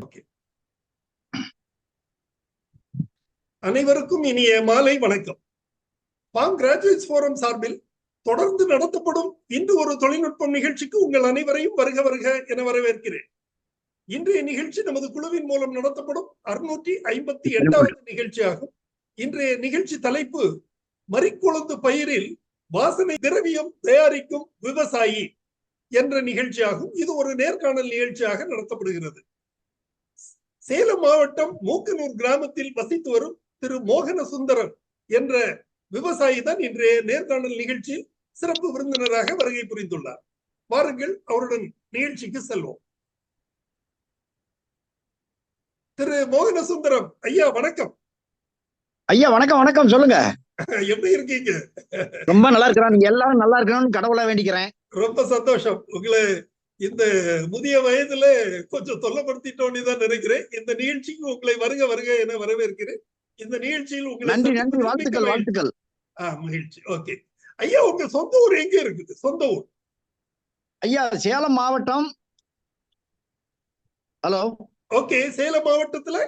Okay. அனைவருக்கும் இனிய மாலை வணக்கம். பாம் கிராஜுவேட்ஸ் ஃபோரம் சார்பில் தொடர்ந்து நடத்தப்படும் இன்று ஒரு தொழில்நுட்பம் நிகழ்ச்சிக்கு உங்கள் அனைவரையும் வருக வருக என வரவேற்கிறேன். இன்றைய நிகழ்ச்சி நமது குழுவின் மூலம் நடத்தப்படும் 658வது நிகழ்ச்சியாகும். இன்றைய நிகழ்ச்சி தலைப்பு மரிக்கொழுந்து பயிரில் வாசனை திரவியம் தயாரிக்கும் விவசாயி என்ற நிகழ்ச்சியாகும். இது ஒரு நேர்காணல் நிகழ்ச்சியாக நடத்தப்படுகிறது. சேலம் மாவட்டம் மூக்கனூர் கிராமத்தில் வசித்து வரும் திரு மோகன சுந்தரம் என்ற விவசாயி தான் இன்றைய நேர்காணல் நிகழ்ச்சியில் சிறப்பு விருந்தினராக வருகை புரிந்துள்ளார். வாருங்கள் அவருடன் நிகழ்ச்சிக்கு செல்வோம். திரு மோகன சுந்தரம் ஐயா வணக்கம். ஐயா வணக்கம். வணக்கம், சொல்லுங்க. எப்படி இருக்கீங்க? ரொம்ப நல்லா இருக்கிறோம். நீங்க எல்லாரும் நல்லா இருக்கணும்னு கடவுளை வேண்டிக்கிறேன். ரொம்ப சந்தோஷம். உங்களை இந்த முதிய வயதுல கொஞ்சம் தொல்லப்படுத்திட்டோன்னு தான் நினைக்கிறேன். இந்த நிகழ்ச்சிக்கு உங்களை வருக வருக என வரவேற்கிறேன். இந்த நிகழ்ச்சியில் உங்களை நன்றி நன்றி, வாழ்த்துக்கள் வாழ்த்துக்கள். மகிழ்ச்சி. ஓகே ஐயா, உங்க சொந்த ஊர் எங்க இருக்குது? சொந்த ஊர் ஐயா சேலம் மாவட்டம். ஹலோ. ஓகே, சேலம் மாவட்டத்துல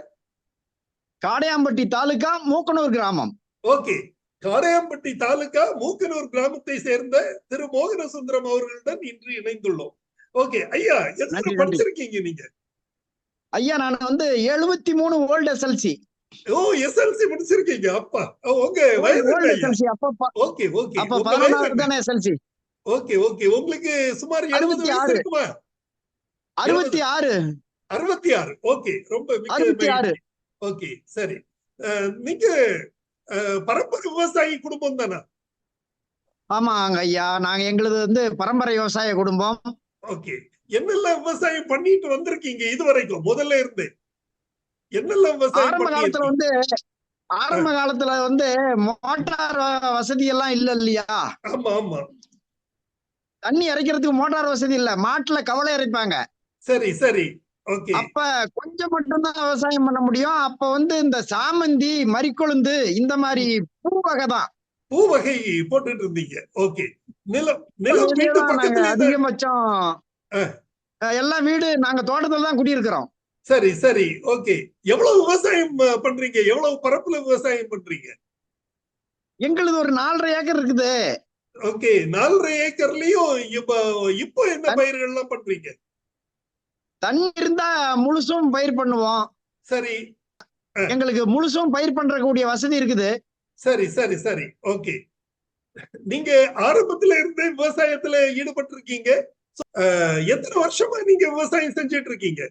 காடையாம்பட்டி தாலுகா மூக்கனூர் கிராமம். ஓகே, காடையாம்பட்டி தாலுகா மூக்கனூர் கிராமத்தை சேர்ந்த திரு மோகன சுந்தரம் அவர்களுடன் இன்று இணைந்துள்ளோம். ஓகே ஐயா, எத்தனை படிச்சிருக்கீங்க நீங்க? ஐயா நான் 73 ஓல்ட் எஸ்எல்சி. ஓ, எஸ்எல்சி முடிச்சிருக்கீங்க. அப்பா உங்க வயது எஸ்எல்சி அப்ப. ஓகே ஓகே, அப்ப 11வது தானே எஸ்எல்சி. ஓகே ஓகே, உங்களுக்கு சுமார் 70 வயசு இருக்குமா? 66. 66. ஓகே, ரொம்ப 66. ஓகே சரி. நீங்க பரம்பரை விவசாயி குடும்பம் தானா? ஆமாங்க ஐயா, நாங்க எங்களது பரம்பரை விவசாய குடும்பம். ஓகே, என்னெல்லாம் விவசாயம் பண்ணிட்டு வந்திருக்கீங்க இதுவரைக்கும்? முதல்ல இருந்து என்னெல்லாம் விவசாயம்? ஆரம்ப காலத்துல மோட்டார் வசதி எல்லாம் இல்ல இல்லையா? ஆமா ஆமா. தண்ணி இறைக்கிறதுக்கு மோட்டார் வசதி இல்ல, மாட்டுல கவலை இறைப்பாங்க. சரி சரி. ஓகே, அப்ப கொஞ்சம் மட்டும்தான் விவசாயம் பண்ண முடியும். அப்ப இந்த சாமந்தி, மரிக்கொழுந்து இந்த மாதிரி பூ வகை தான். பூ வகை போட்டுட்டு இருந்தீங்க. ஓகே, நிலம் வீட்டு பக்கத்துல அதிகபட்சம் எல்லா வீடு நாங்க தோட்டத்துல தான் குடியிருக்கிறோம். சரி சரி. ஓகே, எவ்வளவு விவசாயம் பண்றீங்க? எவ்வளவு பரப்புல விவசாயம் பண்றீங்க? எங்களுது ஒரு 4.5 ஏக்கர் இருக்குது. ஓகே, 4.5 ஏக்கர்லயும் இப்போ என்ன பயிர்கள் எல்லாம் பண்றீங்க? தண்ணி இருந்தா முழுசும் பயிர் பண்ணுவோம். சரி, எங்களுக்கு முழுசும் பயிர் பண்றக்கூடிய வசதி இருக்குது. சரி சரி சரி. ஓகே, நீங்க ஆரம்பத்துல இருந்து விவசாயத்துல ஈடுபட்டு இருக்கீங்க. எத்தனை வருஷமா நீங்க விவசாயம் செஞ்சிட்டு இருக்கீங்க?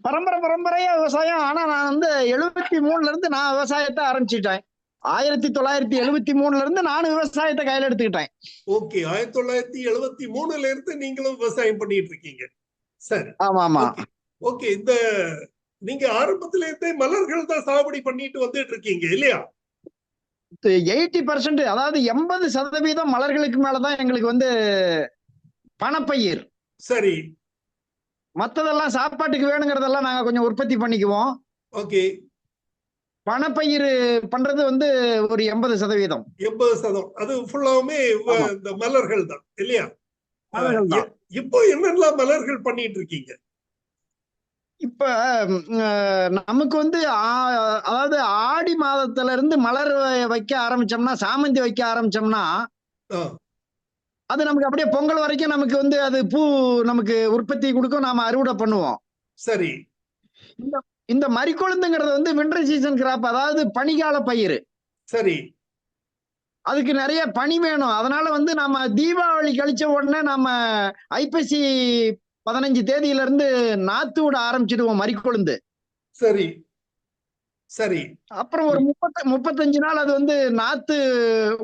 பரம்பரையா விவசாயம். ஆனா நான் 73ல இருந்து நான் விவசாயத்தை ஆரம்பிச்சுட்டேன். 1973ல இருந்து நானும் விவசாயத்தை கையில எடுத்துக்கிட்டேன். ஓகே, 1973ல இருந்து நீங்களும் விவசாயம் பண்ணிட்டு இருக்கீங்க. சரி, ஆமா ஆமா. ஓகே, இந்த நீங்க ஆரம்பத்துல இருந்தே மலர்கள் தான் சாகுபடி பண்ணிட்டு வந்துட்டு இருக்கீங்க இல்லையா? 80%, அதாவது 80% மலர்களுக்கு மேலதான் எங்களுக்கு பணப்பயிர். சரி, மத்ததெல்லாம் சாப்பாட்டுக்கு வேணுங்கிறதெல்லாம் நாங்க கொஞ்சம் உற்பத்தி பண்ணிக்குவோம். ஓகே, பணப்பயிர் பண்றது ஒரு 80%. 80% அது ஃபுல்லாவுமே இந்த மலர்கள் தான் இல்லையா? இப்போ என்னெல்லாம் மலர்கள் பண்ணிட்டு இருக்கீங்க? இப்ப நமக்கு அதாவது ஆடி மாதத்துல இருந்து மலர் வைக்க ஆரம்பிச்சோம்னா, சாமந்தி வைக்க ஆரம்பிச்சோம்னா அது நமக்கு அப்படியே பொங்கல் வரைக்கும் நமக்கு அது பூ நமக்கு உற்பத்தி கொடுக்கும், நாம அறுவடை பண்ணுவோம். சரி, இந்த மரிக்கொழுந்துங்கிறது வின்டர் சீசன் கிராப், அதாவது பனிகால பயிர். சரி, அதுக்கு நிறைய பனி வேணும். அதனால நாம தீபாவளி கழிச்ச உடனே நாம ஐப்பசி 15 தேதியில இருந்து நாத்து விட ஆரம்பிச்சிடுவோம் மரிக்கொழுந்து. சரி சரி. அப்புறம் ஒரு 35 நாள் அது நாத்து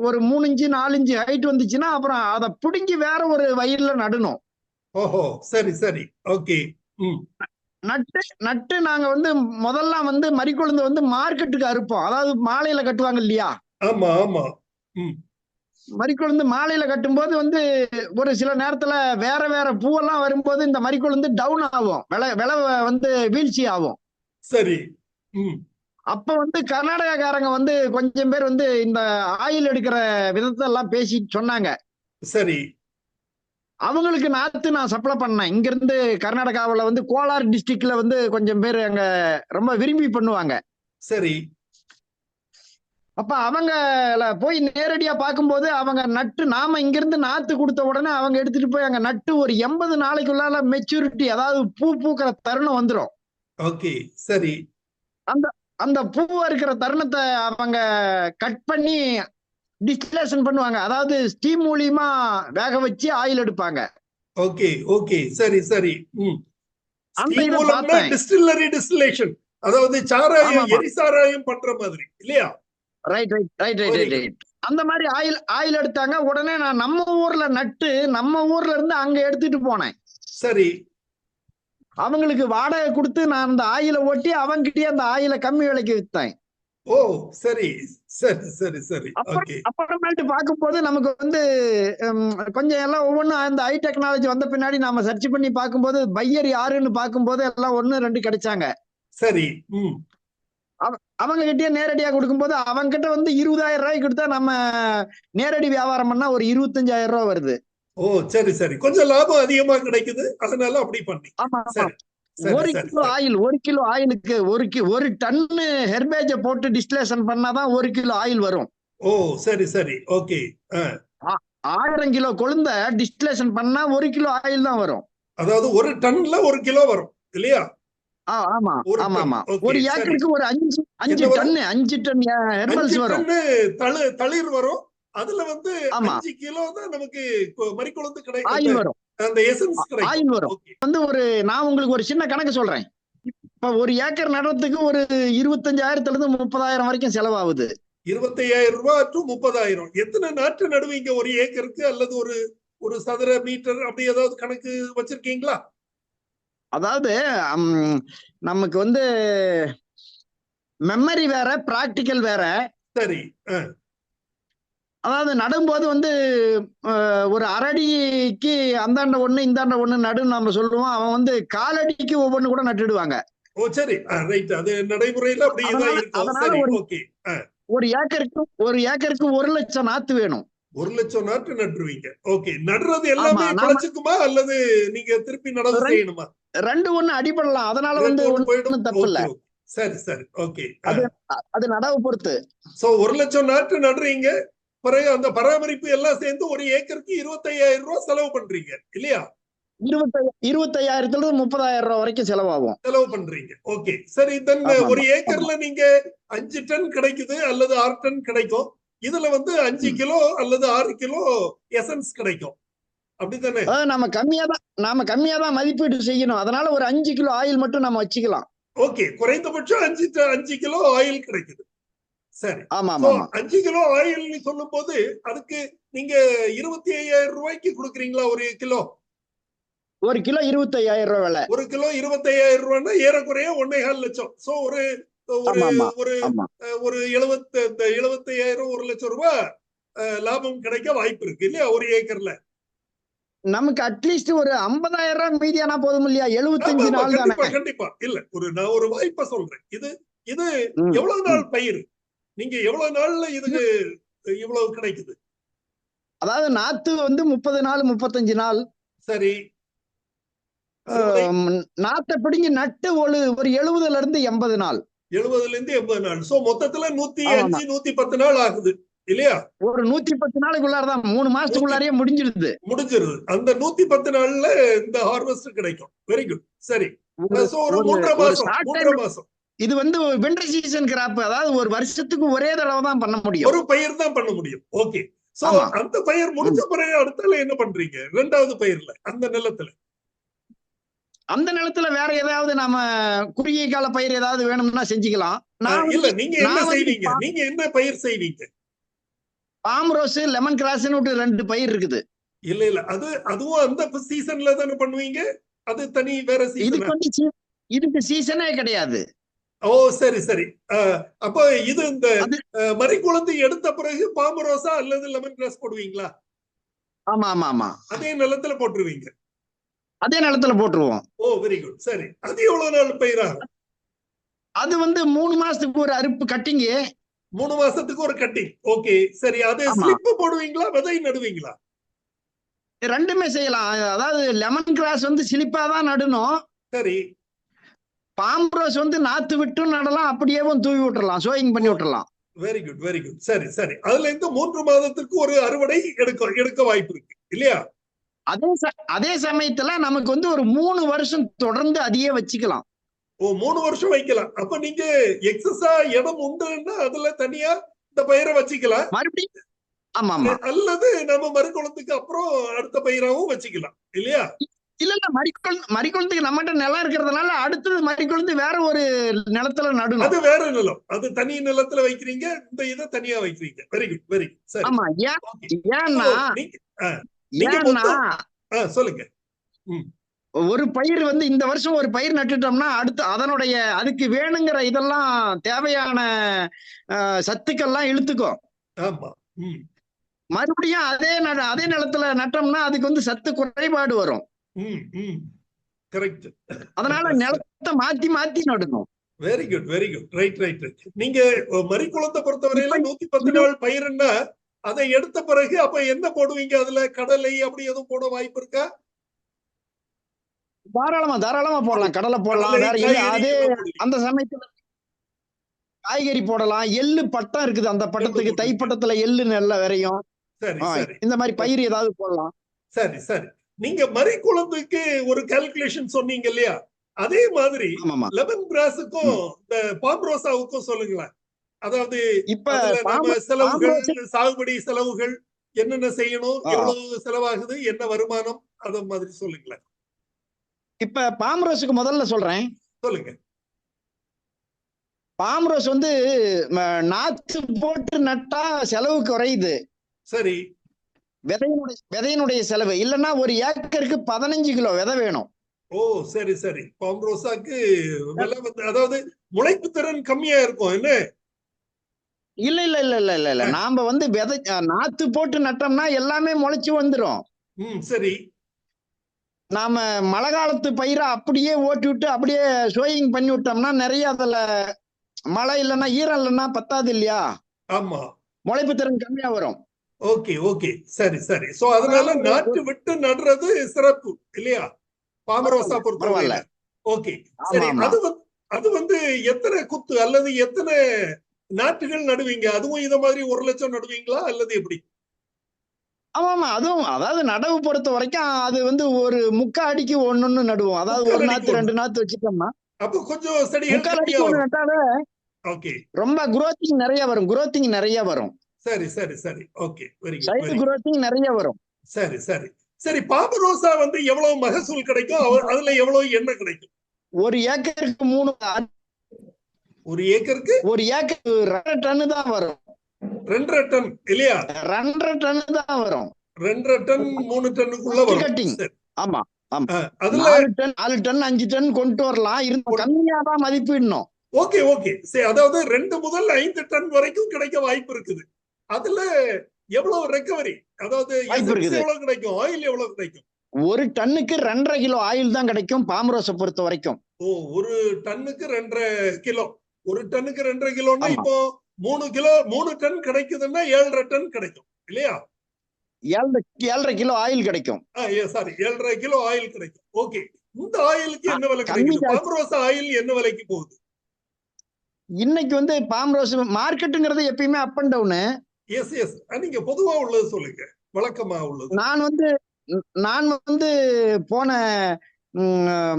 ஒரு 3 இன்ச்சு 4 இன்ச்சு ஹைட் வந்துச்சுன்னா அப்புறம் அதை பிடுங்கி வேற ஒரு வயல்ல நடணும். ஓஹோ, சரி சரி. ஓகே, நட்டு நாங்க முதல்ல மரிக்கொழுந்து மார்க்கெட்டுக்கு அறுப்போம். அதாவது மாலையில கட்டுவாங்க இல்லையா? ஆமா ஆமா. மரிக்கொழுந்து மாலையில கட்டும்போது ஒரு சில நேரத்துல வேற வேற பூவெல்லாம் வரும்போது இந்த மரிக்கொழுந்து டவுன் ஆகும், விலை வீழ்ச்சி ஆகும். சரி. அப்ப கர்நாடகாக்காரங்க கொஞ்சம் பேர் இந்த ஆயில் எடுக்கிற விதத்தை எல்லாம் பேசி சொன்னாங்க. சரி. அவங்களுக்கு நாத்து நான் சப்ளை பண்ணேன். இங்க இருந்து கர்நாடகாவுல வந்து கோலார் டிஸ்ட்ரிக்ட்ல வந்து கொஞ்சம் பேர் அங்க ரொம்ப விரும்பி பண்ணுவாங்க. சரி. அப்ப அவங்கள போய் நேரடியா பார்க்கும்போது அவங்க நட்டு நாம இங்க இருந்து நாத்து கொடுத்த உடனே அவங்க எடுத்துட்டு போய் அங்க நட்டு ஒரு 80 நாளைக்குள்ளால மெச்சூரிட்டி, அதாவது பூ பூக்கிற தருணம் வந்துரும். ஓகே, சரி. அந்த அந்த பூவா இருக்கிற தருணத்தை அவங்க கட் பண்ணி டிஸ்டிலேஷன் பண்ணுவாங்க. அதாவது ஸ்டீம் மூலியமா வேக வச்சு ஆயில் எடுப்பாங்க. ஓகே, ஓகே, சரி, சரி. அந்த ஸ்டீம் இதை மூலம்னா பார்த்தேன். டிஸ்டில்லரி டிஸ்டிலேஷன், அதாவது ஆமா சாராயம், ஆமா, எரிசாராயம் பண்ற மாதிரி இல்லையா? Right right right right very right good. Right. அந்த மாதிரி ஆயில் ஆயில் எடுத்தாங்க. உடனே நான் நம்ம ஊர்ல நட்டு நம்ம ஊர்ல இருந்து அங்க எடுத்துட்டு போனேன். சரி. அவங்களுக்கு வாடகை கொடுத்து நான் அந்த ஆயிலை ஓட்டி அவங்கிட்டயே அந்த ஆயிலை கம்மி விலைக்கு வித்தேன். ஓ, சரி, சரி, சரி, சரி. அப்புறம் ஓகே. அப்புறமேட்டு பார்க்கும்போது நமக்கு வந்து கொஞ்சம் எல்லாம் ஒவ்வொன்றும் அந்த ஹை டெக்னாலஜி வந்த பின்னாடி நாம சர்ச் பண்ணி பார்க்கும்போது பையர் யாருன்னு பார்க்கும்போது எல்லாம் 1 2 கிடைச்சாங்க. சரி. அவங்க கிட்டயே நேரடியா கொடுக்கும்போது அவங்க கிட்ட வந்து 20,000 ரூபாய்க்கு கொடுத்தா நம்ம நேரடி வியாபாரம் பண்ணா ஒரு 25,000 ரூபாய் வருது. ஓ, சரி, சரி. கொஞ்சம் லாபம் அதிகமா கிடைக்குது, அதனால அப்படி பண்ணி. ஆமா ஆமா. சரி, சரி, ஒரு சரி, கிலோ சரி. ஆயில், 1 கிலோ ஆயிலுக்கு ஒரு டன்னு ஹெர்பேஜ போட்டு டிஸ்டிலேஷன் பண்ணாதான் 1 கிலோ ஆயில் வரும். ஓ, சரி, சரி. ஓகே. 1000 கிலோ கொழுந்த டிஸ்டிலேஷன் பண்ணா 1 கிலோ ஆயில் தான் வரும். அதாவது ஒரு டன்ல 1 கிலோ வரும் இல்லையா? ஆமா ஒரு ஆமா டன். ஆமா. ஓகே, ஒரு சரி. ஏக்கருக்கு ஒரு 5 என்ன வரும்? 5 டன் 5 ஹெர்பல்ஸ் வரும். டன்னு தளிர் வரும். அதுல வந்து ஆமா, 5 கிலோ தான் நமக்கு மறிக்குழுந்து ஆயில் வரும். அந்த எசன்ஸ் கிடைக்கும். ஆயில் வரும். ஓகே. வந்து நான் உங்களுக்கு ஒரு சின்ன கணக்கு சொல்றேன். இப்ப ஒரு ஏக்கர் நடுறதுக்கு ஒரு 25,000 இருந்து 30,000 வரைக்கும் செலவாகுது. 25,000 ரூபாய் டு 30,000. எத்தனை நாற்று நடுவீங்க ஒரு ஏக்கருக்கு, அல்லது ஒரு ஒரு சதுர மீட்டர் அப்படி ஏதாவது கணக்கு வச்சிருக்கீங்களா? அதாவது நமக்கு வந்து மெமரி வேற, பிராக்டிக்கல் வேற. சரி. அதாவது நடும்போது வந்து ஒரு அரடிக்கு அந்தாண்ட ஒண்ணு இந்தாண்ட ஒண்ணு நடுன்னு நம்ம சொல்லுவோம். அவன் வந்து காலடிக்கு ஒவ்வொன்னு கூட நட்டுடுவாங்க. ஓ, சரி. ரைட். அது நடைமுறையில அப்படிதான் அதனால இருக்கும். அதனால சரி, ஒரு ஓகே. ஒரு ஏக்கருக்கு 1 லட்சம் நாத்து வேணும். 1,00,000 நாற்று நட்டுருவீங்க. ஓகே. நடுறது ஆமா, எல்லாமே நாம பிழைச்சுக்குமா, அல்லது நீங்க திருப்பி நடவு செய்யணுமா? 2 1 அடிபடலாம். அதனால 2 வந்து ஒண்ணு போயிடும். ஒண்ணும் தப்பு இல்ல. Okay, okay. சரி, சரி. ஓகே. அது அது நடவு பொறுத்து. சோ 1,00,000 நாற்று நடுறீங்க. பிறகு அந்த பராமரிப்பு எல்லாம் சேர்ந்து ஒரு ஏக்கருக்கு 25,000 ரூபாய் செலவு பண்றீங்க இல்லையா? 25,000 இருந்து 30,000 ரூபாய் வரைக்கும் செலவாகும். செலவு பண்றீங்க. ஓகே. சரி, தென் ஆமா ஒரு ஆமா ஆமா. ஏக்கர்ல நீங்க 5 டன் கிடைக்குது அல்லது 6 டன் கிடைக்கும். இதுல வந்து 5 ம். கிலோ அல்லது 6 கிலோ எசன்ஸ் கிடைக்கும். அப்படித்தானே? அதாவது நாம கம்மியா தான் மதிப்பீடு செய்யணும். அதனால ஒரு 5 கிலோ ஆயில் மட்டும் நம்ம வச்சுக்கலாம். ஓகே. குறைந்தபட்சம் 5 கிலோ ஆயில் கிடைக்குது. சரி. ஆமா சோ ஆமா ஆமா. 5 கிலோ ஆயில்னு சொல்லும்போது அதுக்கு நீங்க 25,000 ரூபாய்க்கு கொடுக்குறீங்களா ஒரு கிலோ? 1 கிலோ 25,000 ரூபாய் விலை. ஒரு கிலோ 25,000 ரூபாய்னா ஏறக்குறைய 1,4 லட்சம். சோ ஒரு ஒரு ஆமா ஆமா ஒரு ஆமா. ஒரு 75,000 1 லட்சம் ரூபாய் லாபம் கிடைக்க வாய்ப்பு இருக்கு இல்லையா ஒரு ஏக்கர்ல? நமக்கு அட்லீஸ்ட் ஒரு 50,000 ரூபாய் மீதியானா போதும் இல்லையா? 75 ஆமா, நாள் தானே. கண்டிப்பா, கண்டிப்பா. இல்ல, நான் ஒரு வாய்ப்பை சொல்றேன். இது இது ம், எவ்வளவு ம். நாள் பயிர்? நீங்க எவ்வளவு நாள்ல இதுக்கு இவ்வளவு கிடைக்குது? அதாவது நாத்து வந்து 30 நாள் 35 நாள். சரி. அறுவடை நாத்தை பிடுங்கி நட்டு ஒரு 70ல இருந்து 80 நாள். 70ல இருந்து 80 நாள். சோ மொத்தத்துல ஆமா. 105 110 நாள் ஆகுது இல்லையா? ஒரு 110 நாளுக்குள்ளாரதான் 3 100 மாசத்துக்குள்ளாரையே முடிஞ்சிருது. முடிஞ்சிருது. அந்த 110 நாள்ல இந்த ஹார்வெஸ்ட் கிடைக்கும். Very good. சரி. ஒரு சோ ஒரு ஒரு 3 ஒரு மாசம் ஷார்ட் 3 டைம். மாசம் இது வந்து வின்டர் சீசன் கிராப். அதாவது ஒரு வருஷத்துக்கு ஒரே தடவை தான் பண்ண முடியும். ஒரு பயிர் தான் பண்ண முடியும். ஓகே. சோ ஆமா. அந்த பயிர் முடிஞ்ச பிறகு அடுத்தால என்ன பண்றீங்க? 2வது பயிர்ல அந்த நிலத்துல? அந்த நிலத்துல வேற ஏதாவது நாம குறுகிய கால பயிர் ஏதாவது வேணும்னா செஞ்சுக்கலாம். இல்ல, நீங்க என்ன நான் வந்து செய்வீங்க? நீங்க என்ன பயிர் செய்வீங்க? பாம் ரோஸ், லெமன் கிராஸ்னு 2 பயிர் இருக்குது. இல்ல, இல்ல. அதுவும் அந்த சீசன்ல தானே பண்ணுவீங்க? அது தனி வேற இதுக்கு சீசனா? வந்து இதுக்கு சீசனே கிடையாது. ஓ, சரி, சரி. அப்ப இது இந்த அது மறிக்குழுந்து எடுத்த பிறகு பாமரோசா அல்லது லெமன் கிராஸ் போடுவீங்களா? ஆமா ஆமா ஆமா. அதே நிலத்துல போட்டுருவீங்க. அதே நிலத்துல போட்டுருவோம். ஓ, வெரி குட். சரி. அது எவ்வளவு நாள் பயிராகும்? அது வந்து 3 மாசத்துக்கு ஒரு அறுப்பு கட்டிங்கு. 3 மாசத்துக்கு ஒரு கட்டிங். ஓகே, சரி. அது ஆமா. ஸ்லிப் போடுவீங்களா, விதை நடுவீங்களா? ரெண்டுமே செய்யலாம். அதாவது லெமன் கிராஸ் வந்து சிலிப்பா தான் நடணும். சரி. பாம்ரோஸ் வந்து நாத்து விட்டும் நடலாம், அப்படியேவும் தூவி விட்டுறலாம், சோயிங் பண்ணி விட்டுறலாம். Very good, very good. சரி, சரி. அதுல இருந்து 3 மாதத்துக்கு ஒரு அறுவடை எடுக்க வாய்ப்பு இருக்கு இல்லையா? அதே சமயத்துல நமக்கு வந்து ஒரு 3 வருஷம் தொடர்ந்து அதையே வச்சுக்கலாம். ஓ, 3 வருஷம் வைக்கலாம். அப்ப நீங்க எக்ஸஸா இடம் உண்டுன்னா அதுல தனியா இந்த பயிரை வச்சுக்கலாம். மறுபடியும் ஆமா ஆமா. அல்லது நம்ம மறுக்குளத்துக்கு அப்புறம் அடுத்த பயிராவும் வச்சுக்கலாம் இல்லையா? இல்ல மறிக்குளத்துக்கு நம்மகிட்ட நிலம் இருக்கிறதுனால அடுத்தது மறிக்குளத்து வேற ஒரு நிலத்துல நடணும். அது வேற நிலம், அது தனி நிலத்துல வைக்கிறீங்க, இந்த இதை தனியா வைக்கிறீங்க. Very good, very good. சரி. ஆமா. ஏன்னா சொல்லுங்க. ஒரு பயிர் வந்து இந்த வருஷம் ஒரு பயிர் நட்டுட்டோம்னா அடுத்து அதனுடைய அதுக்கு வேணுங்கிற இதெல்லாம் தேவையான சத்துக்கள்லாம் இழுத்துக்கும். ஆமா. மறுபடியும் அதே நிலத்துல நட்டோம்னா அதுக்கு வந்து சத்து குறைபாடு வரும். கரெக்ட். அதனால நிலத்தை மாத்தி மாத்தி நடணும். Very good, very good. Right, right, right. நீங்க மறிக்குளத்தை பொறுத்தவரையில 110 நாள் பயிர்னா அதை எடுத்த பிறகு அப்ப என்ன போடுவீங்க? அதுல கடலை அப்படி எதுவும் போட வாய்ப்பு இருக்கா? தாராளமா போடலாம். கடலை போடலாம். வேற அதே அந்த சமயத்துல காய்கறி போடலாம். எள்ளு பட்டம் இருக்குது, அந்த பட்டத்துக்கு தைப்பட்டத்துல எள்ளு நல்ல விரையும். இந்த மாதிரி பயிர் ஏதாவது போடலாம். சரி, சரி. நீங்க மறிக்குளத்துக்கு ஒரு கால்குலேஷன் சொன்னீங்க இல்லையா? அதே மாதிரி லெமன் கிராஸுக்கும் இந்த பாம்ரோசாவுக்கும் சொல்லுங்களேன். அதாவது இப்ப நம்ம செலவுகள், சாகுபடி செலவுகள் என்னென்ன செய்யணும், எவ்வளவு செலவாகுது, என்ன வருமானம், அத மாதிரி சொல்லுங்களேன். இப்ப பாம்ரோஸுக்கு முதல்ல சொல்றேன். சொல்லுங்க. பாம்ரோஸ் வந்து நாத்து போட்டு நட்டா செலவு குறையுது. சரி. விதையினுடைய செலவு இல்லைன்னா ஒரு ஏக்கருக்கு 15 கிலோ விதை வேணும். ஓ, சரி, சரி. பாம்ரோசாக்கு விலை வந்து அதாவது முளைப்பு திறன் கம்மியா இருக்கும் என்ன? இல்ல நாம வந்து விதை நாத்து போட்டு நட்டோம்னா எல்லாமே முளைச்சு வந்துரும். சரி. நாம மழை காலத்து பயிரை அப்படியே ஓட்டி விட்டு அப்படியே சோயிங் பண்ணி விட்டோம்னா நிறைய அதுல மழை இல்லைன்னா ஈரம் இல்லைன்னா பத்தாது இல்லையா? ஆமா. முளைப்பு திறன் கம்மியா வரும். Okay, okay. சரி, சரி. சோ அதனால நாட்டு விட்டு நடுறது சிறப்பு இல்லையா? பாமரோசா பொறுத்தவரையில. ஓகே, சரி. அது வந்து எத்தனை குத்து அல்லது எத்தனை நாட்டுகள் நடுவீங்க? அதுவும் இத மாதிரி 1 லட்சம் நடுவீங்களா அல்லது எப்படி? ஆமா அதுவும் அதாவது நடவு பொறுத்த வரைக்கும் அது வந்து ஒரு 3/4 அடிக்கு ஒண்ணு நடுவோம். அதாவது 1 நாத்து 2 நாத்து வச்சுட்டோம்னா அப்ப கொஞ்சம் செடிகள் 3/4 அடிக்கு ஒண்ணு நட்டாலே ரொம்ப குரோத்திங் நிறைய வரும். சரி, சரி, சரி. Okay, very good. சைடு குரோத்திங் நிறைய வரும். சரி, சரி. சரி, பாமரோசா வந்து எவ்வளவு மகசூல் கிடைக்கும்? அதுல எவ்வளவு எண்ணெய் கிடைக்கும்? ஒரு ஏக்கருக்கு 3 ஒரு ஏக்கருக்கு 2 டன் தான் வரும். 2.5 டன் இல்லையா? 2.5 டன் தான் வரும். 2.5 டன் 3 டன்னுக்குள்ள வரும். ஆமா ஆமா. அதுல 4 டன் 5 டன் கொண்டு வரலாம். இருந்து கம்மியா தான் மதிப்பிடணும். Okay, okay. சரி, அதாவது 2 முதல் 5 டன் வரைக்கும் கிடைக்க வாய்ப்பு இருக்குது. அதுல எவ்வளவு ரெக்கவரி, அதாவது எவ்வளவு கிடைக்கும், ஆயில் எவ்வளவு கிடைக்கும்? 1 டன்னுக்கு 2.5 கிலோ ஆயில் தான் கிடைக்கும் பாமரோஸை பொறுத்த வரைக்கும். ஓ, 1 டன்னுக்கு 2.5 கிலோ. 1 டன்னுக்கு 2.5 கிலோன்னா இப்போ 3 டன் கிடைக்குதுன்னா 7.5 டன் கிடைக்கும் இல்லையா? 7.5 கிலோ ஆயில் கிடைக்கும். சாரி, 7.5 கிலோ ஆயில் கிடைக்கும். ஓகே. இந்த ஆயிலுக்கு என்ன விலை கிடைக்கும்? பாமரோசா ஆயில் என்ன விலைக்கு போகுது இன்னைக்கு? வந்து பாமரோஸ் மார்க்கெட்டுங்கிறது எப்பயுமே up and down. Yes, yes. நீங்க பொதுவா உள்ளது சொல்லுங்க, வழக்கமா உள்ளது. நான் வந்து போன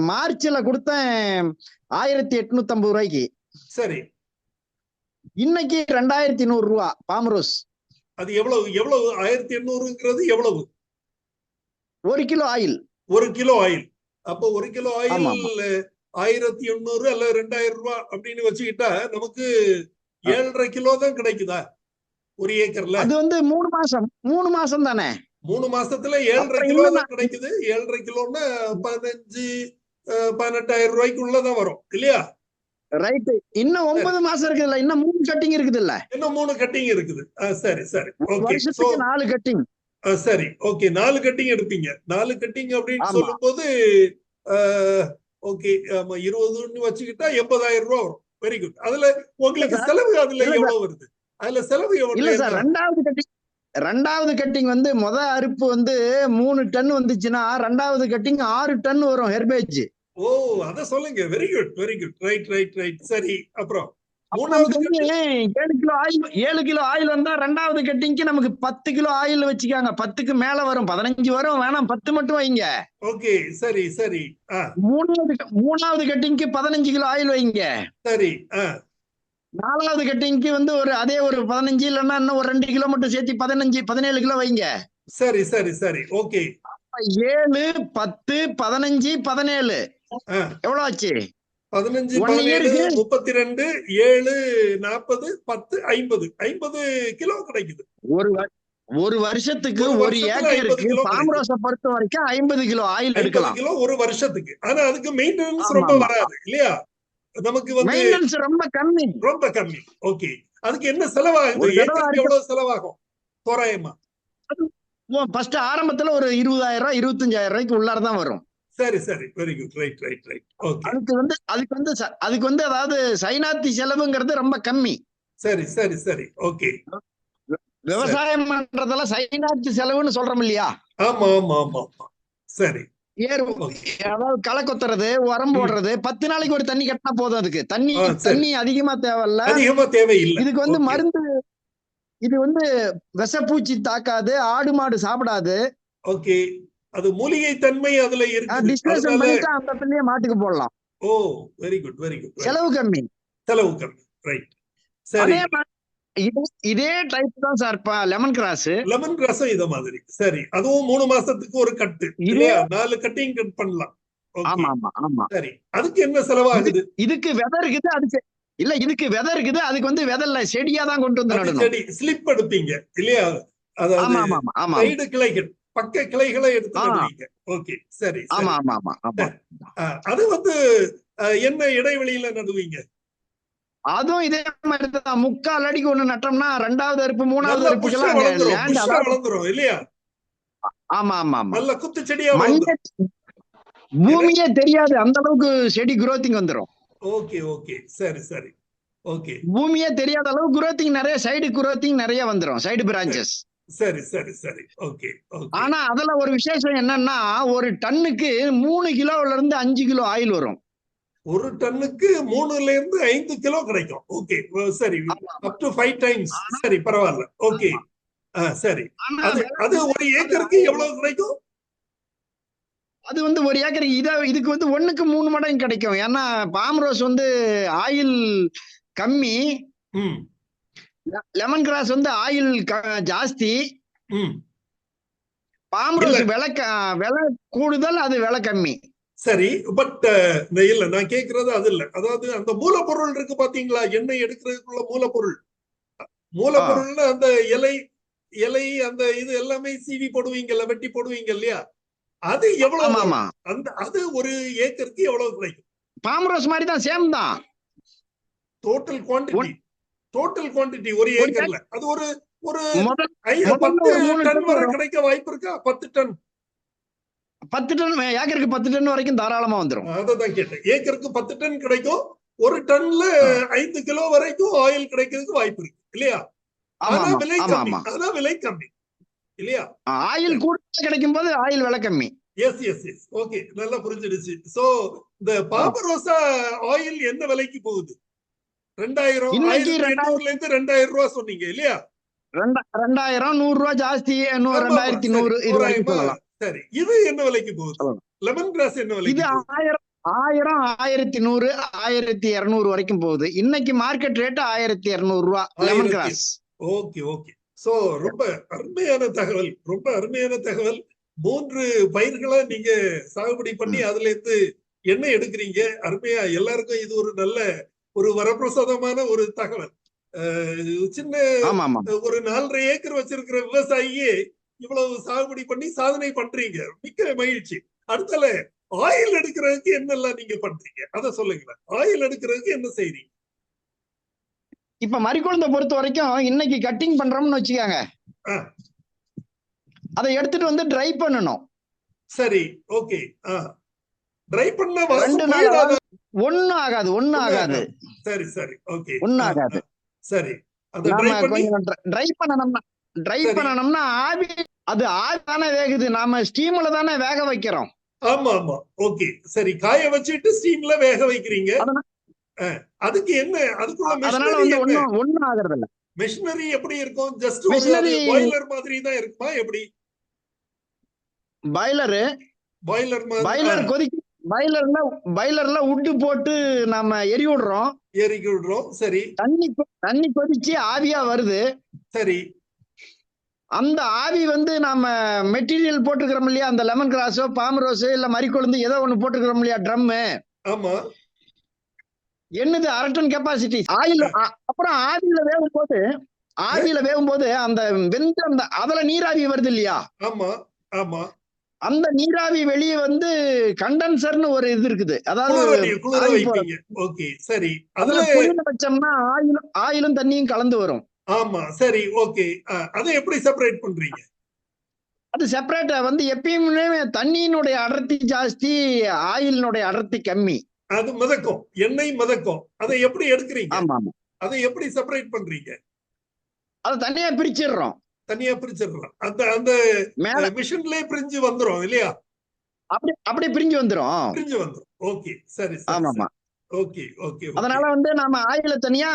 மார்ச்ல கொடுத்தேன் 1850 ரூபாய்க்கு. சரி. இன்னைக்கு 2100 ரூபா பாமரோஸ். அது எவ்வளவு 1800ங்கிறது எவ்வளவு? 1 கிலோ ஆயில். 1 kilo oil. அப்போ 1 கிலோ ஆயில் 1800 அல்ல 2000 ரூபாய் அப்படின்னு வச்சுக்கிட்டா நமக்கு 7.5 கிலோ தான் கிடைக்குதா ஒரு ஏக்கர்ல? அது வந்து 3 மாசம் தானே. 3 மாசத்துல 7.5 கிலோ தான் கிடைக்குது. 7.5 கிலோன்னா 18,000 ரூபாய்க்குள்ளதான் வரும் இல்லையா? ரைட். இன்னும் 9 மாசம் இருக்குதுல்ல, இன்னும் 3 கட்டிங் இருக்குதுல்ல. இன்னும் 3 கட்டிங் இருக்குது. சரி, சரி. வருஷத்துக்கு 4 கட்டிங். சரி, ஓகே. 4 கட்டிங் எடுப்பீங்க. 4 கட்டிங் அப்படின்னு சொல்லும்போது ஓகே, 20ன்னு வச்சுக்கிட்டா 80,000 ரூபாய் வரும். Very good. அதுல உங்களுக்கு செலவு அதுல எவ்வளவு வருது? அதுல செலவு எவ்வளவு? இல்ல சார், ரெண்டாவது கட்டிங் வந்து அறுப்பு வந்து 3 டன் வந்துச்சுன்னா ரெண்டாவது கட்டிங் 6 டன் வரும் ஹெர்பேஜ். ஓ, அத சொல்லுங்க. Very good, very good. Right, right, right. சரி, அப்புறம் நமக்கு மூணாவது வந்து கட்டிங் 7 கிலோ ஆயில் வந்தா ரெண்டாவது கட்டிங்க்கு நமக்கு 10 கிலோ ஆயில் வச்சுக்காங்க. 10க்கு மேல வரும், 15 வரும், வேணாம் 10 மட்டும் வைங்க. ஓகே, சரி, சரி. மூணாவது கட்டிங்க்கு 15 கிலோ ஆயில் வைங்க. சரி. நாலாவது கட்டிங்க்கு வந்து அதே ஒரு 15 இல்லைன்னா இன்னும் ஒரு 2 கிலோ மட்டும் சேர்த்து 15 17 கிலோ வைங்க. சரி, சரி, சரி. ஓகே. 7 10 15 17 எவ்வளவு ஆச்சு? 15 1 17 இயருக்கு 32 7 40 10 50 50 கிலோ கிடைக்குது. ஒரு வருஷத்துக்கு ஒரு ஒரு வருஷத்துல 50 ஏக்கருக்கு கிலோ பாம்ரோஸை பொறுத்த வரைக்கும் 50 கிலோ ஆயில் 50 எடுக்கலாம். கிலோ ஒரு வருஷத்துக்கு. ஆனா அதுக்கு மெயின்டெனன்ஸ் ஆமா ரொம்ப ஆமா, வராது இல்லையா? நமக்கு வந்து மெயின்டெனன்ஸ் ரொம்ப கம்மி. ரொம்ப கம்மி. ஓகே. அதுக்கு என்ன செலவாகுது? ஒரு தடவை ஏக்கருக்கு எவ்வளவு செலவாகும் தோராயமா? ஃபர்ஸ்ட் ஆரம்பத்துல ஒரு 20,000 25,000 ரூபாய்க்கு உள்ளார தான் வரும். சரி, சரி. Very good. Right, right, right. Okay. அதுக்கு வந்து அதாவது சைனாத்தி செலவுங்கிறது ரொம்ப கம்மி. சரி, சரி, சரி. ஓகே. விவசாயம் பண்றதெல்லாம் சைனாத்தி செலவுன்னு சொல்றோம் இல்லையா? ஆமா, ஆமா, ஆமா, ஆமா. சரி. அதாவது களை கொத்துறது, உரம் போடுறது, 10 நாளைக்கு ஒரு தண்ணி கட்டினா போதும். அதுக்கு தண்ணி அதிகமா தேவையில்ல. அதிகமா தேவையில்லை. இதுக்கு வந்து மருந்து, இது வந்து விஷப்பூச்சி தாக்காது, ஆடு மாடு சாப்பிடாது. ஓகே. அது மூலிகை தன்மை அதுல இருக்குது. டிஸ்லேஷன் பண்ணிட்டு அந்த தண்ணியை மாட்டுக்கு போடலாம். ஓ, வெரி குட், வெரி குட். செலவு கம்மி. செலவு கம்மி. ரைட். சரி. இதே டைப் தான் சார் லெமன் கிராஸ். லெமன் கிராஸும் இத மாதிரி. சரி, அதுவும் 3 மாசத்துக்கு ஒரு கட்டு இல்லையா? 4 கட்டிங் கட் பண்ணலாம். ஆமா ஆமா ஆமா. சரி, அதுக்கு என்ன செலவாகுது? இதுக்கு விதை இருக்குது, அதுக்கு இல்ல, இதுக்கு விதை இருக்குது, அதுக்கு வந்து விதை செடியா தான் கொண்டு வந்து நடணும். செடி ஸ்லிப் எடுப்பீங்க இல்லையா? அதாவது சைடு கிளைகள், பக்க கிளைகளை எடுத்து நடுவீங்க. ஓகே, சரி. ஆமா ஆமா ஆமா ஆமா. அது வந்து என்ன இடைவெளியில நடுவீங்க? அதுவும் இதே மாதிரி தான். 3/4 அடிக்கு ஒண்ணு நட்டோம்னா ரெண்டாவது அறுப்பு மூணாவது அறுப்புக்கெல்லாம் வளர்ந்துரும் இல்லையா? ஆமா ஆமா ஆமா. நல்ல குத்து செடியா பூமியே தெரியாது அந்த அளவுக்கு செடி குரோத்திங் வந்துரும். Okay, okay. சரி, சரி. ஓகே. பூமியே தெரியாத அளவு குரோத்திங் நிறைய, சைடு குரோத்திங் நிறைய வந்துரும், சைடு பிரான்ச்சஸ். சரி, சரி, சரி. ஓகே. ஆனா அதுல ஒரு விசேஷம் என்னன்னா, ஒரு டன்னுக்கு 3 கிலோல இருந்து 5 கிலோ ஆயில் வரும். ஒரு டன்னுக்கு 3ல இருந்து 5 கிலோ கிடைக்கும். ஓகே, சரி. Up to 5 times. சரி, பரவாயில்ல. ஓகே. சரி. அது ஒரு ஏக்கருக்கு எவ்வளவு கிடைக்கும்? அது வந்து ஒரு ஏக்கருக்கு இதுக்கு வந்து 1க்கு 3 மடங்கு கிடைக்கும். ஏன்னா பாம்ரோஸ் வந்து ஆயில் கம்மி, லெமன் கிராஸ் வந்து ஆயில் ஜாஸ்தி. பாம்ரோஸ் விலை கூடுதல், அது விலை கம்மி. சரி, பட் இல்ல, நான் கேக்குறது அது இல்ல. அதாவது அந்த மூலப்பொருள் இருக்கு பாத்தீங்களா? எண்ணெய் எடுக்கிறதுக்குள்ள மூலப்பொருள்னு அந்த இலை அந்த இது எல்லாமே சீவி போடுவீங்கல்ல, வெட்டி போடுவீங்க இல்லையா? அது எவ்வளவு? அது ஒரு ஏக்கருக்கு எவ்வளவு கிடைக்கும்? பாம்ரோஸ் மாதிரி தான், சேம் தான். டோட்டல் குவாண்டிட்டி ஒரு ஏக்கர்ல அது ஒரு 10 டன் வரை கிடைக்க வாய்ப்பு இருக்கா? 10 டன் ஏக்கருக்கு 10 டன் வரைக்கும் தாராளமா வந்துரும். அதான் கேட்டேன். ஏக்கருக்கு 10 டன் கிடைக்கும். ஒரு டன்ல 5 கிலோ வரைக்கும் ஆயில் கிடைக்கிறதுக்கு வாய்ப்பு இருக்கு இல்லையா? ஆனா விலை கம்மி இல்லையா? ஆயில் கூட கிடைக்கும் போது ஆயில் விலை கம்மி. எஸ். ஓகே, நல்லா புரிஞ்சிடுச்சு. சோ இந்த பாமரோசா ஆயில் என்ன விலைக்கு போகுது? 2000 1800ல இருந்து 2000 ரூபாய் சொன்னீங்க இல்லையா? 2000 100 ரூபாய் ஜாஸ்தி, 2100 இது வரைக்கும் சொல்லலாம். சரி, இது என்ன விலைக்கு போகுது? லெமன் கிராஸ் என்ன விலைக்கு? இது 1000 1100 1200 வரைக்கும் போகுது. இன்னைக்கு மார்க்கெட் ரேட் 1200 ரூபாய் lemon grass. Okay, okay. So ரொம்ப அருமையான தகவல், ரொம்ப அருமையான தகவல். 3 பயிர்களை நீங்க சாகுபடி பண்ணி அதுல இருந்து எண்ணெய் எடுக்கிறீங்க. அருமையா, எல்லாருக்கும் இது ஒரு நல்ல ஒரு வரப்பிரசாதமான ஒரு தகவல். சின்ன ஒரு 4.5 ஏக்கர் வச்சிருக்கிற விவசாயியே இவ்வளவு சாகுபடி பண்ணி சாதனை பண்றீங்க. மிக்க மகிழ்ச்சி. அடுத்தால ஆயில் எடுக்கிறதுக்கு என்னெல்லாம் நீங்க பண்றீங்க அத சொல்லுங்களேன். ஆயில் எடுக்கிறதுக்கு என்ன செய்றீங்க? இப்ப மறிக்குழுந்த பொறுத்த வரைக்கும் இன்னைக்கு கட்டிங் பண்றோம்னு வச்சுக்காங்க, அதை எடுத்துட்டு வந்து ட்ரை பண்ணணும். சரி, ஓகே. ட்ரை பண்ண 2 நாள் ஒண்ணும் ஆகாது. சரி, சரி. ஓகே, ஒண்ணும் ஆகாது. சரி. ட்ரை பண்ணணும்னா ட்ரை சரி. பண்ணணும்னா ஆவி தானே வேகுது, நாம ஸ்டீம்ல தானே வேக வைக்கிறோம். ஆமா ஆமா, ஓகே சரி. காய வச்சுட்டு ஸ்டீம்ல வேக வைக்கிறீங்க. அதுக்கு என்ன, அதுக்குள்ள அதனால மெஷினரி வந்து என்ன? ஒண்ணும் ஆகுறது இல்ல. மெஷினரி எப்படி இருக்கும்? ஜஸ்ட் ஒரு மிஷினரி பாய்லர் மாதிரி தான் இருக்குமா எப்படி? பாய்லர் பாய்லர்ல உட்டு போட்டு நாம எரி விடுறோம். எரிக்கி விடுறோம். சரி தண்ணி கொதிச்சு ஆவியா வருது. சரி. அந்த ஆவி வந்து நாம மெட்டீரியல் போட்டுக்கிறோம் இல்லையா, அந்த லெமன் கிராஸோ பாம் ரோஸோ இல்ல மறிக்கொழுந்து ஏதோ ஒண்ணு போட்டுக்கிறோம் இல்லையா, ட்ரம். ஆமா. என்னது 1/2 டன் கெப்பாசிட்டி ஆயில். அப்புறம் ஆவியில வேகும் போது அந்த வெந்த அதுல நீராவி வருது இல்லையா. ஆமா ஆமா. அந்த நீராவி வெளியே வந்து கண்டென்சர்னு ஒரு இது இருக்குது. அதாவது குளிர வைப்பீங்க. ஓகே சரி. அதுல குளிர வச்சோம்னா ஆயிலும் தண்ணியும் கலந்து வரும். ஆமா சரி ஓகே. அதை எப்படி செப்பரேட் பண்றீங்க? அது செப்பரேட்டா வந்து எப்பயுமே தண்ணியினுடைய அடர்த்தி ஜாஸ்தி, ஆயிலினுடைய அடர்த்தி கம்மி. அது மிதக்கும், எண்ணெய் மிதக்கும். அதை எப்படி எடுக்கிறீங்க? ஆமா ஆமா. அதை எப்படி செப்பரேட் பண்றீங்க? அதை தனியா பிரிச்சிடுறோம். தனியா பிரிச்சிடலாம். அந்த மிஷின்லயே பிரிஞ்சு வந்துரும் இல்லையா? அப்படி பிரிஞ்சு வந்துரும். பிரிஞ்சு வந்துரும். ஓகே சரி ஆமா சரி. ஆமா. Okay okay. அதனால வந்து நாம ஆயில தனியா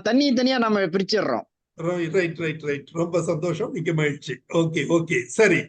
தண்ணி தனியா நாம பிரிச்சிடுறோம். Right right right. ரொம்ப சந்தோஷம், மிக்க மகிழ்ச்சி. ஓகே ஓகே சரி.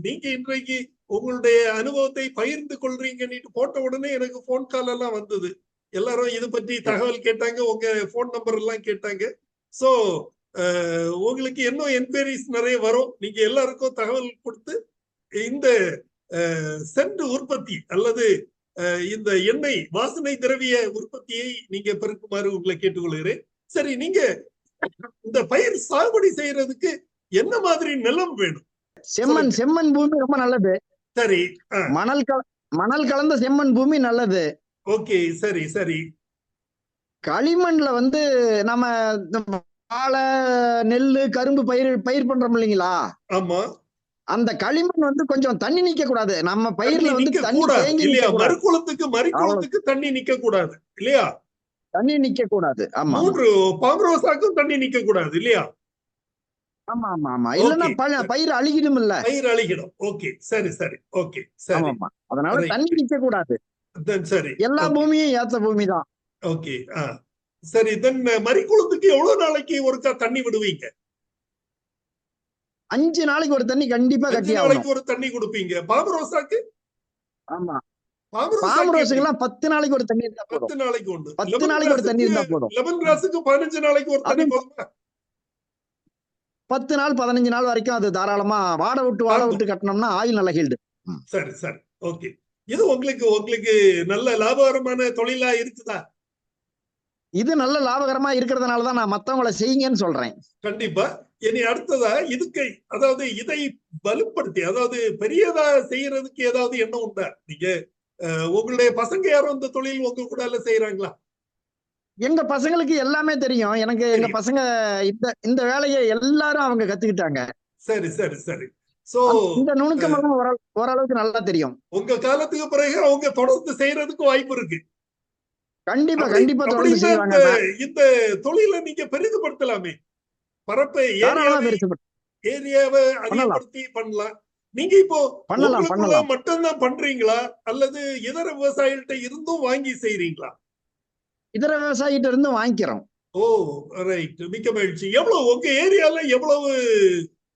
நீங்க இன்றைக்கு உங்களுடைய அனுபவத்தை பகிர்ந்து கொள்றீங்கன்னு போட்ட உடனே எனக்கு போன் கால் எல்லாம் வந்தது. எல்லாரும் இதை பற்றி தகவல் கேட்டாங்க, உங்க போன் நம்பர் எல்லாம் கேட்டாங்க. சோ உங்களுக்கு இன்னும் என்கொயரிஸ் நிறைய வரும். நீங்க எல்லாருக்கும் தகவல் கொடுத்து இந்த சென்ட் உற்பத்தி அல்லது இந்த எண்ணெய் வாசனை திரவிய உற்பத்தியை நீங்க பெருக்குமாறு உங்களை கேட்டுக்கொள்கிறேன். சரி, நீங்க இந்த பயிர் சாகுபடி செய்யறதுக்கு என்ன மாதிரி நிலம் வேணும்? செம்மண் பூமி ரொம்ப நல்லது. சரி. மணல் கலந்த செம்மண் பூமி நல்லது. ஓகே சரி சரி. களிமண்ல வந்து நம்ம வாழை, நெல்லு, கரும்பு பயிர் பண்றோம் இல்லைங்களா. ஆமா. அந்த களிமண் வந்து கொஞ்சம் தண்ணி நிக்க கூடாது. நம்ம பயிர்ல வந்து தண்ணி தேங்கி இல்லையா? மறுக்குளத்துக்கு தண்ணி நிக்க கூடாது இல்லையா? தண்ணி நிக்க கூடாது. ஆமா. 3 பாம்ரோசாக்கும் தண்ணி நிக்க கூடாது இல்லையா? ஆமா ஆமா ஆமா. இல்லன்னா பயிர் அழுகிடும் இல்ல. பயிர் அழுகிடும். ஓகே சரி சரி. ஓகே சரி. அதனால தண்ணி நிக்க கூடாது. சரி. எல்லா பூமியும் ஏத்த பூமி தான். ஓகே. சரி. தென் மறிக்குளத்துக்கு எவ்வளவு நாளைக்கு ஒருக்கா தண்ணி விடுவீங்க? 5 நாளைக்கு ஒரு தண்ணி கண்டிப்பா கட்டி ஆகணும். 5 நாளைக்கு ஒரு தண்ணி கொடுப்பீங்க. பாமரோசாக்கு? ஆமா. பாமரோசுக்கெல்லாம் 10 நாளைக்கு ஒரு தண்ணி இருந்தா போதும். 10 நாளைக்கு ஒன்று. 10 நாளைக்கு ஒரு தண்ணி இருந்தா போதும். லெமன் கிராஸுக்கு 15 நாளைக்கு ஒரு தண்ணி போதுமா? 10 நாள் 15 நாள் வரைக்கும் அது தாராளமா வாட விட்டு கட்டணும்னா ஆயில் நல்ல ஹீல்டு. சரி சரி. ஓகே. இது உங்களுக்கு நல்ல லாபகரமான தொழிலா இருக்குதா? இது நல்ல லாபகரமா இருக்கிறதுனாலதான் நான் மத்தவங்களை செய்யுங்கன்னு சொல்றேன். கண்டிப்பா. இனி அடுத்ததா அதாவது இதை வலுப்படுத்தி, அதாவது பெரியதா செய்யறதுக்கு ஏதாவது எண்ணம் உண்டா? நீங்க உங்களுடைய பசங்க யாரும் இந்த தொழில் உங்க கூட செய்யறாங்களா? எங்க பசங்களுக்கு எல்லாமே தெரியும். எனக்கு எங்க பசங்க இந்த வேலையை எல்லாரும் அவங்க கத்துக்கிட்டாங்க. சரி சரி சரி. சோ இந்த நுணுக்கம் எல்லாம் ஓரளவுக்கு நல்லா தெரியும். உங்க காலத்துக்கு பிறகு அவங்க தொடர்ந்து செய்யறதுக்கு வாய்ப்பு இருக்கு. கண்டிப்பா தொடர்ந்து செய்வாங்க. இந்த தொழிலை நீங்க பெரிதுபடுத்தலாமே. பரப்பை ஏரியாவை அதிகப்படுத்தி பண்ணலாம். நீங்க இப்போ மட்டும்தான் பண்றீங்களா அல்லது இதர விவசாயிகிட்ட இருந்தும் வாங்கி செய்றீங்களா? இதர விவசாயிகிட்ட இருந்தும் வாங்கிக்கிறோம். ஓ ரைட். மிக்க மகிழ்ச்சி. எவ்வளவு உங்க ஏரியால எவ்வளவு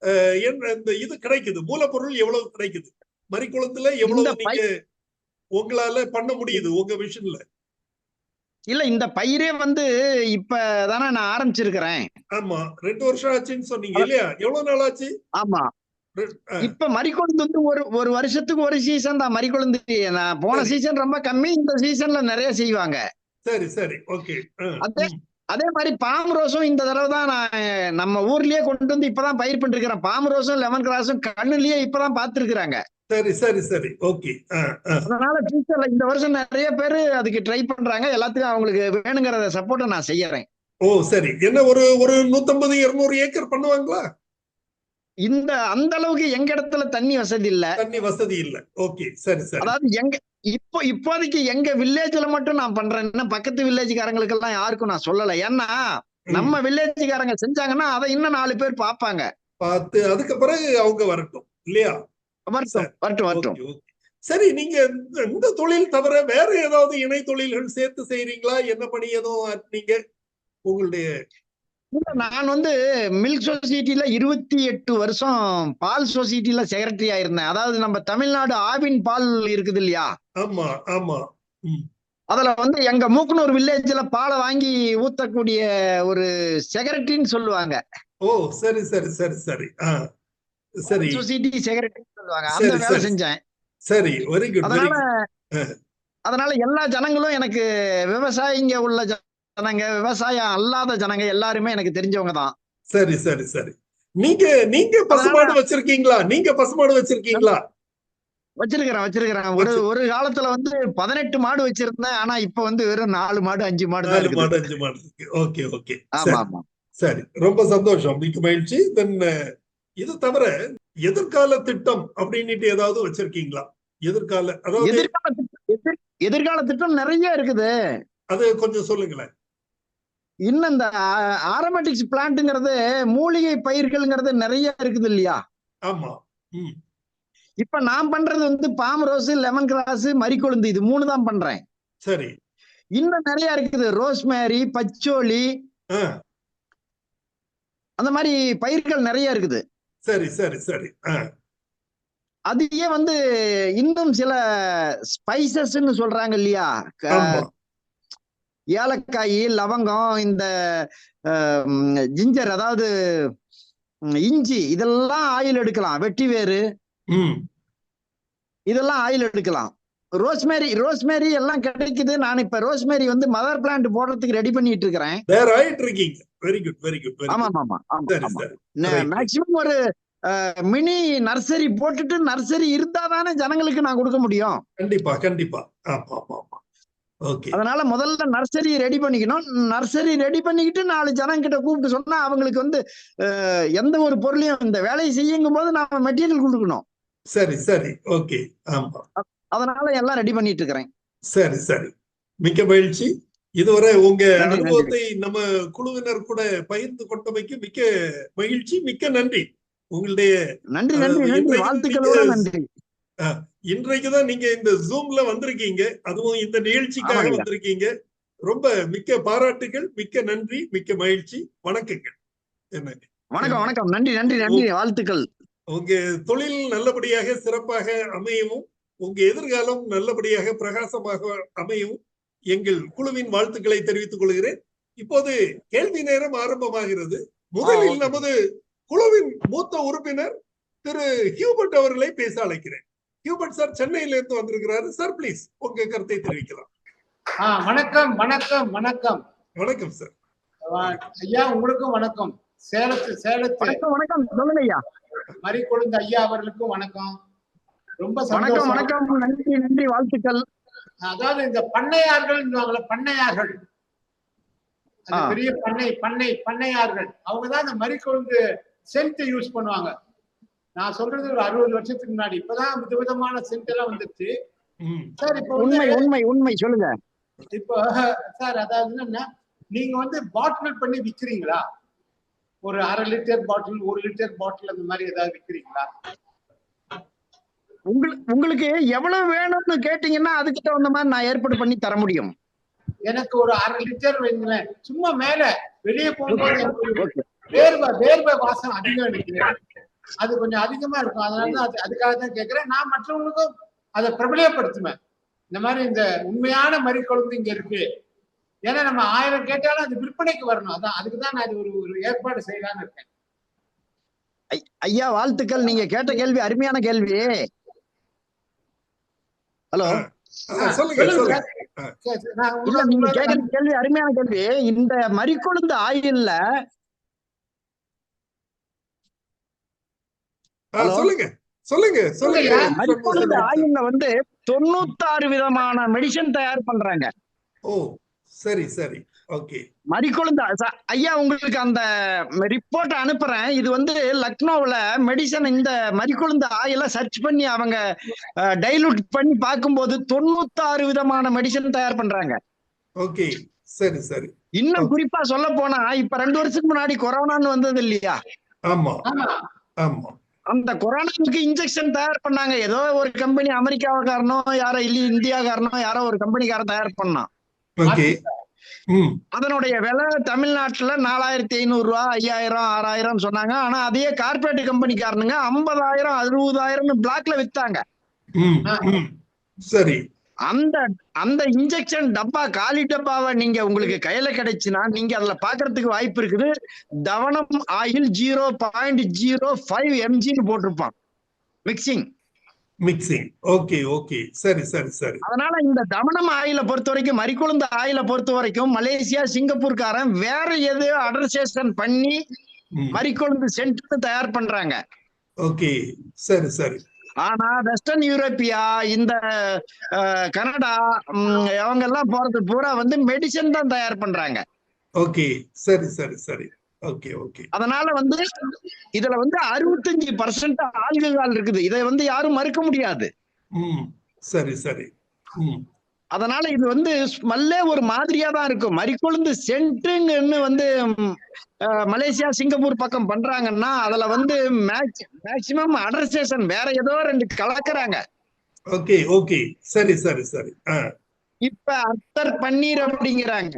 இந்த இது கிடைக்குது, மூலப்பொருள் எவ்வளவு கிடைக்குது, மறிக்குளத்துல எவ்வளவு நீங்க உங்களால பண்ண முடியுது உங்க மிஷின்ல? இல்ல, இந்த பயிரே வந்து இப்பதானே நான் ஆரம்பிச்சிருக்கிறேன். ஆமா, 2 வருஷம் ஆச்சுன்னு சொன்னீங்க இல்லையா? எவ்வளவு நாள் ஆச்சு? ஆமா, இப்ப மறிக்குழந்து வந்து ஒரு வருஷத்துக்கு ஒரு சீசன் தான் மறிக்குழந்து. நான் போன சீசன் ரொம்ப கம்மி, இந்த சீசன்ல நிறைய செய்வாங்க. சரி சரி, ஓகே. அதே மாதிரி பாம் ரோஸும் இந்த தடவை தான் நான் நம்ம ஊர்லயே கொண்டு வந்து இப்பதான் பயிர் பண்ணிருக்கிறேன். பாம் ரோஸும் லெமன் கிராஸும் கண்ணுலயே இப்பதான் பாத்துருக்காங்க. சரி சரி சரி, ஓகே. அதனால ஃபியூச்சர்ல இந்த வருஷம் நிறைய பேரு அதுக்கு ட்ரை பண்றாங்க. எல்லாத்துக்கும் அவங்களுக்கு வேணுங்கிற சப்போர்ட்டை நான் செய்யறேன். ஓ சரி, என்ன ஒரு 150 200 ஏக்கர் பண்ணுவாங்களா? அந்த அளவுக்கு எங்க இடத்துல தண்ணி வசதி இல்ல. தண்ணி வசதி இல்ல, ஓகே. சரி சரி. அதாவது இப்போதைக்கு எங்க வில்லேஜ்ல மட்டும் நான் பண்றேன். பக்கத்து வில்லேஜ்காரங்களுக்கு எல்லாம் யாருக்கும் நான் சொல்லல. ஏன்னா நம்ம வில்லேஜ்காரங்க செஞ்சாங்கன்னா அதை இன்னும் 4 பேர் பாப்பாங்க. பார்த்து அதுக்கு பிறகு அவங்க வரட்டும் இல்லையா? வரட்டும். சரி, நீங்க இந்த தொழில் தவிர வேற ஏதாவது இணை தொழில்கள் சேர்த்து செய்றீங்களா? என்ன பணி எதுவும் நீங்க உங்களுடைய? நான் வந்து மில்க் சொசைட்டில 28 வருஷம் பால் சொசைட்டில செக்ரட்டரியா இருந்தேன். அதாவது நம்ம தமிழ்நாடு ஆவின் பால் இருக்குது இல்லையா? ஆமா ஆமா. அதுல வந்து எங்க மூக்கனூர் வில்லேஜ்ல பாலை வாங்கி ஊத்தக்கூடிய ஒரு செக்ரட்டரின்னு சொல்லுவாங்க. ஓ சரி சரி சரி சரி. சரி, சொசைட்டி செக்ரட்டரி சொல்லுவாங்க. அந்த வேலை செஞ்சேன். சரி, வெரி குட். அதனால எல்லா ஜனங்களும் எனக்கு விவசாயிங்க உள்ள ஜனங்க, விவசாயம் அல்லாத ஜனங்க எல்லாருமே எனக்கு தெரிஞ்சவங்க தான். சரி சரி சரி. நீங்க பசுமாடு வச்சிருக்கீங்களா? வச்சிருக்கிறேன். ஒரு காலத்துல வந்து 18 மாடு வச்சிருந்தேன். ஆனா இப்ப வந்து வெறும் 4 மாடு 5 மாடு தான் இருக்கு. 5 மாடு இருக்கு. Okay okay. ஆமா. சரி, ரொம்ப சந்தோஷம், மிக்க மகிழ்ச்சி. தென் இது தவிர எதிர்கால திட்டம் அப்படின்னுட்டு ஏதாவது வச்சிருக்கீங்களா? எதிர்கால திட்டம் நிறைய இருக்குது. அது கொஞ்சம் சொல்லுங்களேன். இன்னும் இந்த ஆரோமேட்டிக்ஸ் பிளான்ட்ங்கிறது, மூலிகை பயிர்கள்ங்கிறது நிறைய இருக்குது இல்லையா? ஆமா. இப்ப நான் பண்றது வந்து பாம் ரோஸ், லெமன் கிராஸ், மறிக்கொழுந்து, இது 3 தான் பண்றேன். சரி. இன்னும் நிறைய இருக்குது. ரோஸ்மேரி, பச்சோலி, அந்த மாதிரி பயிர்கள் நிறைய இருக்குது. சரி சரி சரி. அதையே வந்து இன்னும் சில ஸ்பைசஸ்ன்னு சொல்றாங்க இல்லையா? ஏலக்காய், லவங்கம், இந்த ஜிஞ்சர், அதாவது இஞ்சி, இதெல்லாம் ஆயில் எடுக்கலாம். வெட்டி வேறு, இதெல்லாம் ஆயில் எடுக்கலாம். ரோஸ்மேரி எல்லாம் கிடைக்குது. நான் இப்ப ரோஸ்மேரி வந்து மதர் பிளான்ட் போடுறதுக்கு ரெடி பண்ணிட்டு இருக்கிறேன். Very good very good. ஆமா. மேக்ஸிமம் ஒரு மினி நர்சரி போட்டுட்டு, நர்சரி இருந்தா தானே ஜனங்களுக்கு நான் கொடுக்க முடியும். கண்டிப்பா கண்டிப்பா. அதனால முதல்ல நர்சரி ரெடி பண்ணிக்கணும். நர்சரி ரெடி பண்ணிக்கிட்டு 4 ஜனங்க கிட்ட கூப்பிட்டு சொன்னா அவங்களுக்கு வந்து எந்த ஒரு பொருளையும் இந்த வேலையை செய்யுங்கும் போது நாம மெட்டீரியல் கொடுக்கணும். சரி சரி, ஓகே. ஆமா, அதனால எல்லாம் ரெடி பண்ணிட்டு இருக்கிறேன். சரி சரி, மிக்க மகிழ்ச்சி. இதுவரை உங்க அனுபவத்தை நம்ம குழுவினர் கூட பகிர்ந்து கொண்டமைக்கு மிக்க மகிழ்ச்சி, மிக்க நன்றி. உங்களுடைய நன்றி வாழ்த்துக்களோட நன்றி. இன்றைக்குதான் நீங்க இந்த ஜூம்ல வந்திருக்கீங்க, அதுவும் இந்த நிகழ்ச்சிக்காக வந்திருக்கீங்க. ரொம்ப மிக்க பாராட்டுகள், மிக்க நன்றி, மிக்க மகிழ்ச்சி. வணக்கங்கள். வணக்கம். நன்றி வாழ்த்துக்கள். உங்க தொழில் நல்லபடியாக சிறப்பாக அமையவும், உங்க எதிர்காலம் நல்லபடியாக பிரகாசமாக அமையவும் எங்கள் குழுவின் வாழ்த்துக்களை தெரிவித்துக் கொள்கிறேன். இப்போது கேள்வி நேரம் ஆரம்பமாகிறது. முதலில் நமது குழுவின் மூத்த உறுப்பினர் திரு ஹியூபர்ட் அவர்களை பேச அழைக்கிறேன். ஹியூபர்ட் சார் சென்னையில இருந்து வந்திருக்கிறாரு. சார் ப்ளீஸ் உங்க கருத்தை தெரிவிக்கலாம். வணக்கம் வணக்கம் வணக்கம். வணக்கம் சார். ஐயா உங்களுக்கும் வணக்கம். சேலத்து வணக்கம். சொல்லுங்க ஐயா. மறிக்கொழுந்து ஐயா அவர்களுக்கும் வணக்கம். ரொம்ப சந்தோஷம். வணக்கம். நன்றி வாழ்த்துக்கள். அதாவது இந்த பண்ணையார்கள், பெரிய பண்ணையார்கள், அவங்கதான் இந்த மறிக்கொழுந்து சென்ட் யூஸ் பண்ணுவாங்க. நான் சொல்றது ஒரு 60 வருஷத்துக்கு முன்னாடி. இப்பதான் விதவிதமான சென்ட் எல்லாம் வந்துருச்சு சார். இப்ப உண்மை சொல்லுங்க. இப்போ சார், அதாவது என்னன்னா, நீங்க வந்து பாட்டில் பண்ணி விக்கிறீங்களா? ஒரு 1/2 லிட்டர் பாட்டில், 1 லிட்டர் பாட்டில், அந்த மாதிரி ஏதாவது விக்கிறீங்களா? உங்களுக்கு எவ்வளவு வேணும்னு கேட்டீங்கன்னா அதுக்கு தகுந்த மாதிரி நான் ஏற்பாடு பண்ணி தர முடியும். எனக்கு ஒரு 1/2 லிட்டர் வேணுங்களேன். சும்மா மேல வெளியே போகும்போது வேர்வை வாசம் அதிகம் நினைக்கிறேன். அது கொஞ்சம் அதிகமா இருக்கும். அதனாலதான் அதுக்காக தான் கேட்கிறேன். நான் மற்றவங்களுக்கும் அதை பிரபலியப்படுத்துவேன். இந்த மாதிரி இந்த உண்மையான மறிக்கொழுந்து இங்க இருக்கு. ஏன்னா நம்ம 1000 கேட்டாலும் அது விற்பனைக்கு வரணும். அதான் அதுக்குதான் நான் இது ஒரு ஏற்பாடு செய்யலான்னு இருக்கேன். ஐயா வாழ்த்துக்கள். நீங்க கேட்ட கேள்வி அருமையான கேள்வி. ஹலோ, சொல்லுங்க சொல்லுங்க. இல்ல நீங்க கேக்குற கேள்வி அருமையான கேள்வி. இந்த மறிக்கொழுந்து ஆயில்ல சொல்லுங்க சொல்லுங்க சொல்லுங்க. மறிக்கொழுந்து ஆயில்ல வந்து 96 விதமான மெடிசன் தயார் பண்றாங்க. ஓ சரி சரி, ஓகே. மறிக்கொழுந்து ஐயா உங்களுக்கு அந்த ரிப்போர்ட் அனுப்புறேன். இது வந்து லக்னோவில் மெடிசன் இந்த மறிக்கொழுந்து ஆயில சர்ச் பண்ணி அவங்க டைலூட் பண்ணி பார்க்கும்போது 96 விதமான மெடிசன் தயார் பண்றாங்க. ஓகே சரி சரி. இன்னும் குறிப்பா சொல்ல போனா இப்ப 2 வருஷத்துக்கு முன்னாடி கொரோனான்னு வந்தது இல்லையா? ஆமா ஆமா. அந்த கொரோனாவுக்கு இன்ஜெக்ஷன் தயார் பண்ணாங்க. ஏதோ ஒரு கம்பெனி அமெரிக்காவுக்காரனோ யாரோ இல்ல இந்தியாக்காரனோ யாரோ ஒரு கம்பெனிக்காரன் தயார் பண்ணான். ஓகே. அதனுடைய விலை தமிழ்நாட்டுல 4500 ரூபா, 5000, 6000 சொன்னாங்க. ஆனா அதே கார்பரேட் கம்பெனிக்காரனுங்க 50,000, 60,000 பிளாக்ல வித்தாங்க. சரி. அந்த இன்ஜெக்ஷன் டப்பா, காலி டப்பாவை நீங்க உங்களுக்கு கையில கிடைச்சுன்னா நீங்க அதுல பாக்குறதுக்கு வாய்ப்பு இருக்குது. தவனம் ஆயில் 0.05 mgன்னு போட்டிருப்பான். மிக்சிங். ஓகே ஓகே சரி சரி சரி. அதனால இந்த தமனம் ஆயில பொறுத்த வரைக்கும், மறிக்கொழுந்து ஆயில பொறுத்த வரைக்கும் மலேசியா, சிங்கப்பூர்காரன் வேற எது அடர்சேஷன் பண்ணி மறிக்கொழுந்து சென்ட் தயார் பண்றாங்க. ஓகே சரி சரி. ஆனா வெஸ்டர்ன் யூரோப்பியா, இந்த கனடா, அவங்க எல்லாம் போறது பூரா வந்து மெடிசன் தான் தயார் பண்றாங்க. ஓகே சரி சரி சரி. Okay okay. அதனால வந்து இதுல வந்து 65% ஆல்கஹால் இருக்குது. இதை வந்து யாரும் மறுக்க முடியாது. சரி சரி. அதனால இது வந்து ஸ்மெல்லே ஒரு மாதிரியா தான் இருக்கும். மறிக்கொழுந்து சென்ட்டுங்கன்னு வந்து மலேசியா, சிங்கப்பூர் பக்கம் பண்றாங்கன்னா அதுல வந்து மேக்சிமம் அடர்சேஷன் வேற ஏதோ 2 கலக்குறாங்க. ஓகே ஓகே சரி சரி சரி. இப்ப அத்தர் பன்னீர் அப்படிங்கிறாங்க.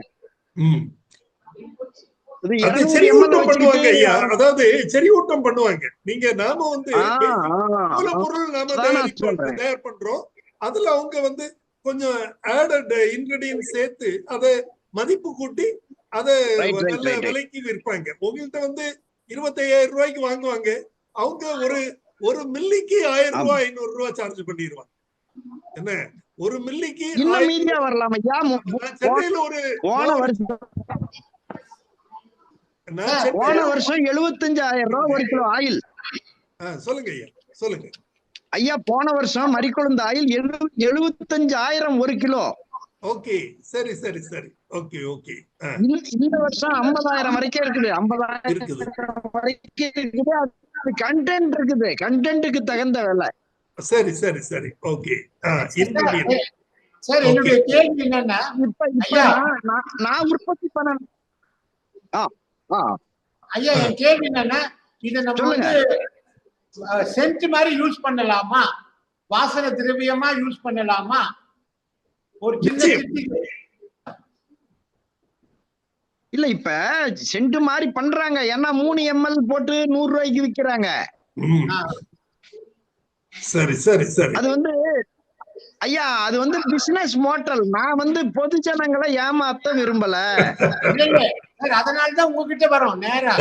செறிவூட்டம் பண்ணுவாங்க ஐயா. அதாவது செறிவூட்டம் பண்ணுவாங்க. நீங்க நாம வந்து மூலப்பொருள் நாம தயார் பண்றோம். அதுல அவங்க வந்து கொஞ்சம் ஆடட் இன்கிரீடியன்ட் சேர்த்து அதை மதிப்பு கூட்டி அதை நல்ல விலைக்கு விற்பாங்க. உங்கள்கிட்ட வந்து 25,000 ரூபாய்க்கு வாங்குவாங்க. அவங்க ஒரு மில்லிக்கு 1000 ரூபாய் 500 ரூபாய் சார்ஜ் பண்ணிடுவாங்க. என்ன ஒரு மில்லிக்கு வரலாம். சென்னையில போன வருஷம் 75,000 ரூபாய் ஒரு கிலோ ஆயில். சொல்லுங்க ஐயா சொல்லுங்க ஐயா. போன வருஷம் மறிக்கொழுந்து ஆயில் 75,000 ஒரு கிலோ. ஓகே சரி சரி சரி. Okay okay. இந்த வருஷம் 50,000 வரைக்கும் இருக்குது. 50,000 வரைக்கும் இருக்குது. அது கண்டென்ட் இருக்குது. கண்டென்ட்டுக்கு தகுந்த விலை. சரி சரி சரி. ஓகே. சார் என்னுடைய கேள்வி என்னன்னா, நான் உற்பத்தி பண்ண ஐயா என் கேள்வி என்னன்னா, இதை நம்ம வந்து சென்ட் மாதிரி யூஸ் பண்ணலாமா, வாசனை திரவியமா யூஸ் பண்ணலாமா? ஒரு சின்ன இல்ல இப்ப சென்ட் மாதிரி பண்றாங்க. ஏன்னா 3 ml போட்டு 100 ரூபாய்க்கு விக்கிறாங்க. சரி சரி சரி. அது வந்து ஐயா அது வந்து பிசினஸ் மாடல். நான் வந்து பொது ஜனங்களை ஏமாத்த விரும்பல. அதனாலதான் உங்ககிட்ட வரோம் நேரா.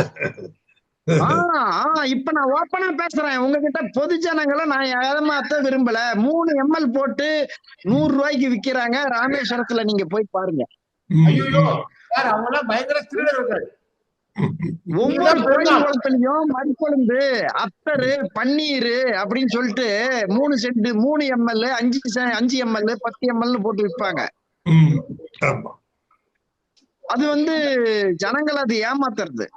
இப்ப நான் ஓப்பனா பேசுறேன் உங்ககிட்ட. பொது ஜனங்களை நான் ஏமாத்த விரும்பல. 3 ml போட்டு 100 ரூபாய்க்கு விக்கிறாங்க. ராமேஸ்வரத்துல நீங்க போய் பாருங்க. ஐயோ சார், அவங்க பயங்கர திருடர்கள். ஒவ்வொரு கோயில் குளத்துலயும் மறிக்கொழுந்து, அத்தரு, பன்னீர் அப்படின்னு சொல்லிட்டு 3 சென்ட், 3 ml, 5 ml, 10 ml போட்டு விற்பாங்க. அது வந்து ஜனங்கள் அது ஏமாத்துறது.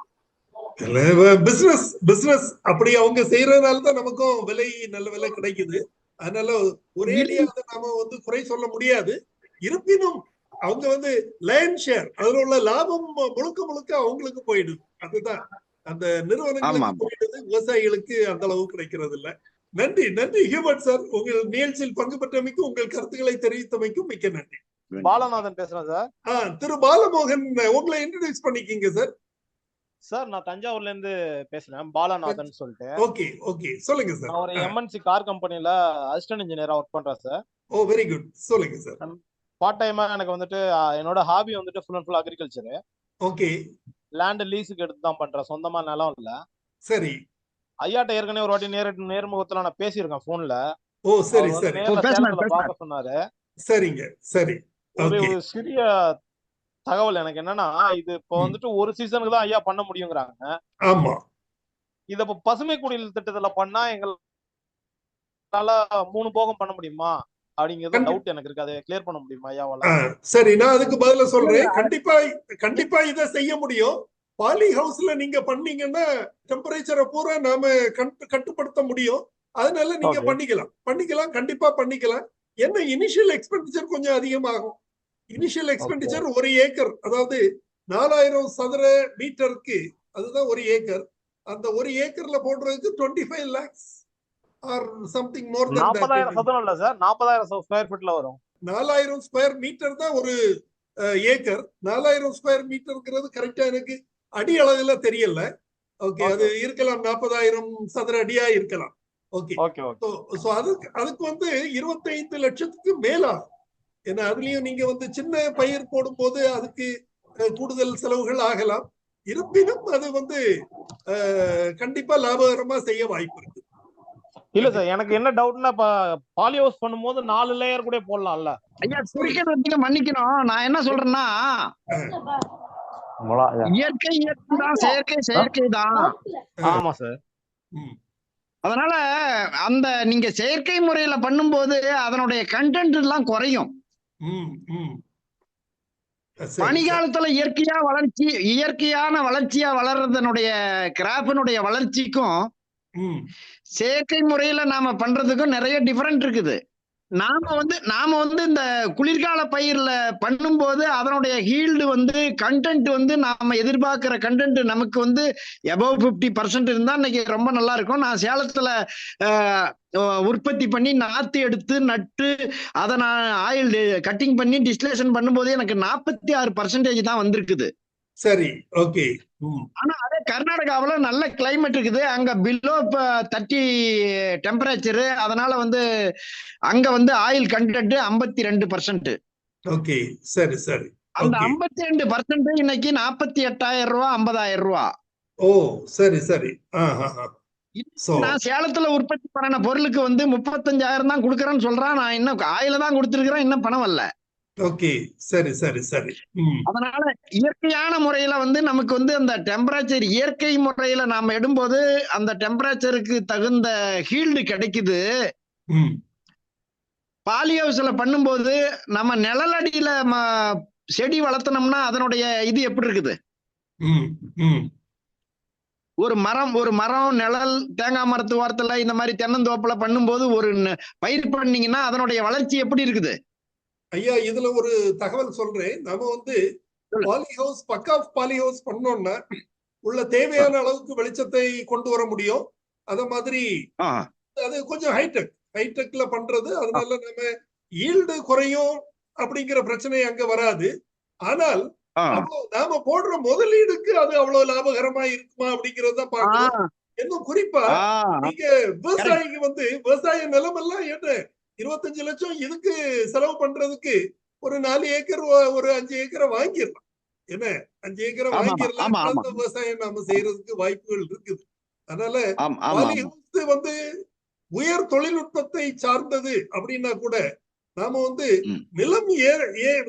பிசினஸ் அப்படி அவங்க செய்யறதுனால தான் நமக்கும் நல்ல விலை கிடைக்குது. அதனால ஒரேடியா நாம வந்து குறை சொல்ல முடியாது. இருப்பினும் அவங்க வந்து லேண்ட் ஷேர், அதுல உள்ள லாபம் முழுக்க அவங்களுக்கு போயிடுது. அதுதான் அந்த நிறுவனங்களுக்கு போயிடுது. விவசாயிகளுக்கு அந்த அளவு கிடைக்கிறது இல்ல. நன்றி ஹியூமன் சார். உங்கள் நிகழ்ச்சியில் பங்கு பெற்றமைக்கு, உங்கள் கருத்துக்களை தெரிவித்தமைக்கும் மிக்க நன்றி. பாலநாதன் பேசுறேன் சார். திரு பாலமோகன், உங்களை இன்ட்ரோடியூஸ் பண்ணிக்கிங்க சார். சார் நான் தஞ்சாவூர்ல இருந்து பேசுறேன், பாலாநாதன் சொல்லிட்டு. ஓகே ஓகே, சொல்லுங்க சார். நான் ஒரு எம்என்சி கார் கம்பெனில அசிஸ்டன்ட் இன்ஜினியரா ஒர்க் பண்றேன் சார். ஓ வெரி குட், சொல்லுங்க சார். பார்ட் டைமா எனக்கு வந்துட்டு என்னோட ஹாபி வந்துட்டு full and full agriculture. Okay. Land லீஸுக்கு எடுத்து தான் பண்றேன், சொந்தமா நிலம் இல்ல. சரி. ஐயாட்ட ஏற்கனவே ஒரு வாட்டி நேர்முகத்துல நான் பேசியிருக்கேன் போன்ல. ஓ சரி சரி, பார்க்க சொன்னாரு. சரிங்க சரி. ஒரு சிறிய தகவல் எனக்கு என்னன்னா, இது இப்போ வந்துட்டு ஒரு சீசனுக்கு தான் ஐயா பண்ண முடியுங்கிறாங்க. ஆமா. இத இப்ப பசுமை குடில் திட்டத்துல பண்ணா எங்களால 3 போகம் பண்ண முடியுமா அப்படிங்கிறது டவுட் எனக்கு இருக்கு. அதை கிளியர் பண்ண முடியுமா ஐயாவால? சரி, நான் அதுக்கு பதில சொல்றேன். கண்டிப்பா இத செய்ய முடியும். பாலி ஹவுஸ்ல நீங்க பண்ணீங்கன்னா டெம்பரேச்சரை பூரா நாம கட்டுப்படுத்த முடியும். அதனால நீங்க பண்ணிக்கலாம், கண்டிப்பா பண்ணிக்கலாம். என்ன இனிஷியல் எக்ஸ்பெண்டிச்சர் கொஞ்சம் அதிகமாகும். இனிஷியல் எக்ஸ்பெண்டிச்சர் 1 ஏக்கர், அதாவது 4000 சதுர மீட்டருக்கு, அதுதான் 1 ஏக்கர். அந்த 1 ஏக்கர்ல போடுறதுக்கு 25 lakhs ஆர் சம்திங் மோர் தென் 40,000 சதுரம் இல்ல சார், 40,000 ஸ்கொயர் ஃபீட்ல வரும். 4000 ஸ்கொயர் மீட்டர் தான் ஒரு ஏக்கர். 4000 ஸ்கொயர் மீட்டர்ங்கிறது கரெக்டா எனக்கு அடி அளவுல தெரியல. ஓகே, அது இருக்கலாம், 40,000 சதுர அடியா இருக்கலாம். ஓகே, சோ அதுக்கு வந்து 25 லட்சத்துக்கு மேலாகும். ஏன்னா அதுலயும் நீங்க வந்து சின்ன பயிர் போடும்போது அதுக்கு கூடுதல் செலவுகள் ஆகலாம். இருப்பினும் அது வந்து கண்டிப்பா லாபகரமா செய்ய வாய்ப்பு இருக்கு. இல்ல சார், எனக்கு என்ன டவுட்னா, பாலி ஹவுஸ் பண்ணும்போது 4 லேயர் கூட போடலாம்ல ஐயா? குறிக்கிறதுக்கு மன்னிக்கணும், நான் என்ன சொல்றேன்னா, இயற்கை தான், செயற்கை தான். ஆமா சார். அதனால அந்த நீங்க செயற்கை முறையில பண்ணும்போது அதனுடைய கண்டென்ட் எல்லாம் குறையும். பனிகாலத்துல இயற்கையான வளர்ச்சியா வளர்றதனுடைய கிராஃபினுடைய வளர்ச்சிக்கும் செயற்கை முறையில நாம பண்றதுக்கும் நிறைய டிஃபரெண்ட் இருக்குது. நாம வந்து இந்த குளிர்கால பயிர்ல பண்ணும்போது அதனுடைய ஹீல்டு வந்து கண்டென்ட் வந்து நாம எதிர்பார்க்கிற கண்டென்ட் நமக்கு வந்து above 50% இருந்தா இன்னைக்கு ரொம்ப நல்லா இருக்கும். நான் சேலத்துல உற்பத்தி பண்ணி நாத்து எடுத்து நட்டு அதை நான் ஆயில் கட்டிங் பண்ணி டிஸ்டிலேஷன் பண்ணும்போது எனக்கு 46% தான் வந்திருக்குது. சரி, ஓகே. ஆனா அதே கர்நாடகாவில நல்ல கிளைமேட் இருக்குது, அங்க பிலோ 30 டெம்பரேச்சர். அதனால வந்து அங்க வந்து ஆயில் கண்டென்ட் 52%. ஓகே, சரி சரி. அந்த 52% இன்னைக்கு 48,000 ரூபாய், 50,000 ரூபாய். ஓ சரி சரி. நான் சேலத்துல உற்பத்தி பண்ண பொருளுக்கு வந்து 35,000 தான் கொடுக்கறேன்னு சொல்றான். நான் இன்னும் ஆயில தான் கொடுத்திருக்கிறேன், இன்னும் பணம் வரல. ஓகே, சரி சரி சரி. அதனால இயற்கையான முறையில வந்து நமக்கு வந்து அந்த டெம்பரேச்சர் இயற்கை முறையில நாம எடும்போது அந்த டெம்பரேச்சருக்கு தகுந்த ஹீல்டு கிடைக்குது. பாலி ஹவுஸ்ல பண்ணும்போது நம்ம நிழலடியில செடி வளர்த்தனோம்னா அதனுடைய இது எப்படி இருக்குது? ஒரு மரம் நிழல், தேங்காய் மரத்து ஓரத்துல இந்த மாதிரி தென்னந்தோப்புல பண்ணும்போது ஒரு பயிர் பண்ணீங்கன்னா அதனுடைய வளர்ச்சி எப்படி இருக்குது? ஐயா, இதுல ஒரு தகவல் சொல்றேன். நம்ம வந்து பாலி ஹவுஸ், பக்கா பாலி ஹவுஸ் பண்ணோம்னா உள்ள தேவையான அளவுக்கு வெளிச்சத்தை கொண்டு வர முடியும். அத மாதிரி அது கொஞ்சம் ஹைடெக்ல பண்றது. அதனால நம்ம ஈல்டு குறையும் அப்படிங்கிற பிரச்சனை அங்க வராது. ஆனால் நாம போடுற முதலீடுக்கு அது அவ்வளவு லாபகரமா இருக்குமா அப்படிங்கறத பார்க்கணும். இன்னும் குறிப்பா நீங்க விவசாயிக்கு வந்து விவசாய நிலம் எல்லாம் என்ன 25 லட்சம் இதுக்கு செலவு பண்றதுக்கு ஒரு 4 ஏக்கர் ஒரு 5 ஏக்கரை வாங்கிடலாம். என்ன 5 ஏக்கரை வாங்கிடலாம். விவசாயம் நாம செய்யறதுக்கு வாய்ப்புகள் இருக்குது. அதனால பாலி ஹவுஸ் வந்து உயர் தொழில்நுட்பத்தை சார்ந்தது அப்படின்னா கூட நாம வந்து நிலம்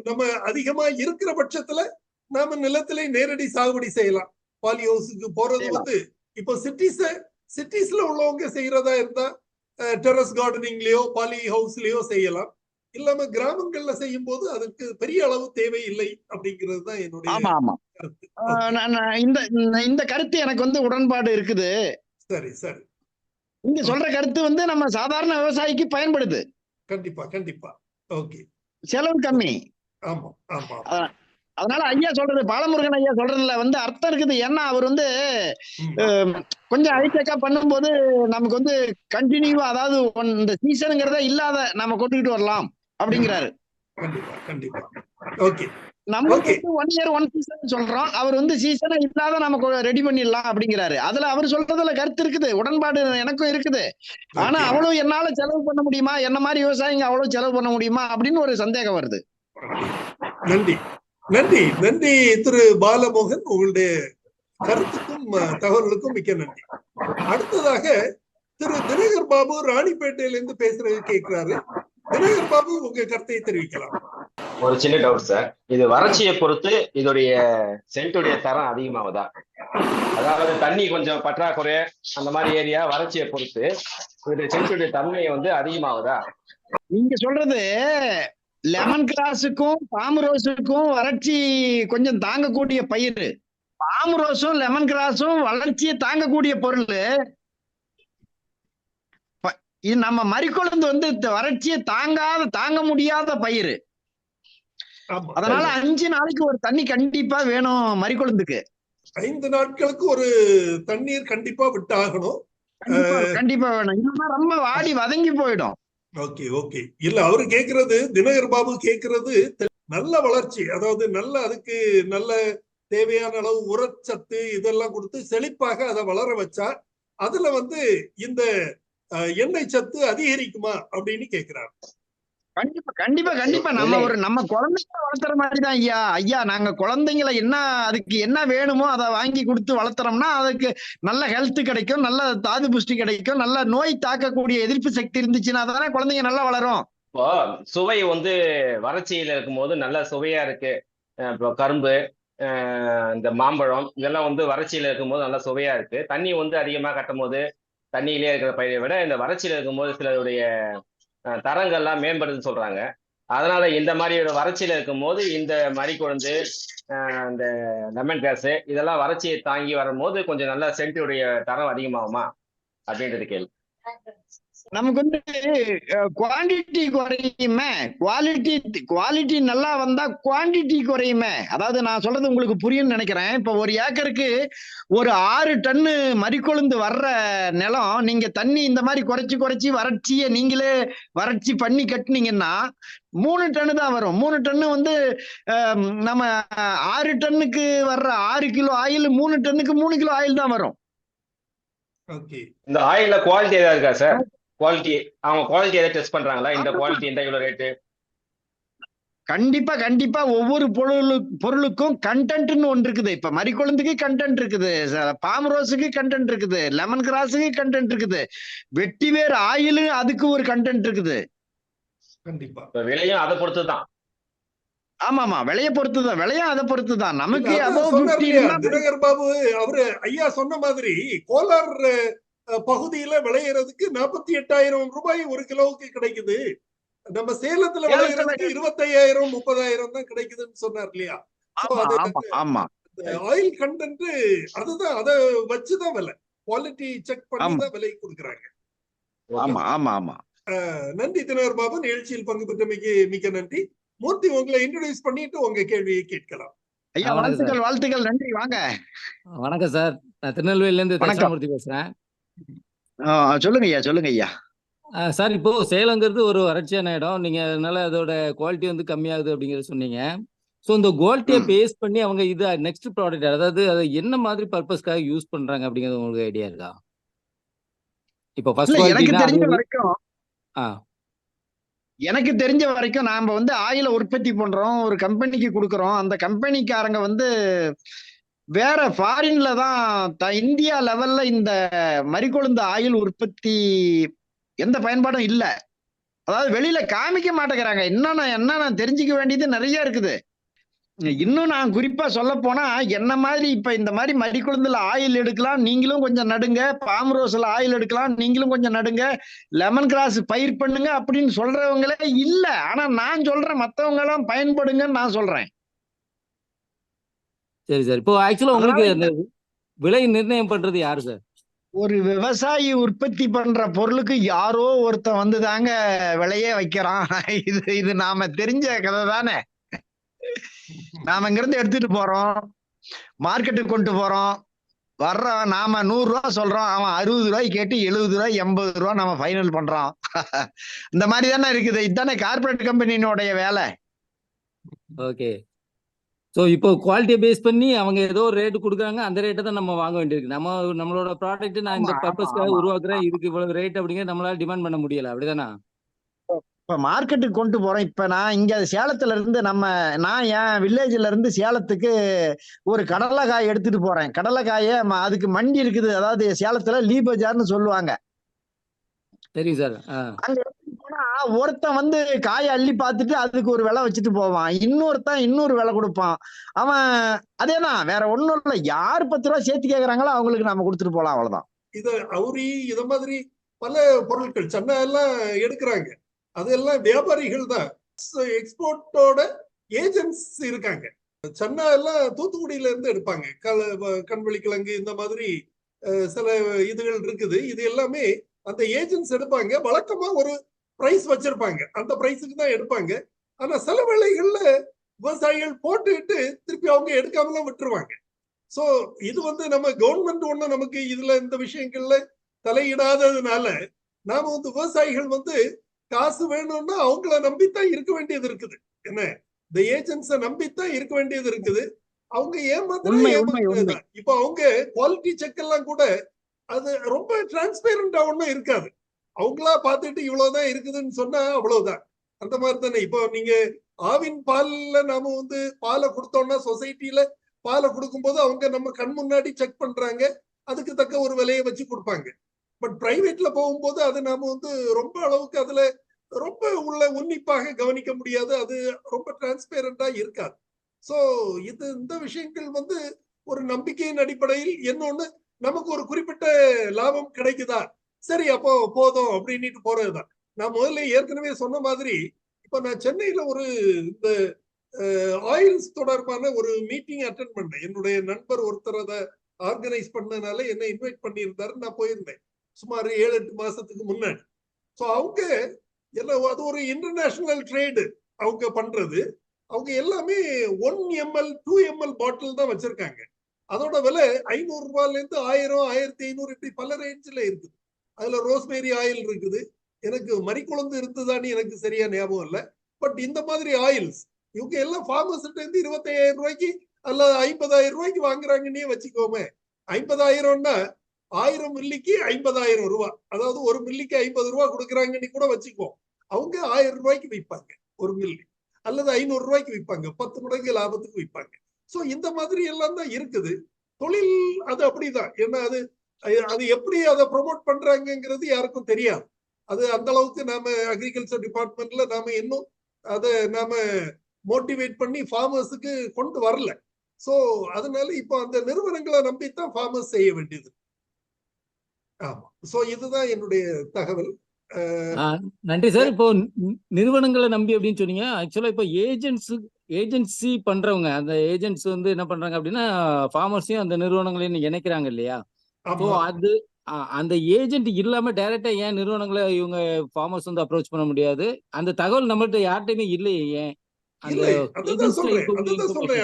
நம்ம அதிகமா இருக்கிற பட்சத்துல நாம நிலத்திலே நேரடி சாகுபடி செய்யலாம். பாலி ஹவுஸுக்கு போறது வந்து இப்போ சிட்டிஸ்ல உள்ளவங்க செய்யறதா இருந்தா டெரஸ் கார்டனிங்லயோ பாலி ஹவுஸ்லயோ செய்யலாம். இல்லாம கிராமங்கள்ல செய்யும் போது அதுக்கு பெரிய அளவு தேவை இல்லை அப்படிங்கிறது தான் என்னுடைய கருத்து. இந்த கருத்து எனக்கு வந்து உடன்பாடு இருக்குது. சரி சரி. நீங்க சொல்ற கருத்து வந்து நம்ம சாதாரண விவசாயிக்கு பயன்படுது. கண்டிப்பா. ஓகே, செலவு கம்மி. ஆமா ஆமா. அதனால ஐயா சொல்றது, பாலமுருகன் ஐயா சொல்றதுல வந்து அர்த்தம் இருக்குது. ஏன்னா அவர் வந்து கொஞ்சம் ஹைடெக்கா பண்ணும்போது நமக்கு வந்து கண்டினியூவா, அதாவது இந்த சீசனுங்கிறத இல்லாத நம்ம கொண்டுகிட்டு வரலாம் அப்படிங்கிறாரு. கண்டிப்பா. ஓகே, நம்ம ஓகே. வந்து 1 இயர் 1 சீசன் சொல்றோம். அவர் வந்து சீசனே இல்லாத நமக்கு ரெடி பண்ணிடலாம் அப்படிங்கிறாரு. அதுல அவர் சொல்றதுல கருத்து இருக்குது, உடன்பாடு எனக்கும் இருக்குது. ஆனா ஓகே. அவ்வளவு என்னால செலவு பண்ண முடியுமா, என்ன மாதிரி விவசாயிங்க அவ்வளவு செலவு பண்ண முடியுமா அப்படின்னு ஒரு சந்தேகம் வருது. நன்றி நன்றி நன்றி திரு பாலமோகன், உங்களுடைய கருத்துக்கும் தகவல்களுக்கும் மிக்க நன்றி. அடுத்ததாக திரு தினகர் பாபு ராணிப்பேட்டையிலிருந்து பேசுறது கேட்கிறாரு. தினகர் பாபு, உங்க கருத்தை தெரிவிக்கலாம். ஒரு சின்ன டவுட் சார். இது வறட்சியை பொறுத்து இதோடைய சென்ட்டுடைய தரம் அதிகமாகுதா? அதாவது தண்ணி கொஞ்சம் பற்றாக்குறை அந்த மாதிரி ஏரியா வறட்சியை பொறுத்து இதோடைய சென்ட்டுடைய தன்மையை வந்து அதிகமாகுதா? நீங்க சொல்றது லெமன் கிராஸுக்கும் பாம் ரோஸுக்கும் வறட்சி கொஞ்சம் தாங்கக்கூடிய பயிர். பாம் ரோஸும் லெமன் கிராஸும் வளர்ச்சியை தாங்கக்கூடிய பொருள். இது நம்ம மறிக்கொழுந்து வந்து வறட்சியை தாங்க முடியாத பயிர். அதனால 5 நாளைக்கு ஒரு தண்ணி கண்டிப்பா வேணும் மறிக்கொழுந்துக்கு. 5 நாட்களுக்கு ஒரு தண்ணீர் கண்டிப்பா விட்டாகணும். கண்டிப்பா வேணும், இல்லைன்னா ரொம்ப வாடி வதங்கி போயிடும். Okay okay. இல்ல, அவரு கேக்குறது, தினகர் பாபு கேக்குறது நல்ல வளர்ச்சி, அதாவது நல்ல அதுக்கு நல்ல தேவையான அளவு உரச்சத்து இதெல்லாம் கொடுத்து செழிப்பாக அதை வளர வச்சா அதுல வந்து இந்த எண்ணெய் சத்து அதிகரிக்குமா அப்படின்னு கேக்குறாரு. கண்டிப்பா கண்டிப்பா கண்டிப்பா. நம்ம குழந்தைங்களை வளர்த்துற மாதிரிதான் ஐயா. நாங்க குழந்தைங்களை அதுக்கு என்ன வேணுமோ அதை வாங்கி கொடுத்து வளர்த்துறோம்னா அதுக்கு நல்ல ஹெல்த் கிடைக்கும், நல்ல தாது புஷ்டி கிடைக்கும், நல்ல நோய் தாக்கக்கூடிய எதிர்ப்பு சக்தி இருந்துச்சுன்னா தானே குழந்தைங்க நல்லா வளரும். இப்போ சுவை வந்து வறட்சியில இருக்கும்போது நல்ல சுவையா இருக்கு. இப்போ கரும்பு, இந்த மாம்பழம் இதெல்லாம் வந்து வறட்சியில இருக்கும்போது நல்லா சுவையா இருக்கு. தண்ணி வந்து அதிகமா கட்டும் போது தண்ணியிலே இருக்கிற பயிரை விட இந்த வறட்சியில இருக்கும்போது சிலருடைய தரங்கள்லாம் மேம்படுதுன்னு சொல்றாங்க. அதனால இந்த மாதிரி வறட்சியில இருக்கும்போது இந்த மறிக்கொழுந்து, இந்த லெமன் கிராஸ் இதெல்லாம் வறட்சியை தாங்கி வரும்போது கொஞ்சம் நல்லா சென்ட்டுடைய தரம் அதிகமாகுமா அப்படின்றது கேள்வி. நமக்கு வந்து குவான்டிட்டி குறையுமே, குவாலிட்டி நல்லா வந்தா குவான்டிட்டி குறையுமே. அதாவது நான் சொல்றது உங்களுக்கு புரியும்னு நினைக்கிறேன். இப்ப 1 ஏக்கருக்கு ஒரு 6 டன்னு மறிக்கொழுந்து வர்ற நிலம் நீங்க தண்ணி இந்த மாதிரி குறைச்சி வறட்சியை நீங்களே வறட்சி பண்ணி கட்டுனீங்கன்னா 3 டன்னு தான் வரும். 3 டன்னு வந்து நம்ம 6 டன்னுக்கு வர்ற 6 கிலோ ஆயில் 3 டன்னுக்கு 3 கிலோ ஆயில் தான் வரும். இந்த ஆயில்ல குவாலிட்டி ஏதாவது இருக்கா சார்? குவாலிட்டி அவங்க குவாலிட்டி ஏதாவது டெஸ்ட் பண்றாங்களா? இந்த குவாலிட்டி இந்த இவ்வளவு ரேட்டு? கண்டிப்பா ஒவ்வொரு பொருளுக்கும் கண்டென்ட்னு ஒன்று இருக்குது. இப்ப மறிக்கொழுந்துக்கு கண்டென்ட் இருக்குது, பாம் ரோஸுக்கு கண்டென்ட் இருக்குது, லெமன் கிராஸுக்கு கண்டென்ட் இருக்குது, வெட்டிவேர் ஆயில் அதுக்கு ஒரு கண்டென்ட் இருக்குது. கண்டிப்பா விலையும் அதை பொறுத்துதான். ஆமாமா, விலையை பொறுத்துதான், விலையும் அதை பொறுத்துதான். நமக்கு தினகர் பாபு அவரு ஐயா சொன்ன மாதிரி கோலார் பகுதியில விளையிறதுக்கு 48,000 ரூபாய் 1 கிலோவுக்கு கிடைக்குது. நம்ம சேலத்துல விளையிறதுக்கு 25,000 30,000 தான் கிடைக்குதுன்னு சொன்னார் இல்லையா? ஆயில் கண்டென்ட் அதுதான், அதை வச்சுதான் விலை, குவாலிட்டி செக் பண்ணி தான் விலை கொடுக்குறாங்க. ஆமா ஆமா ஆமா. நன்றி தினகர் பாபு, நிகழ்ச்சியில் பங்கு பெற்றமைக்கு மிக்க நன்றி. மூர்த்தி, உங்களை இன்ட்ரோடியூஸ் பண்ணிட்டு உங்க கேள்வியை கேட்கலாம். ஐயா, வாழ்த்துக்கள், நன்றி. வாங்க. வணக்கம் சார், நான் திருநெல்வேலியில இருந்து தட்சிணாமூர்த்தி பேசுறேன். சொல்லுங்க ஐயா. சார், இப்போ சேலங்கிறது ஒரு வறட்சியான இடம், நீங்க அதனால அதோட குவாலிட்டி வந்து கம்மியாகுது அப்படிங்கறத சொன்னீங்க. ஸோ இந்த குவாலிட்டியை பேஸ் பண்ணி அவங்க இது நெக்ஸ்ட் ப்ராடக்ட், அதாவது அதை என்ன மாதிரி பர்பஸ்க்காக யூஸ் பண்றாங்க அப்படிங்கிறது உங்களுக்கு ஐடியா இருக்கா? இப்போ எனக்கு தெரிஞ்ச வரைக்கும் நாம வந்து ஆயில உற்பத்தி பண்றோம், ஒரு கம்பெனிக்கு கொடுக்கறோம். அந்த கம்பெனிக்காரங்க வந்து வேற ஃபாரின்ல தான் இந்தியா லெவல்ல இந்த மறிக்கொழுந்து ஆயில் உற்பத்தி எந்த பயன்பாடும் இல்ல. அதாவது வெளியில காமிக்க மாட்டேங்கிறாங்க. என்ன தெரிஞ்சுக்க வேண்டியது நிறைய இருக்குது. இன்னும் நான் குறிப்பா சொல்ல போனா, என்ன மாதிரி இப்ப இந்த மாதிரி மறிக்கொழுந்துல ஆயில் எடுக்கலாம், நீங்களும் கொஞ்சம் நடுங்க, பாம் ரோஸ்ல ஆயில் எடுக்கலாம், நீங்களும் கொஞ்சம் நடுங்க, லெமன் கிராஸ் பயிர் பண்ணுங்க அப்படின்னு சொல்றவங்களே இல்ல. ஆனா நான் சொல்றேன், மத்தவங்க எல்லாம் பயன்படுங்கன்னு நான் சொல்றேன். சரி சார், இப்போ ஆக்சுவலா உங்களுக்கு விலை நிர்ணயம் பண்றது யாரு சார்? ஒரு விவசாயி உற்பத்தி பண்ற பொருளுக்கு யாரோ ஒருத்தன் வந்து தாங்க விலையே வைக்கிறான். இது நாம தெரிஞ்ச கதை தானே. நாம இங்கிருந்து எடுத்துட்டு போறோம், மார்க்கெட்டுக்கு கொண்டு போறோம், வர்றோம், நாம 100 ரூபா சொல்றோம், அவன் 60 ரூபாய் கேட்டு 70 ரூபாய் 80 ரூபா நம்ம ஃபைனல் பண்றோம். இந்த மாதிரி தானே இருக்குது. இதுதானே கார்பரேட் கம்பெனியோடைய வேலை. ஓகே. ஸோ இப்போ குவாலிட்டியை பேஸ் பண்ணி அவங்க ஏதோ ஒரு ரேட்டு கொடுக்குறாங்க, அந்த ரேட்டை தான் நம்ம வாங்க வேண்டியிருக்கு. நம்மளோட ப்ராடக்ட் நான் ஆமா இந்த ஆமா பர்பஸ்க்காக ஆமா உருவாக்குறேன், இதுக்கு இவ்வளவு ரேட் அப்படிங்கிற நம்மளால டிமாண்ட் பண்ண முடியல, அப்படிதானா? இப்ப மார்க்கெட்டுக்கு கொண்டு போறோம். இப்ப நான் இங்க சேலத்துல இருந்து நான் என் வில்லேஜ்ல இருந்து சேலத்துக்கு ஒரு கடலைக்காய் எடுத்துட்டு போறேன். கடலைக்காய அதுக்கு மண்டி இருக்குது. அதாவது சேலத்துல லீ பஜார்னு சொல்லுவாங்க. தெரியும் சார். அங்க எடுத்துட்டு போனா ஒருத்தன் வந்து காயை அள்ளி பார்த்துட்டு அதுக்கு ஒரு விலை வச்சுட்டு போவான். இன்னொருத்தன் இன்னொரு விலை கொடுப்பான். அவன் அதேதான், வேற ஒண்ணும் இல்ல. யார் 10 ரூபா சேர்த்து கேக்குறாங்களோ அவங்களுக்கு நாம கொடுத்துட்டு போலாம், அவ்வளவுதான். இத அவுரி இத மாதிரி பல பொருட்கள் சன்னா எல்லாம் எடுக்கிறாங்க. அதெல்லாம் வியாபாரிகள் தான். எக்ஸ்போர்ட்டோட ஏஜென்ட்ஸ் இருக்காங்க. சன்னா எல்லாம் தூத்துக்குடியில இருந்து எடுப்பாங்க. கண்வெளி கிழங்கு இந்த மாதிரி சில இதுகள் இருக்குது. இது எல்லாமே அந்த ஏஜென்ட்ஸ் எடுப்பாங்க. வழக்கமா ஒரு பிரைஸ் வச்சிருப்பாங்க, அந்த பிரைஸுக்கு தான் எடுப்பாங்க. ஆனா சில வேளைகள்ல விவசாயிகள் போட்டுக்கிட்டு திருப்பி அவங்க எடுக்காமலாம் விட்டுருவாங்க. சோ இது வந்து நம்ம கவர்மெண்ட் ஒண்ணு நமக்கு இதுல இந்த விஷயங்கள்ல தலையிடாததுனால நாம வந்து விவசாயிகள் வந்து காசு வேணும்னா அவங்கள நம்பித்தான் இருக்க வேண்டியது இருக்குது. என்ன, இந்த ஏஜென்ட்ஸை நம்பித்தான் இருக்க வேண்டியது இருக்குது. அவங்க ஏமாத்துறதுதான். இப்ப அவங்க குவாலிட்டி செக் எல்லாம் கூட அது ரொம்ப டிரான்ஸ்பேரண்டா ஒன்றும் இருக்காது. அவங்களா பார்த்துட்டு இவ்வளவுதான் இருக்குதுன்னு சொன்னா அவ்வளவுதான். அந்த மாதிரி தானே இப்போ நீங்க ஆவின் பால்ல நாம வந்து பாலை கொடுத்தோம்னா சொசைட்டில பாலை கொடுக்கும்போது அவங்க நம்ம கண் முன்னாடி செக் பண்றாங்க, அதுக்கு தக்க ஒரு விலையை வச்சு கொடுப்பாங்க. பட் பிரைவேட்ல போகும்போது அது நாம வந்து ரொம்ப அளவுக்கு அதுல ரொம்ப உன்னிப்பாக கவனிக்க முடியாது. அது ரொம்ப டிரான்ஸ்பேரண்டா இருக்காது. சோ இந்த விஷயங்கள் வந்து ஒரு நம்பிக்கையின் அடிப்படையில் இன்னொன்னு நமக்கு ஒரு குறிப்பிட்ட லாபம் கிடைக்குதா, சரி அப்போ போதும் அப்படின்ட்டு போறதுதான். நான் முதல்ல ஏற்கனவே சொன்ன மாதிரி இப்ப நான் சென்னையில ஒரு இந்த ஆயில்ஸ் தொடர்பான ஒரு மீட்டிங் அட்டென்ட் பண்ணேன். என்னுடைய நண்பர் ஒருத்தர் அதை ஆர்கனைஸ் பண்ணனால என்ன இன்வைட் பண்ணியிருந்தாரு. நான் போயிருந்தேன் சுமார் 7-8 மாசத்துக்கு முன்னாடி. ஸோ அவங்க எல்லாம் அது ஒரு இன்டர்நேஷனல் ட்ரேடு அவங்க பண்றது. அவங்க எல்லாமே 1 ml 2 ml பாட்டில் தான் வச்சிருக்காங்க. அதோட விலை 500 ரூபாயில இருந்து 1000, 1500 இப்படி பல ரேஞ்சில் இருக்குது. அதுல ரோஸ்மேரி ஆயில் இருக்குது. எனக்கு மறிக்குழந்து இருந்ததான்னு எனக்கு சரியா ஞாபகம் இல்லை. பட் இந்த மாதிரி ஆயில்ஸ் இவங்க எல்லாம் ஃபார்மர்ஸ்கிட்ட இருந்து 25,000 ரூபாய்க்கு அல்லது 50,000 ரூபாய்க்கு வாங்குறாங்கன்னே வச்சுக்கோமே. 50,000ன்னா 1000 மில்லிக்கு 50,000 ரூபாய், அதாவது ஒரு மில்லிக்கு 50 ரூபாய் கொடுக்குறாங்கன்னு கூட வச்சுக்கோ. அவங்க 1000 ரூபாய்க்கு விற்பாங்க ஒரு மில்லி, அல்லது 500 ரூபாய்க்கு விற்பாங்க, 10 மடங்கு லாபத்துக்கு விற்பாங்க. சோ இந்த மாதிரி எல்லாம் தான் இருக்குது தொழில். அது அப்படிதான். ஏன்னா அது எப்படி அதை ப்ரொமோட் பண்றாங்கிறது யாருக்கும் தெரியாது. அது அந்த அளவுக்கு நாம அக்ரிகல்ச்சர் டிபார்ட்மெண்ட்ல நாம இன்னும் அதை நாம மோட்டிவேட் பண்ணி ஃபார்மர்ஸுக்கு கொண்டு வரல. சோ அதனால இப்போ அந்த நிறுவனங்களை நம்பித்தான் ஃபார்மர்ஸ் செய்ய வேண்டியது. ஆமா. சோ இதுதான் என்னுடைய தகவல். நன்றி சார். இப்போ நிறுவனங்களை நம்பி அப்படின்னு சொன்னீங்க. ஆக்சுவலா இப்போ ஏஜென்சி பண்றவங்க, அந்த ஏஜென்ட்ஸ் வந்து என்ன பண்றாங்க அப்படின்னா ஃபார்மர்ஸையும் அந்த நிறுவனங்களையும் இணைக்கிறாங்க இல்லையா? ஸோ அது அந்த ஏஜென்ட் இல்லாம டைரக்டா ஏன் நிறுவனங்களை இவங்க ஃபார்மர்ஸ் வந்து அப்ரோச் பண்ண முடியாது? அந்த தகவல் நம்மள்ட்ட யார்கிட்டயுமே இல்லையே ஏன்? அதுதான் சொல்றேன்.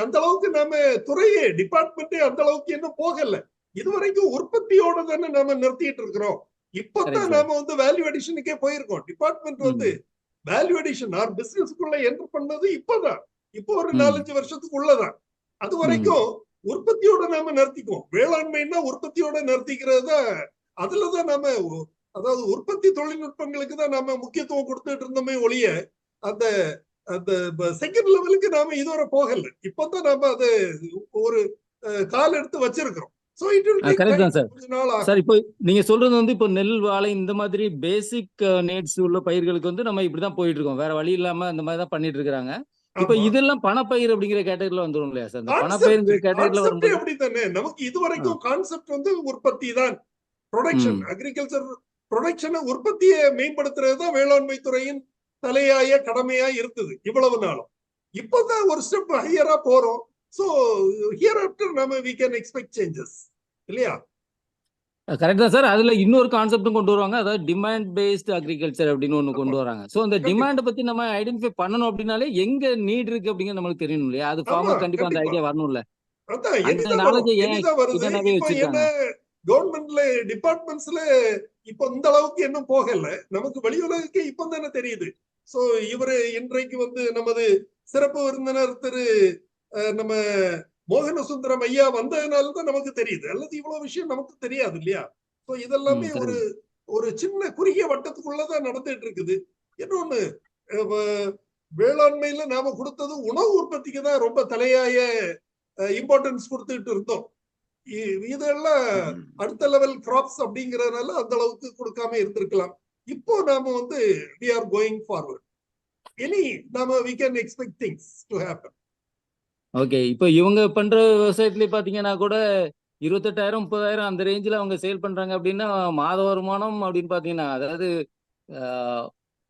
அந்த அளவுக்கு நாம துறையே டிபார்ட்மெண்ட் அந்த அளவுக்கு இன்னும் போகல. இதுவரைக்கும் உற்பத்தியோட தானே நாம நிறுத்திட்டு இருக்கிறோம். இப்பதான் நாம வந்து வேல்யூ அடிஷனுக்கே போயிருக்கோம். டிபார்ட்மெண்ட் வந்து வேல்யூ அடிஷன் ஆர் பிசினஸ்க்குள்ள என்டர் பண்ணது இப்பதான். இப்போ ஒரு 4-5 வருஷத்துக்கு உள்ளதான். அது வரைக்கும் உற்பத்தியோட நாம நிறுத்திக்குவோம். வேளாண்மைன்னா உற்பத்தியோட நிறுத்திக்கிறது தான். அதுலதான் நாம அதாவது உற்பத்தி தொழில்நுட்பங்களுக்கு தான் நாம முக்கியத்துவம் கொடுத்துட்டு இருந்தோமே ஒழிய அந்த அந்த செகண்ட் லெவலுக்கு நாம இதுவரை போகல. இப்பதான் நாம அதை ஒரு கால் எடுத்து வச்சிருக்கிறோம். சார் இப்போ நீங்க சொல்றது வந்து இப்போ நெல், வாழை இந்த மாதிரி பேசிக் நீட்ஸ் உள்ள பயிர்களுக்கு வந்து நம்ம இப்படிதான் போயிட்டு இருக்கோம். வேற வழி இல்லாம அந்த மாதிரி தான் பண்ணிட்டு இருக்காங்க. இப்ப இதெல்லாம் பணப்பயிர் அப்படிங்கிற கேட்டகரியில வந்துரும் இல்லையா சார்? பணப்பயிர் கேட்டகரியில வரும்போது அப்படித்தானே நமக்கு இதுவரைக்கும் கான்செப்ட் வந்து உற்பத்தி தான். ப்ரொடக்ஷன், அக்ரிகல்ச்சர் ப்ரொடக்ஷனை உற்பத்தியை மேம்படுத்துறது தான் வேளாண்மை துறையின் தலையாய கடமையா இருந்தது இவ்வளவு நாளும். இப்பதான் ஒரு ஸ்டெப் ஹையரா போறோம். சோ ஹியர் ஆஃப்டர் நாம we can expect changes இல்லையா? கரெக்ட் தான் சார். அதுல இன்னொரு கான்செப்டும் கொண்டு வருவாங்க. அதாவது டிமாண்ட் பேஸ்ட் அக்ரிகல்ச்சர் அப்படின்னு ஒண்ணு கொண்டு வராங்க. சோ அந்த டிமாண்ட் பத்தி நம்ம ஐடென்டிஃபை பண்ணணும் அப்படின்னாலே எங்க நீட் இருக்கு அப்படிங்கிறது நம்மளுக்கு தெரியணும் இல்லையா? அது ஃபார்மர் கண்டிப்பா அந்த ஐடியா வரணும்ல. அந்த நாலேஜ் ஏன் இதனாவே வச்சிருக்காங்க? கவர்மெண்ட்ல டிபார்ட்மெண்ட்ஸ்ல இப்ப இந்த அளவுக்கு இன்னும் போகல. நமக்கு வெளி உலகுக்கு இப்ப தானே தெரியுது. சோ இவரு இன்றைக்கு வந்து நமது சிறப்பு விருந்தினர் திரு நம்ம மோகன சுந்தரம் ஐயா வந்ததுனாலதான் நமக்கு தெரியுது, அல்லது இவ்வளவு விஷயம் நமக்கு தெரியாது இல்லையா? ஸோ இதெல்லாமே ஒரு ஒரு சின்ன குறுகிய வட்டத்துக்குள்ளதான் நடந்துட்டு இருக்குது. இன்னொன்னு, வேளாண்மையில நாம கொடுத்தது உணவு உற்பத்திக்கு தான் ரொம்ப தலையாய இம்பார்ட்டன்ஸ் கொடுத்துட்டு இருந்தோம். இதெல்லாம் அடுத்த லெவல் கிராப்ஸ் அப்படிங்கறதுனால அந்த அளவுக்கு கொடுக்காம இருந்திருக்கலாம். இப்போ நாம வந்து we are going forward. நாம we can expect things to happen. Okay. இப்போ இவங்க பண்ற விவசாயத்துல பாத்தீங்கன்னா கூட 28,000 30,000 அந்த ரேஞ்சில் அவங்க சேல் பண்றாங்க அப்படின்னா, மாத வருமானம் அப்படின்னு பாத்தீங்கன்னா, அதாவது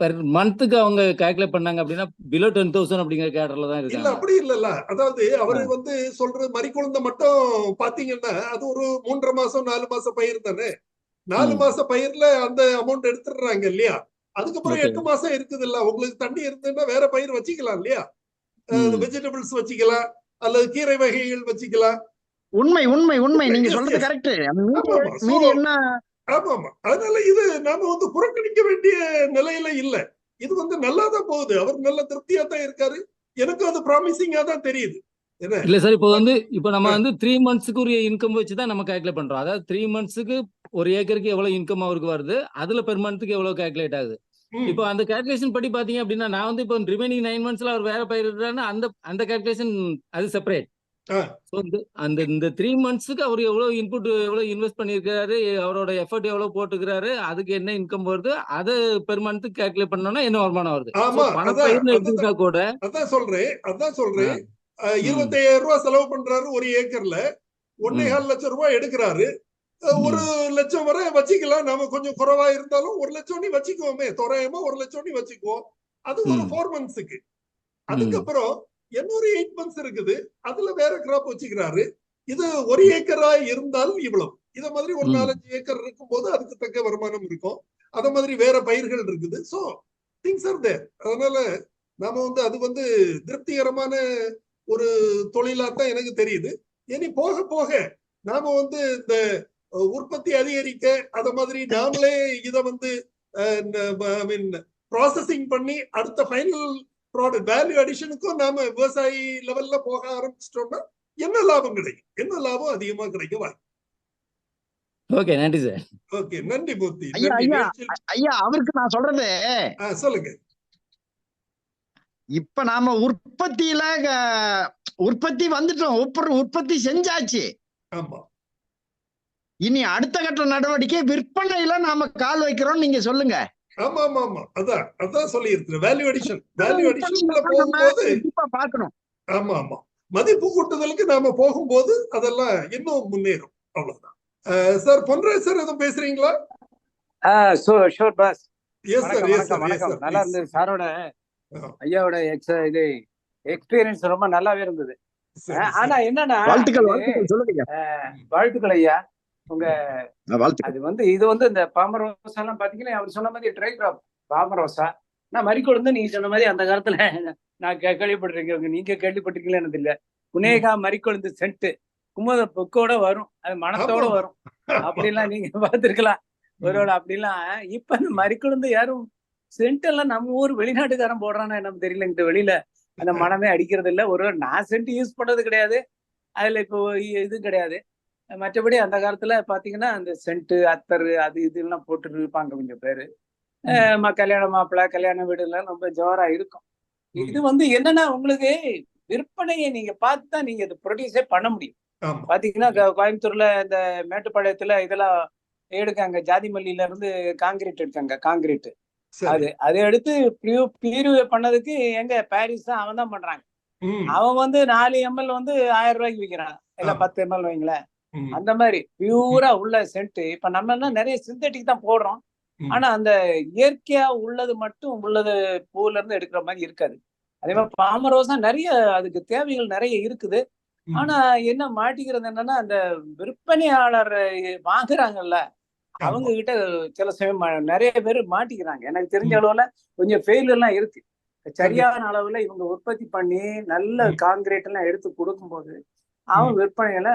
பெர் மந்த்துக்கு அவங்க கால்குலேட் பண்ணாங்க அப்படின்னா பிலோ 10,000 அப்படிங்கிற கேட்டர்ல தான் இல்ல இருக்காங்க. அப்படி இல்லல்ல. அதாவது அவரு வந்து சொல்ற மறிக்குழந்தை மட்டும் பாத்தீங்கன்னா அது ஒரு 3.5 மாசம் 4 மாசம் பயிர் தானே. 4 மாச பயிர்ல அந்த அமௌண்ட் எடுத்துடுறாங்க இல்லையா? அதுக்கப்புறம் 8 மாசம் இருக்குது இல்ல, உங்களுக்கு தண்ணி இருந்ததுன்னா வேற பயிர் வச்சுக்கலாம் இல்லையா? வெஜிடபிள்ஸ் வச்சுக்கலாம், அல்லது கீரை வகைகள் வச்சுக்கலாம். உண்மை உண்மை உண்மை நீங்க சொல்றது கரெக்ட். மீதி என்ன? ஆமா. அதனால இது நாம வந்து புறக்கணிக்க வேண்டிய நிலையில இல்ல. இது வந்து நல்லாதான் போகுது. அவர் நல்ல திருப்தியா தான் இருக்காரு. எனக்கு அது ப்ராமிசிங்கா தான் தெரியுது. இல்ல சார், இப்போ வந்து நம்ம வந்து 3 மந்த்ஸ்க்கு ஒரு இன்கம் வச்சு தான் நம்ம கால்குலேட் பண்றோம். அதாவது 3 மந்த்ஸ்க்கு ஒரு ஏக்கருக்கு எவ்வளவு இன்கம் அவருக்கு வருது, அதுல பெர் மந்த்துக்கு எவ்வளவு கால்குலேட் ஆகுது. இப்போ அந்த கால்குலேஷன் படி பாத்தீங்க அப்படின்னா, நான் வந்து இப்போ ரிமைனிங் 9 மந்த்ஸ்ல அவர் வேற பயிரிடுறாருன்னா அந்த கால்குலேஷன் அது செப்பரேட். இந்த 3 மந்த்ஸ்க்கு அவர் எவ்வளவு இன்புட் எவ்வளவு இன்வெஸ்ட் பண்ணிருக்காரு, அவரோட எஃபர்ட் எவ்வளவு போட்டுக்கிறாரு, அதுக்கு என்ன இன்கம் வருது, அதை பெர் மந்த் கால்குலேட் பண்ணோம்னா என்ன வருமானம் வருது. பணப்பயிர்னு எடுத்துக்கிட்டா கூட அதான் சொல்றேன் 25,000 ரூபாய் செலவு பண்றாரு ஒரு ஏக்கர்ல, 1.25 லட்சம் ரூபாய் எடுக்கிறாரு. 1 லட்சம் வரை வச்சுக்கலாம். நாம கொஞ்சம் குறைவா இருந்தாலும் 1 லட்சம் நீ வச்சுக்குவோமே, தோராயமா 1 லட்சம் நீ வச்சுக்குவோம். அது ஒரு 4 மந்த்ஸ்க்கு. அதுக்கப்புறம் இன்னொரு 8 மந்த்ஸ் இருக்குது, அதுல வேற கிராப் வச்சுக்கிறாரு. இது 1 ஏக்கரா இருந்தால் இவ்வளவு. இத மாதிரி ஒரு 4-5 ஏக்கர் இருக்கும் போது அதுக்கு தக்க வருமானம் இருக்கும். அத மாதிரி வேற பயிர்கள் இருக்குது. So things are there. அதனால நாம வந்து அது வந்து திருப்திகரமான ஒரு தொழிலா தான் எனக்கு தெரியுது. இனி போக போக நாம வந்து இந்த உற்பத்தி அதிகரிக்க அத மாதிரி நாமளே இத வந்து ப்ராசஸிங் பண்ணி அடுத்த ஃபைனல் ப்ராடக்ட் வேல்யூ அடிஷனுக்கும் நாம விவசாயி லெவல்ல போக ஆரம்பிச்சிட்டோம்னா என்ன லாபம் கிடைக்கும், என்ன லாபம் அதிகமா கிடைக்க வாய்ப்பு. ஓகே, நன்றி சார். ஓகே, நன்றி மூர்த்தி. ஐயா அவருக்கு நான் சொல்றது சொல்லுங்க. இப்ப நாம உற்பத்தி வந்துட்டோம், உற்பத்தி செஞ்சாச்சு. ஆமா. இனி அடுத்த கட்ட நடவடிக்கை விற்பனையில நாம கால் வைக்கிறோம், நீங்க சொல்லுங்க. ஆமா. அதான் சொல்லி இருக்கிறேன். வேல்யூ அடிஷன்ல போகும்போது பார்க்கணும். ஆமா மதிப்பு கூட்டுதலுக்கு நாம போகும்போது அதெல்லாம் இன்னும் முன்னேறும். அவ்வளவுதான். சார் பொன்ராஜ் சார் எதுவும் பேசுறீங்களா? Sure boss. Yes sir. வணக்கம். நல்லா இருந்தது சாரோட ஐயாவோட இது எக்ஸ்பீரியன்ஸ் ரொம்ப நல்லாவே இருந்தது. ஆனா என்னன்னா வாழ்த்துக்கள் ஐயா. உங்க அது வந்து இது வந்து இந்த பாமரோசா எல்லாம் பாத்தீங்கன்னா அவர் சொன்ன மாதிரி ட்ரை கிராப் பாமரோசா. நான் மறிக்கொழுந்து நீங்க சொன்ன மாதிரி அந்த காலத்துல நான் கேள்விப்பட்டிருக்கேன். நீங்க கேள்விப்பட்டிருக்கீங்களா எனக்கு இல்ல. குனேகா மறிக்கொழுந்து சென்ட் குமுத பொக்கோட வரும், அது மனத்தோட வரும். அப்படிலாம் நீங்க பார்த்திருக்கலாம் ஒருவேளை. அப்படிலாம் இப்ப இந்த மறிக்கொழுந்து யாரும் சென்ட் எல்லாம் நம்ம ஊர் வெளிநாட்டுக்காரன் போடுறான்னா எனக்கு தெரியல. வெளியில அந்த மனமே அடிக்கிறது இல்லை. ஒருவேளை நான் சென்ட் யூஸ் பண்றது கிடையாது, அதுல இப்போ இது கிடையாது. மற்றபடி அந்த காலத்துல பாத்தீங்கன்னா அந்த சென்ட் அத்தர் அது இதெல்லாம் போட்டு இருப்பாங்க கொஞ்சம் பேரு. கல்யாண மாப்பிள்ளை கல்யாண வீடு எல்லாம் ரொம்ப ஜோரா இருக்கும். இது வந்து என்னன்னா உங்களுக்கு விற்பனையை நீங்க பார்த்துதான் நீங்க இது ப்ரொடியூஸே பண்ண முடியும். பாத்தீங்கன்னா கோயம்புத்தூர்ல இந்த மேட்டுப்பாளையத்துல இதெல்லாம் எடுக்காங்க, ஜாதிமல்லியில இருந்து காங்கிரீட் எடுக்காங்க. காங்கிரீட் அதை எடுத்து பியூரிஃபை பண்ணதுக்கு எங்க பாரிஸ் தான் அவன் தான் பண்றாங்க. அவன் வந்து 4 ml வந்து 1000 ரூபாய்க்கு விற்கிறான், இல்ல 10 ml வைங்களேன். அந்த மாதிரி பியூரா உள்ள சென்ட். இப்ப நம்ம எல்லாம் நிறைய சிந்தட்டிக் தான் போடுறோம், ஆனா அந்த இயற்கையா உள்ளது மட்டும் உள்ளது பூல இருந்து எடுக்கிற மாதிரி இருக்காது. அதே மாதிரி பாமரோசா நிறைய அதுக்கு தேவைகள் நிறைய இருக்குது. ஆனா என்ன மாட்டிக்கிறது என்னன்னா அந்த விற்பனையாளர் வாங்குறாங்கல்ல அவங்க கிட்ட சில சமயம் நிறைய பேர் மாட்டிக்கிறாங்க. எனக்கு தெரிஞ்ச அளவுல கொஞ்சம் ஃபெயிலியர் எல்லாம் இருக்கு. சரியான அளவுல இவங்க உற்பத்தி பண்ணி நல்ல காங்கிரீட் எல்லாம் எடுத்து கொடுக்கும்போது அவன் விற்பனையில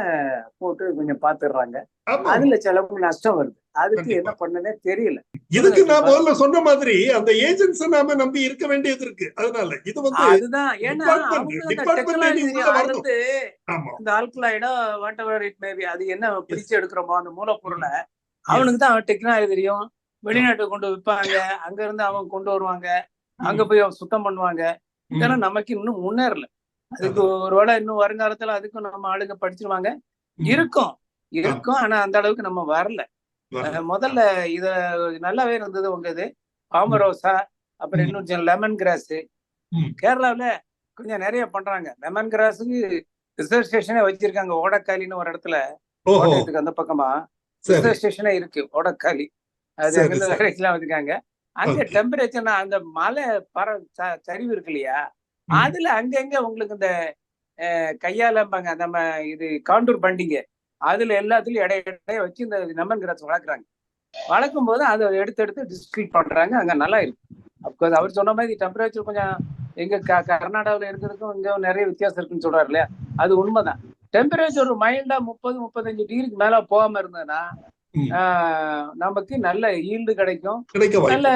போட்டு கொஞ்சம் பாத்துடுறாங்க. ஆமா அதுல சிலவுக்கு நஷ்டம் வருது. அதுக்கு கண்டிப்பா. என்ன பண்ணனே தெரியல. இதுக்கு நான் முதல்ல சொன்ன மாதிரி அந்த ஏஜென்ட்ஸ் நாம நம்பி இருக்க வேண்டியது இருக்கு. அதனால இது வந்து அதுதான். ஏன்னா அவங்களுக்கு அந்த டெக்னாலஜி உள்ள வரணும். ஆளுந்து ஆமா இந்த ஆல்கலாய்டோ வாட் எவர் இட் மேபி, அது என்ன பிரிச்சு எடுக்கிறோமோ அந்த மூலப்பொருளை, அவனுக்கு தான் அவன் டெக்னாலஜி தெரியும். வெளிநாட்டுக்கு கொண்டு விற்பாங்க, அங்க இருந்து அவங்க கொண்டு வருவாங்க, அங்க போய் அவங்க சுத்தம் பண்ணுவாங்க. இதெல்லாம் நமக்கு இன்னும் முன்னேறல. அதுக்கு ஒருவேளை இன்னும் வருங்காலத்துல அதுக்கும் நம்ம ஆளுங்க படிச்சிருவாங்க. இருக்கும் இருக்கும் ஆனா அந்த அளவுக்கு நம்ம வரல. முதல்ல இத நல்லாவே இருந்தது உங்க இது பாமரோசா, அப்புறம் இன்னும் லெமன் கிராஸ். கேரளாவில கொஞ்சம் நிறைய பண்றாங்க. லெமன் கிராஸுக்கு ரிசர்வ் ஸ்டேஷனே வச்சிருக்காங்க. ஓடக்காலின்னு ஒரு இடத்துல, கோட்டயத்துக்கு அந்த பக்கமா ரிசர்வ் ஸ்டேஷனே இருக்கு, ஓடக்காலி. அது அங்கிருந்து வேலைக்கெல்லாம் வச்சிருக்காங்க. அங்க டெம்பரேச்சர்னா அந்த மலை சரிவு இருக்கு இல்லையா, அதுல அங்கங்க உங்களுக்கு இந்த கையாலம்பாங்க நம்ம இது காண்டூர் பண்டிகை, அதுல எல்லாத்துலயும் இடைய வச்சு இந்த லெமன் கிராஸ் வளர்க்குறாங்க. வளர்க்கும் போது அதை எடுத்து டிஸ்ட்ரில் பண்றாங்க. அங்க நல்லா இருக்கு. அப்கோர்ஸ் அவர் சொன்ன மாதிரி டெம்பரேச்சர் கொஞ்சம் எங்க கர்நாடகாவில் இருக்கிறதுக்கும் இங்க நிறைய வித்தியாசம் இருக்குன்னு சொல்றாரு இல்லையா, அது உண்மைதான். டெம்பரேச்சர் மைல்டா 30-35 டிகிரிக்கு மேல போகாம இருந்ததுன்னா நமக்கு நல்ல ஈல்டு கிடைக்கும், நல்ல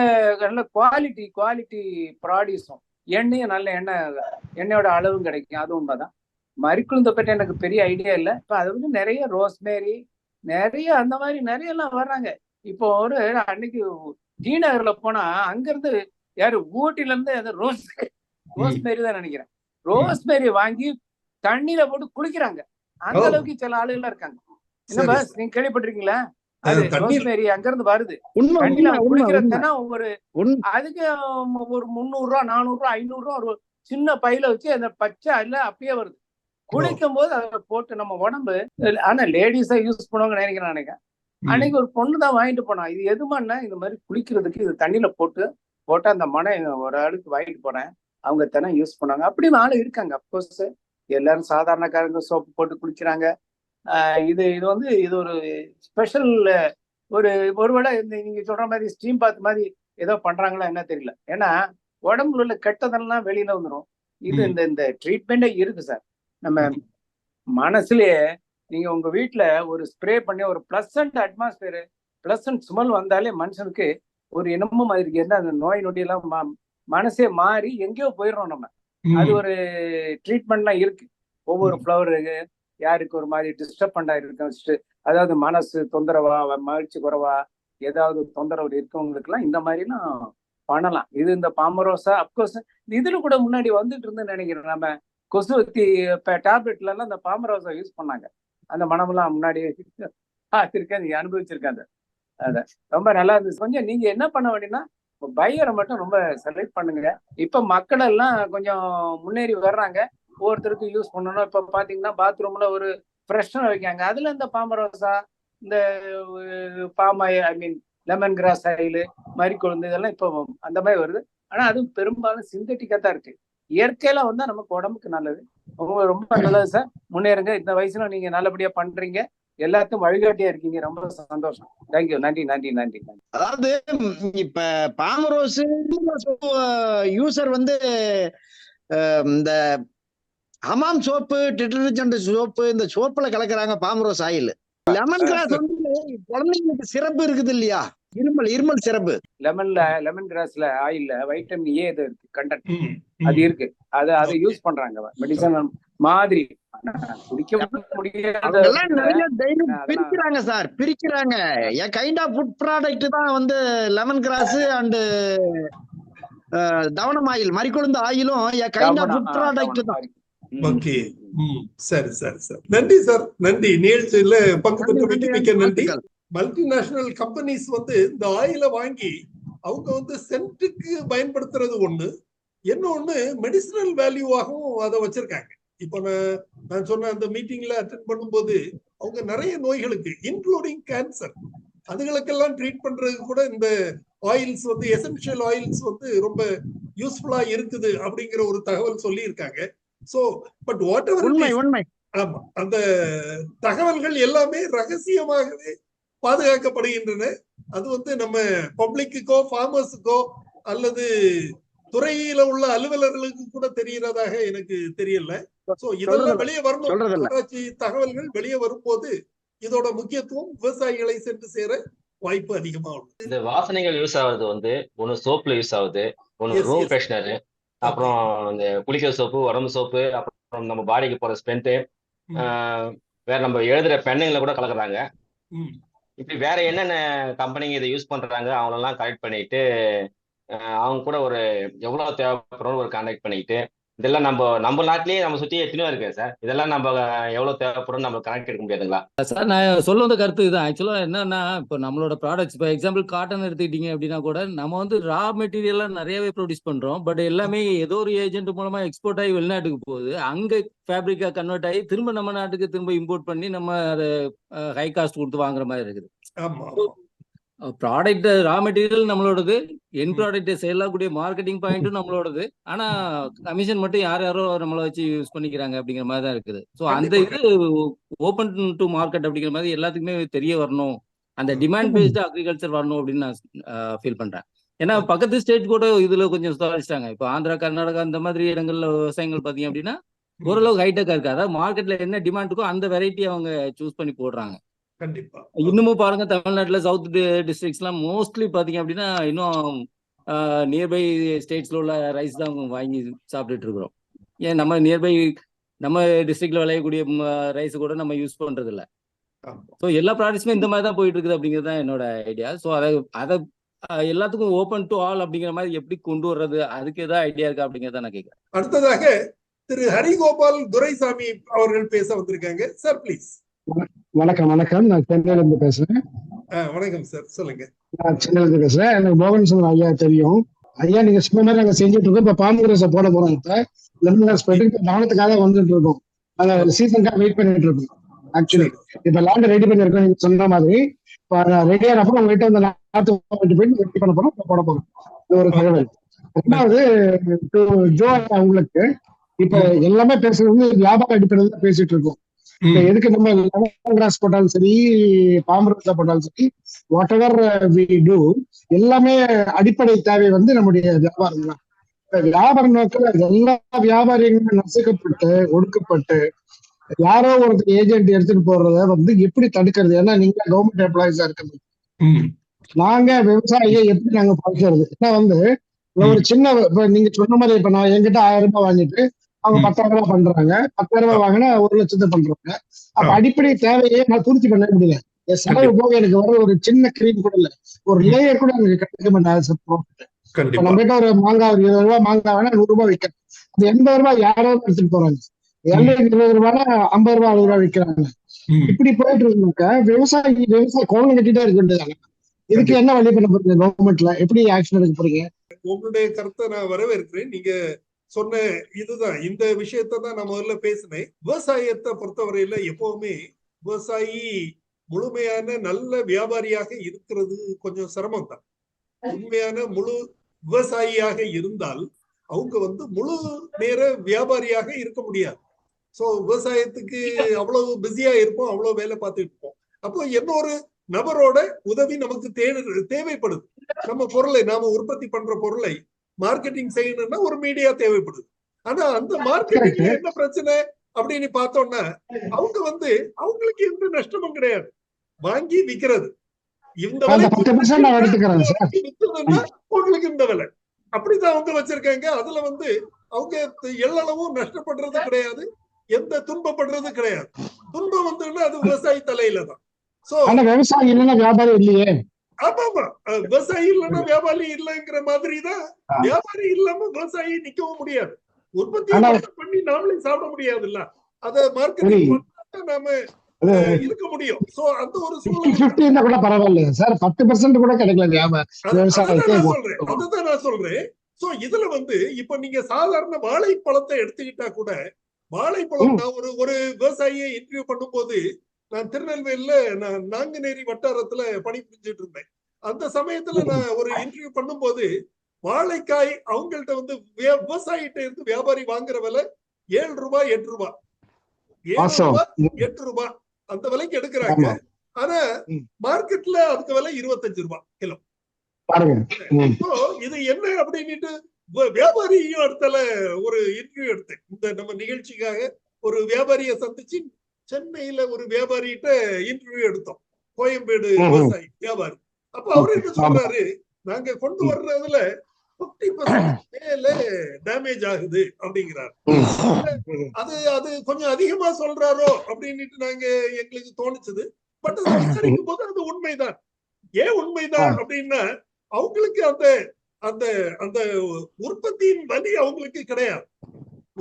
நல்ல குவாலிட்டி ப்ராடியூஸும், எண்ணெயும் நல்ல எண்ணெயோட அளவும் கிடைக்கும். அது உண்மைதான். மறிக்குழுந்த பற்றி எனக்கு பெரிய ஐடியா இல்லை. இப்ப அது வந்து நிறைய ரோஸ்மேரி, நிறைய அந்த மாதிரி நிறைய எல்லாம் வர்றாங்க. இப்போ ஒரு அன்னைக்கு டி நகர்ல போனா அங்க இருந்து யாரு ஊட்டில இருந்து அந்த ரோஸ்மேரி தான் நினைக்கிறேன், ரோஸ்மேரி வாங்கி தண்ணியில போட்டு குளிக்கிறாங்க. அந்த அளவுக்கு சில ஆளுகள் இருக்காங்க. என்ன பாஸ், நீங்க கேள்விப்பட்டிருக்கீங்களா? அது ரோஸ்மேரி அங்க இருந்து வருது, தண்ணியில குளிக்கிறதுனா ஒரு அதுக்கு ஒரு 300 ரூபா 400 ரூபா 500 ரூபா ஒரு சின்ன பையில வச்சு அந்த பச்சை இல்ல அப்படியே வருது. குளிக்கும் போது அதை போட்டு நம்ம உடம்பு, ஆனா லேடிஸா யூஸ் பண்ணுவாங்க நினைக்கிறேன். அன்னைக்கு ஒரு பொண்ணு தான் வாங்கிட்டு போனா, இது எதுமான்னா இந்த மாதிரி குளிக்கிறதுக்கு இது தண்ணியில போட்டு அந்த மனை ஒரு ஆளுக்கு வாங்கிட்டு போனேன். அவங்க தினம் யூஸ் பண்ணாங்க. அப்படின்னு ஆளு இருக்காங்க. அப்கோர்ஸ் எல்லாரும் சாதாரணக்காரங்க சோப்பு போட்டு குளிக்கிறாங்க. இது வந்து இது ஒரு ஸ்பெஷல் ஒருவேளை நீங்க சொல்ற மாதிரி ஸ்டீம் பாத் மாதிரி ஏதோ பண்றாங்களா என்ன தெரியல. ஏன்னா உடம்புல உள்ள கெட்டதெல்லாம் வெளியில வந்துடும். இது இந்த ட்ரீட்மெண்டே இருக்கு சார். நம்ம மனசுலயே நீங்க உங்க வீட்டுல ஒரு ஸ்ப்ரே பண்ணி ஒரு பிளசன்ட் அட்மாஸ்பியர், பிளசன்ட் ஸ்மெல் வந்தாலே மனுஷனுக்கு ஒரு என்னமோ மாதிரி என்ன அந்த நோய் நொடி எல்லாம் மனசே மாறி எங்கேயோ போயிடுறோம் நம்ம. அது ஒரு ட்ரீட்மெண்ட்லாம் இருக்கு. ஒவ்வொரு ஃப்ளவருக்கு யாருக்கு ஒரு மாதிரி டிஸ்டர்பண்டா இருக்கு, அதாவது மனசு தொந்தரவா, மகிழ்ச்சி குறைவா, ஏதாவது தொந்தரவு இருக்கவங்களுக்கு எல்லாம் இந்த மாதிரிலாம் பண்ணலாம். இது இந்த பாமரோசா அப்கோர்ஸ் இதுல கூட முன்னாடி வந்துட்டு இருந்துன்னு நினைக்கிறேன். நம்ம கொசுவத்தி டேப்லெட்ல எல்லாம் இந்த பாமரோசா யூஸ் பண்ணாங்க. அந்த மனமெல்லாம் முன்னாடி பார்த்திருக்கேன், நீங்க அனுபவிச்சிருக்காங்க. அத ரொம்ப நல்லா இருந்துச்சு. கொஞ்சம் நீங்க என்ன பண்ண வேண்டியன்னா பையரை மட்டும் ரொம்ப செலக்ட் பண்ணுங்க. இப்ப மக்கள் எல்லாம் கொஞ்சம் முன்னேறி வர்றாங்க. ஒவ்வொருத்தருக்கும் யூஸ் பண்ணணும். இப்ப பாத்தீங்கன்னா பாத்ரூம்ல ஒரு ஃப்ரெஷ்னர் வைக்காங்க, அதுல இந்த பாமரோசா, இந்த பாமாயில், ஐ மீன் லெமன் கிராஸ் ஆயில், மறிக்கொழுந்து, இதெல்லாம் இப்போ அந்த மாதிரி வருது. ஆனா அதுவும் பெரும்பாலும் சிந்தட்டிக்கா தான் இருக்கு. இயற்கையில வந்தா நமக்கு உடம்புக்கு நல்லது. ரொம்ப நல்லது சார். முன்னேறுங்க. இந்த வயசுல நீங்க நல்லபடியா பண்றீங்க, எல்லாத்தையும் வழிகாட்டியா இருக்கீங்க. ரொம்ப சந்தோஷம். தேங்க்யூ. நன்றி. அதாவது இப்ப பாமரோஸ் யூசர் வந்து இந்த ஹமாம் சோப்பு, டிட்டர்ஜென்ட் சோப்பு, இந்த சோப்புல கலக்குறாங்க பாமரோஸ் ஆயில். லெமன் கிராஸ் வந்து குழந்தைங்களுக்கு சிறப்பு இருக்குது இல்லையா, இருமல் சிறப்பு. லெமன் கிராஸ்ல ஆயில்ல வைட்டமின் ஏ இருக்கு, கண்டென்ட் அது இருக்கு. அதை யூஸ் பண்றாங்க மெடிசன் மாதிரி. பிரிக்கிறாங்க சார், பிரிக்கிறாங்க. என் கைண்ட் ஆஃப் ஃபுட் ப்ராடக்ட் தான் வந்து லெமன் கிராஸ் அண்ட் தவனம் ஆயில், மறிக்கொழுந்து ஆயிலும் என் கைண்ட் ஆஃப் ஃபுட் ப்ராடக்ட் தான். ஓகே, சரி. நன்றி சார், நன்றி. நிகழ்ச்சியில பங்கு பெற்றமைக்கு மிக்க நன்றி. மல்டிநேஷனல் கம்பெனிஸ் வந்து இந்த ஆயில வாங்கி அவங்க வந்து சென்ட்டுக்கு பயன்படுத்துறது ஒண்ணு, இன்னொன்னு மெடிசினல் வேல்யூவாகவும் அதை வச்சிருக்காங்க. இப்ப நான் சொன்ன அந்த மீட்டிங்ல அட்டென்ட் பண்ணும்போது அவங்க நிறைய நோய்களுக்கு இன்க்ளூடிங் கேன்சர் அதுகளுக்கெல்லாம் ட்ரீட் பண்றதுக்கு கூட இந்த ஆயில்ஸ் வந்து எசென்ஷியல் ஆயில்ஸ் வந்து ரொம்ப யூஸ்ஃபுல்லா இருக்குது அப்படிங்கிற ஒரு தகவல் சொல்லி இருக்காங்க. சோ பட் வாட் எவர், ஆமா, அந்த தகவல்கள் எல்லாமே ரகசியமாகவே பாதுகாக்கப்படுகின்றன. அது வந்து நம்ம பப்ளிக்குக்கோ, ஃபார்மர்ஸுக்கோ அல்லது துறையில உள்ள அலுவலர்களுக்கு கூட தெரியறதாக எனக்கு தெரியல. சோ இதெல்லாம் வெளியே வரணும். ஆராய்ச்சி தகவல்கள் வெளியே வரும்போது இதோட முக்கியத்துவம் விவசாயிகளை சென்று சேர வாய்ப்பு அதிகமா உண்டு. இந்த வாசனைகள் யூஸ் ஆகுறது வந்து ஒண்ணு சோப்ல யூஸ் ஆகுது, ஒண்ணு ரூம் ஃப்ரெஷ்னர், அப்புறம் இந்த குளிக்கிற சோப்பு, உடம்பு சோப்பு, அப்புறம் நம்ம பாடிக்கு போற ஸ்பென்ட், வேற நம்ம எழுதுற பெண்ணுங்களை கூட கலக்குறாங்க. இப்படி வேற என்னென்ன கம்பெனிங்க இதை யூஸ் பண்றாங்க அவங்களெல்லாம் கலெக்ட் பண்ணிட்டு அவங்க கூட ஒரு எவ்வளவு தேவைப்படுறோம் ஒரு கான்டாக்ட் பண்ணிட்டு, இதெல்லாம் நம்ம நாட்டிலேயே நம்ம சுத்தி எத்தனையோ இருக்கு சார். இதெல்லாம் நம்ம எவ்வளவு தேவைப்படும் நம்ம கனெக்ட் எடுக்க முடியாதுங்களா சார்? நான் சொல்ல வந்த கருத்து இதுதான். ஆக்சுவலா என்னன்னா, இப்போ நம்மளோட ப்ராடக்ட்ஸ், இப்போ எக்ஸாம்பிள் காட்டன் எடுத்துக்கிட்டீங்க அப்படின்னா கூட நம்ம வந்து ரா மெட்டீரியல்லாம் நிறையவே ப்ரொடியூஸ் பண்றோம். பட் எல்லாமே ஏதோ ஒரு ஏஜென்ட் மூலமா எக்ஸ்போர்ட் ஆகி வெளிநாட்டுக்கு போகுது. அங்க ஃபேப்ரிக்கா கன்வெர்ட் ஆகி திரும்ப நம்ம நாட்டுக்கு திரும்ப இம்போர்ட் பண்ணி நம்ம அதை ஹை காஸ்ட் கொடுத்து வாங்குற மாதிரி இருக்குது. ப்ராடக்ட் ரா மெட்டீரியல் நம்மளோடது, என் ப்ராடக்ட் சேல் ஆகக்கூடிய மார்க்கெட்டிங் பாயிண்ட்டும் நம்மளோடது. ஆனா கமிஷன் மட்டும் யாரோ நம்மளை வச்சு யூஸ் பண்ணிக்கிறாங்க அப்படிங்கிற மாதிரி தான் இருக்குது. ஸோ அந்த இது ஓப்பன் டு மார்க்கெட் அப்படிங்கிற மாதிரி எல்லாத்துக்குமே தெரிய வரணும், அந்த டிமாண்ட் பேஸ்டு அக்ரிகல்ச்சர் வரணும் அப்படின்னு நான் ஃபீல் பண்றேன். ஏன்னா பக்கத்து ஸ்டேட் கூட இதுல கொஞ்சம் சுதாரிச்சிட்டாங்க. இப்போ ஆந்திரா, கர்நாடகா இந்த மாதிரி இடங்கள்ல விவசாயங்கள் பார்த்தீங்க அப்படின்னா ஓரளவுக்கு ஹைடெக்கா இருக்கு. அதாவது மார்க்கெட்ல என்ன டிமாண்ட் இருக்கோ அந்த வெரைட்டி அவங்க சூஸ் பண்ணி போடுறாங்க. இன்னமும் பாருங்க, தமிழ்நாட்டுல சவுத் டிஸ்ட்ரிக்ட்ஸ் எல்லாம் மோஸ்ட்லி பாத்தீங்க அப்படின்னா இன்னும் நியர்பை ஸ்டேட்ஸ்ல உள்ள ரைஸ் தான் வாங்கி சாப்பிட்டுட்டு இருக்கிறோம். ஏன் நம்ம நியர்பை நம்ம டிஸ்ட்ரிக்ட்ல விளையக்கூடிய ரைஸ் கூட நம்ம யூஸ் பண்றது இல்ல. ஸோ எல்லா ப்ராடக்ட்ஸுமே இந்த மாதிரி தான் போயிட்டு இருக்குது அப்படிங்கிறது தான் என்னோட ஐடியா. ஸோ அதை எல்லாத்துக்கும் ஓப்பன் டு ஆல் அப்படிங்கிற மாதிரி எப்படி கொண்டு வர்றது, அதுக்கு ஏதாவது ஐடியா இருக்கா அப்படிங்கிறத நான் கேட்கிறேன். அடுத்ததாக திரு ஹரிகோபால் துரைசாமி அவர்கள் பேச வந்திருக்காங்க. Sir please. வணக்கம். நான் சென்னையில இருந்து பேசுறேன். வணக்கம் சார், சொல்லுங்க. நான் சென்னையில இருந்து பேசுறேன். எனக்கு மோகன் சார் ஐயா தெரியும். ஐயா நீங்க சொன்ன மாதிரி நாங்க செஞ்சுட்டு இருக்கோம். இப்ப பாம்புரச போட போறோம். இப்ப கவனத்துக்காக வந்துட்டு இருக்கோம். அந்த சீசனுக்காக வெயிட் பண்ணிட்டு இருக்கோம். ஆக்சுவலி இப்ப லேண்ட் ரெடி பண்ணி இருக்கோம். நீங்க சொன்ன மாதிரி இப்ப ரெடியான அப்புறம் உங்ககிட்ட வந்து நாட்டு போயிட்டு ரெடி பண்ண போறோம், போட போறோம். இது ஒரு தகவல். ரெண்டாவது ஜோ அவங்களுக்கு இப்ப எல்லாமே பேசுறது வந்து வியாபார அடிப்படையில் தான் பேசிட்டு இருக்கோம். எதுக்கு நம்ம லெமன் கிராஸ் போட்டாலும் சரி, பாம்பரோசா போட்டாலும் சரி, வாட் எவர் வி டூ, எல்லாமே அடிப்படை தேவை வந்து நம்முடைய வியாபாரம் தான். வியாபார நோக்கில் எல்லா வியாபாரிகளும் நசுக்கப்பட்டு ஒடுக்கப்பட்டு யாரோ ஒருத்தர் ஏஜென்ட் எடுத்துட்டு போறத வந்து எப்படி தடுக்கிறது? ஏன்னா நீங்க கவர்மெண்ட் எம்ப்ளாயிஸா இருக்கிறது, நாங்க விவசாயியை எப்படி நாங்க பார்க்கறது? ஏன்னா வந்து ஒரு சின்ன இப்ப நீங்க சொன்ன மாதிரி இப்ப நான் என்கிட்ட 1000 ரூபாய் வாங்கிட்டு அவங்க 10,000 ரூபாய் பண்றாங்க, 10,000 ரூபாய் வாங்கினா 1,00,000 பண்றாங்க. அப்ப அடிப்படை தேவையை நான் பூர்த்தி பண்ண முடியல. செலவு போக எனக்கு வர ஒரு சின்ன கிரீம் கூட இல்ல, ஒரு லேயர் கூட எனக்கு கிடைக்க மாட்டேன். நம்ம கிட்ட ஒரு மாங்காய் 20 ரூபாய் மாங்காய் வேணா 100 ரூபாய் விற்கிறேன். அது 80 ரூபாய் யாராவது எடுத்துட்டு போறாங்க. 20 ரூபாய்னா 50 ரூபாய் 60 ரூபாய் விற்கிறாங்க. இப்படி போயிட்டு இருந்தாக்க விவசாயி கோலம் கட்டிட்டே இருக்க வேண்டியதாங்க. இதுக்கு என்ன வழி பண்ண போறீங்க? கவர்மெண்ட்ல எப்படி ஆக்ஷன் எடுக்க போறீங்க? உங்களுடைய கருத்தை நான் வரவேற்கிறேன். நீங்க சொன்ன இதுதான், இந்த விஷயத்தான் நான் முதல்ல பேசினேன். விவசாயத்தை பொறுத்தவரையில எப்பவுமே விவசாயி முழுமையான நல்ல வியாபாரியாக இருக்கிறது கொஞ்சம் சிரமம் தான். உண்மையான முழு விவசாயியாக இருந்தால் அவங்க வந்து முழு நேர வியாபாரியாக இருக்க முடியாது. சோ விவசாயத்துக்கு அவ்வளவு பிஸியா இருப்போம், அவ்வளவு வேலை பார்த்துட்டு இருப்போம். அப்போ இன்னொரு நபரோட உதவி நமக்கு தேவைப்படுது. நம்ம பொருளை, நாம உற்பத்தி பண்ற பொருளை மார்க்கெட்டிங் செய்யணும்னா ஒரு மீடியா தேவைப்படுது. ஆனா அந்த மார்க்கெட்டிங்ல என்ன பிரச்சனை அப்படின்னு பார்த்தோம்னா அவங்க வந்து அவங்களுக்கு எந்த நஷ்டமும் கிடையாது. வாங்கி விற்கிறது இந்த உங்களுக்கு இந்த விலை அப்படிதான் அவங்க வச்சிருக்காங்க. அதுல வந்து அவங்க எல்லளவும் நஷ்டப்படுறது கிடையாது, எந்த துன்பப்படுறது கிடையாது. துன்பம் வந்து அது விவசாயி தலையில தான். சோ விவசாயி இல்லைன்னா வியாபாரி இல்லையே. ஆமா, விவசாயி இல்லைன்னா வியாபாரி இல்லைங்கிற மாதிரிதான். வியாபாரி இல்லாம விவசாயி நிக்கவும் முடியாது. உற்பத்தி பண்ணி நாமளே சாப்பிட முடியாது இல்ல, அத மார்க்கெட்டிங் நாம இருக்க முடியும். சோ அந்த ஒரு சூழ்நிலை கூட பரவாயில்ல சார், 10% கூட கிடைக்கல விவசாயத்தை. அதுதான் நான் சொல்றேன். சோ இதுல வந்து இப்ப நீங்க சாதாரண வாழைப்பழத்தை எடுத்துக்கிட்டா கூட, வாழைப்பழம் நான் ஒரு விவசாயியை இன்டர்வியூ பண்ணும்போது, நான் திருநெல்வேலியில நான் நாங்குநேரி வட்டாரத்துல பணிபுரிஞ்சிட்டு இருந்தேன். அந்த சமயத்துல நான் ஒரு இன்டர்வியூ பண்ணும்போது வாழைக்காய் அவங்கள்ட்ட வந்து விவசாயிட்ட இருந்து வியாபாரி வாங்குற விலை 7 ரூபாய் 8 ரூபாய் 8 ரூபாய் அந்த விலைக்கு எடுக்கிறாங்க. ஆனா மார்க்கெட்ல அதுக்கு விலை 25 ரூபாய் கிலோ. இது என்ன அப்படின்ட்டு வியாபாரி இடத்துல ஒரு இன்டர்வியூ எடுத்தேன். இந்த நம்ம நிகழ்ச்சிக்காக ஒரு வியாபாரியை சந்திச்சு சென்னையில ஒரு வியாபாரிகிட்ட இன்டர்வியூ எடுத்தோம். கோயம்பேடு விவசாயி வியாபாரி. அப்ப அவரு என்ன சொல்றாரு, நாங்க கொண்டு வர்றதுல 50% மேல டேமேஜ் ஆகுது அப்படிங்கிறாரு. அது அது கொஞ்சம் அதிகமா சொல்றாரோ அப்படின்னு நாங்க எங்களுக்கு தோணுச்சுது. பட் அதை விசாரிக்கும் போது அது உண்மைதான். ஏன் உண்மைதான் அப்படின்னா, அவங்களுக்கு அந்த அந்த அந்த உற்பத்தியின் வலி அவங்களுக்கு கிடையாது.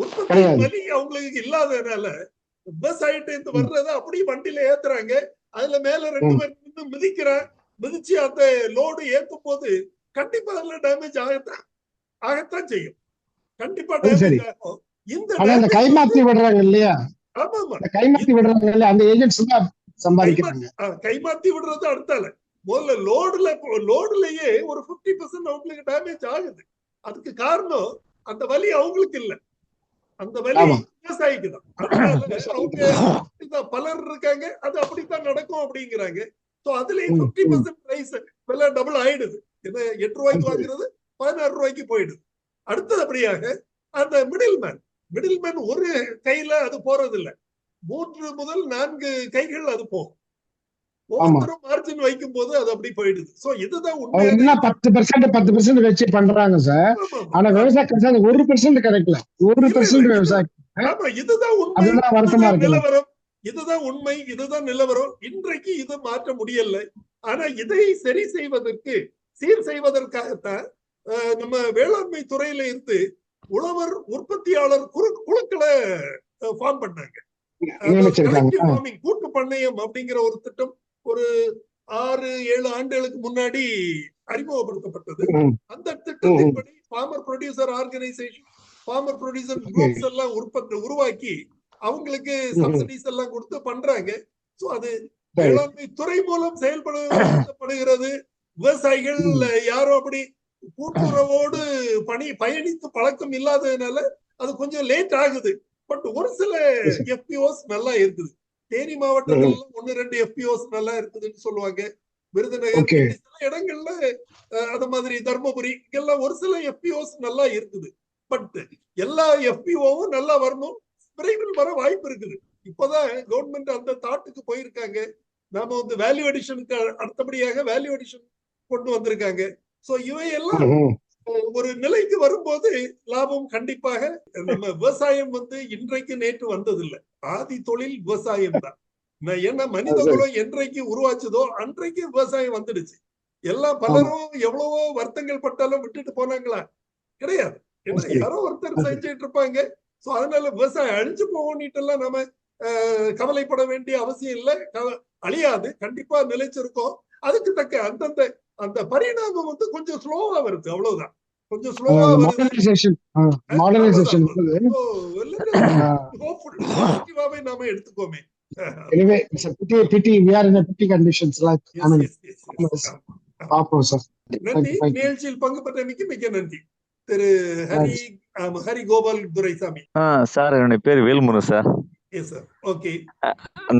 உற்பத்தியின் வலி அவங்களுக்கு இல்லாததுனால விவசாயிட்ட இருந்து வர்றத அப்படியே வண்டியில ஏத்துறாங்க. அதுல மேல 2 பேர் நின்று மிதிச்சு அந்த லோடு ஏத்தும் போது கண்டிப்பா அதுல டேமேஜ் ஆகத்தான் செய்யும். கண்டிப்பா டேமேஜ் ஆகும். இந்த கைமாத்தி விடுறாங்க இல்லையா? ஆமா ஆமா, கைமாத்தி விடுறாங்க இல்லையா? அந்த ஏஜென்ட்ஸ் தான் சம்பாதிக்கிறாங்க. கைமாத்தி விடுறது அடுத்தால. முதல்ல லோடுலயே ஒரு 50% அவங்களுக்கு டேமேஜ் ஆகுது. அதுக்கு காரணம் அந்த வலி அவங்களுக்கு இல்ல, அந்த வலி விவசாயிக்கு தான். அதனால அவங்க பலர் இருக்காங்க, அது அப்படித்தான் நடக்கும் அப்படிங்கிறாங்க. சோ அதுலயும் 50% பிரைஸ் விலை டபுள் ஆயிடுது. 8 ரூபாய்க்கு வாங்குறது 16 ரூபாய்க்கு போயிடுது. அடுத்தபடியாக அந்த மிடில் மேன் ஒரு கையில அது போறது இல்ல, 3 முதல் 4 கைகள் அது போகும். ஒவ்வொருத்தரும் மார்ஜின் வைக்கும் போது அது அப்படி போயிடுது. சோ இதுதான் உண்மையான 10% வச்சு பண்றாங்க சார். ஆனா விவசாயிக்கு 1% கிடைக்கல. 1% விவசாயி. ஆமா, இதுதான் உண்மை, நிலவரம். இதுதான் உண்மை, இதுதான் நிலவரம். இன்றைக்கு இது மாற்ற முடியல. ஆனா இதை சரி செய்வதற்கு, சீர் செய்வதற்காகத்தான் நம்ம வேளாண்மை துறையில இருந்து உழவர் உற்பத்தியாளர் குழுக்களை ஃபார்ம் பண்ணாங்க. கூட்டு பண்ணையம் அப்படிங்கிற ஒரு திட்டம் ஒரு 6-7 ஆண்டுகளுக்கு முன்னாடி அறிமுகப்படுத்தப்பட்டது. அந்த திட்டத்தின்படி farmer producer organisation, farmer producer groups எல்லாம் உருவாக்கி அவங்களுக்கு சப்சிடிஸ் எல்லாம் கொடுத்து பண்றாங்க. சோ அது வேளாண்மை துறை மூலம் செயல்படுகிறது. விவசாயிகள் யாரும் அப்படி கூட்டுறவோடு பயணித்து பழக்கம் இல்லாததுனால அது கொஞ்சம் லேட் ஆகுது. பட் ஒரு சில எஃபிஓஸ் நல்லா இருக்குது. தேனி மாவட்டத்துல 1-2 எஃபிஓஸ் நல்லா இருக்குதுன்னு சொல்லுவாங்க. விருதுநகர் சில இடங்கள்ல அது மாதிரி தர்மபுரி இங்கெல்லாம் ஒரு சில எஃபிஓஸ் நல்லா இருக்குது. பட் எல்லா எஃபிஓவும் நல்லா வரணும், விரைவில் வர வாய்ப்பு இருக்குது. இப்பதான் கவர்மெண்ட் அந்த தாட்டுக்கு போயிருக்காங்க. நாம வந்து வேல்யூ அடிஷனுக்கு அடுத்தபடியாக வேல்யூ அடிஷன் கொண்டு வந்திருக்காங்க. சோ இவையெல்லாம் ஒரு நிலைக்கு வரும்போது லாபம் கண்டிப்பாக. நம்ம விவசாயம் வந்து இன்றைக்கு நேற்று வந்ததில்லை, ஆதி தொழில் விவசாயம் தான். ஏன்னா மனித குலம் என்றைக்கு உருவாச்சதோ அன்றைக்கு விவசாயம் வந்துடுச்சு. எல்லாம் பலரும் எவ்வளவோ வருத்தங்கள் பட்டாலும் விட்டுட்டு போனாங்களா? கிடையாது. ஏன்னா யாரோ ஒருத்தர் செஞ்சுட்டு இருப்பாங்க. சோ அதனால விவசாயம் அழிஞ்சு போகணும்ட்டு எல்லாம் நம்ம கவலைப்பட வேண்டிய அவசியம் இல்லை. அழியாது, கண்டிப்பா நிலைச்சிருக்கோம். அதுக்கு தக்க அந்தந்த அந்த பரிணாமம் வந்து கொஞ்சம் ஸ்லோவா வருது, அவ்வளவுதான். கொஞ்சம் ஸ்லோவா வருது. நாம எடுத்துக்கோமே. நன்றி. நிகழ்ச்சியில் பங்கு பெற்றமைக்கு மிக்க நன்றி. திரு ஹரி கோபால் துரைசாமி. சார், என்னுடைய பேர் வேல்முரு சார். ஓகே.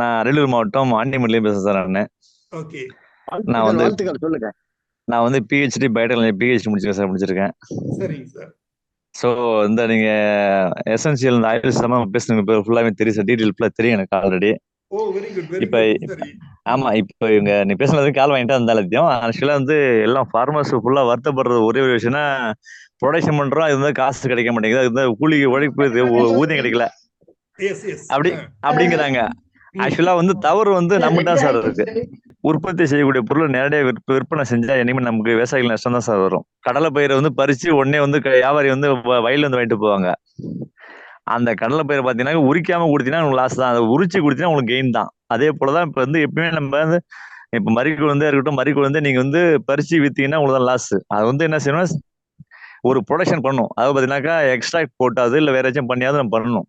நான் அரியலூர் மாவட்டம் ஆண்டிமல்லியும் பேசுறேன் சார். ஓகே. நான் வந்து பிஹெச்டி பயோடெக்னாலஜி முடிச்சிருக்கேன். சரிங்க சார். ஸோ இந்த நீங்க எசென்சியல் இந்த ஆயுள் சம்பந்தமா பேசுனீங்க, ஃபுல்லாவே தெரியும் சார், டீடைல் ஃபுல்லா தெரியும் எனக்கு ஆல்ரெடி. இப்ப ஆமா, இப்ப இவங்க நீ பேசுனது கால் வாங்கிட்டா இருந்தாலும் ஆக்சுவலா வந்து எல்லாம் ஃபார்மர்ஸ் ஃபுல்லா வருத்தப்படுறது ஒரே ஒரு விஷயம்னா, ப்ரொடக்ஷன் பண்றோம், இது வந்து காசு கிடைக்க மாட்டேங்குது, அது வந்து கூலிக்கு உழைப்பு ஊதியம் கிடைக்கல அப்படிங்கிறாங்க. ஆக்சுவலா வந்து தவறு வந்து நம்ம தான் சார் இருக்கு. உற்பத்தி செய்யக்கூடிய பொருளை நேரடியாக விற்பனை செஞ்சா இனிமேல் நமக்கு விவசாயிகள் நஷ்டம் தான் சார் வரும். கடலை பயிரை வந்து பறிச்சு உடனே வந்து வியாபாரி வந்து வயல்ல வந்து வாங்கிட்டு போவாங்க. அந்த கடலை பயிரை பார்த்தீங்கன்னா உரிக்காம கொடுத்தீங்கன்னா உங்களுக்கு லாஸ் தான், அதை உரிச்சு கொடுத்தீங்கன்னா உங்களுக்கு கெயின் தான். அதே போலதான் இப்ப வந்து எப்பயுமே நம்ம வந்து இப்ப மறிக்குழந்தே இருக்கட்டும், மறிக்குழந்தே நீங்க வந்து பறிச்சு வித்தீங்கன்னா உங்களுக்கு தான் லாஸ். அது வந்து என்ன செய்யணும், ஒரு ப்ரொடக்ஷன் பண்ணணும். அதாவது பார்த்தீங்கன்னாக்கா எக்ஸ்ட்ராக்ட் போட்டாது இல்லை வேற ஏதாச்சும் பண்ணியாவது நம்ம பண்ணணும்.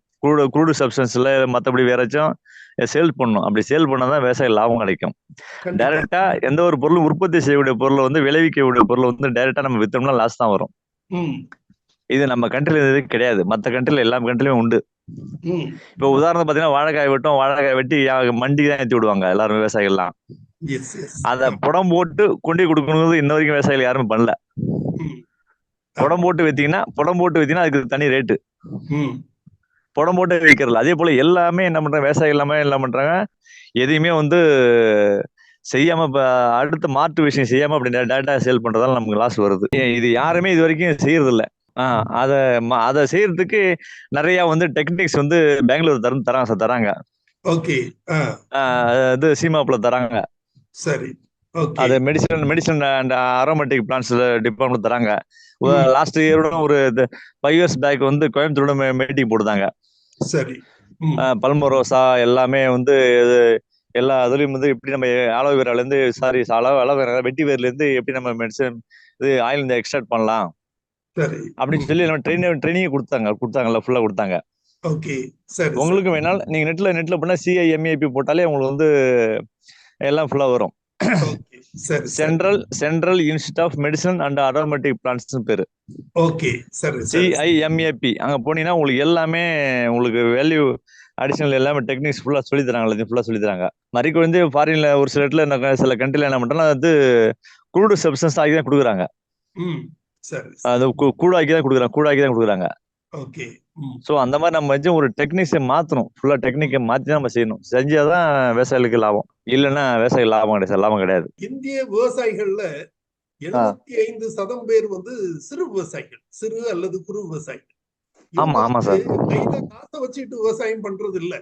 குரூடு சப்ஸ்டன்ஸ்ல மற்றபடி வேற ஏதாச்சும் சேல் பண்ணணும். அப்படி சேல் பண்ணாதான் விவசாய லாபம் கிடைக்கும். டைரக்டா எந்த ஒரு பொருளும் உற்பத்தி செய்யக்கூடிய பொருளை வந்து விளைவிக்கக்கூடிய பொருளை வந்து டைரக்டா நம்ம வித்தோம்னா லாஸ் தான் வரும். இது நம்ம கண்ட்ரில இது கிடையாது, மற்ற கண்ட்ரில எல்லா கண்ட்ரிலும் உண்டு. இப்ப உதாரணம் பாத்தீங்கன்னா வாழைக்காய் வெட்டும், வாழைக்காய் வெட்டி மண்டிக்கு தான் ஏற்றி விடுவாங்க எல்லாரும் விவசாயிகள்லாம். அத புடம் போட்டு கொண்டு கொடுக்கணுங்கிறது இன்ன வரைக்கும் விவசாயிகள் யாருமே பண்ணல. புடம் போட்டு வித்தீங்கன்னா அதுக்கு தனி ரேட்டு. ம். புடம் போட்டு விற்கிறல. அதே போல எல்லாமே என்ன பண்றாங்க, விவசாயம் எல்லாமே என்ன பண்றாங்க, எதையுமே வந்து செய்யாம அடுத்த மாற்று விஷயம் செய்யாம அப்படி டேட்டா சேல் பண்றதால நமக்கு லாஸ் வருது. இது யாருமே இது வரைக்கும் செய்யறது இல்ல. அதை செய்யறதுக்கு நிறைய வந்து டெக்னிக்ஸ் வந்து பெங்களூர் தராங்க சார், தராங்க. ஓகே. இது சீமாப்ல தராங்க. சரி. அது medicine and aromatic plants department தராங்க. லாஸ்ட் இயரோட ஒரு 5 years பேக் வந்து கோயம்புத்தூரோட மீட்டிங் போட்டுதாங்க. சரி. பல்மரோசா எல்லாமே வந்து எல்லா இதுலயும் வந்து எப்படி நம்ம ஆலோவேரால இருந்து அலோவேரா வெட்டி வேர்ல இருந்து எப்படி நம்ம மெடிசன் இது ஆயில் இருந்து எக்ஸ்ட்ராக்ட் பண்ணலாம் அப்படின்னு சொல்லி நம்ம ட்ரைனிங் கொடுத்தாங்கல்ல, ஃபுல்லா கொடுத்தாங்க. ஓகே. சரி. உங்களுக்கு வேணாலும் நீங்க நெட்ல பண்ணா CIMAP போட்டாலே உங்களுக்கு வந்து எல்லாம் ஃபுல்லா வரும். Central institute of medicine and aromatic plants பேரு. ஓகே. சரி. CIMAP. அங்க போனீங்கன்னா உங்களுக்கு எல்லாமே உங்களுக்கு வேல்யூ அடிஷனல் எல்லாமே டெக்னிக்ஸ் ஃபுல்லா சொல்லி தராங்க. மறிக்கு வந்து ஃபாரின்ல ஒரு சில இடத்துல சில கண்ட்ரில என்ன பண்றாங்க, அது குரூடு சப்ஸ்டன்ஸ் ஆகி தான் கொடுக்குறாங்க. அது கூடாக்கி தான் கொடுக்குறாங்க. ஓகே. சோ அந்த மாதிரி நம்ம வந்து ஒரு டெக்னிக்ஸை மாத்தணும், ஃபுல்லா டெக்னிக்கை மாத்தி தான் நம்ம செய்யணும். செஞ்சாதான் விவசாயிகளுக்கு லாபம், இல்லைன்னா விவசாய லாபம் கிடையாது. இந்திய விவசாயிகள்ல 75% பேர் வந்து சிறு விவசாயிகள், சிறு அல்லது குறு விவசாயிகள். ஆமா சார். கையில காசை வச்சுட்டு விவசாயம் பண்றது இல்ல.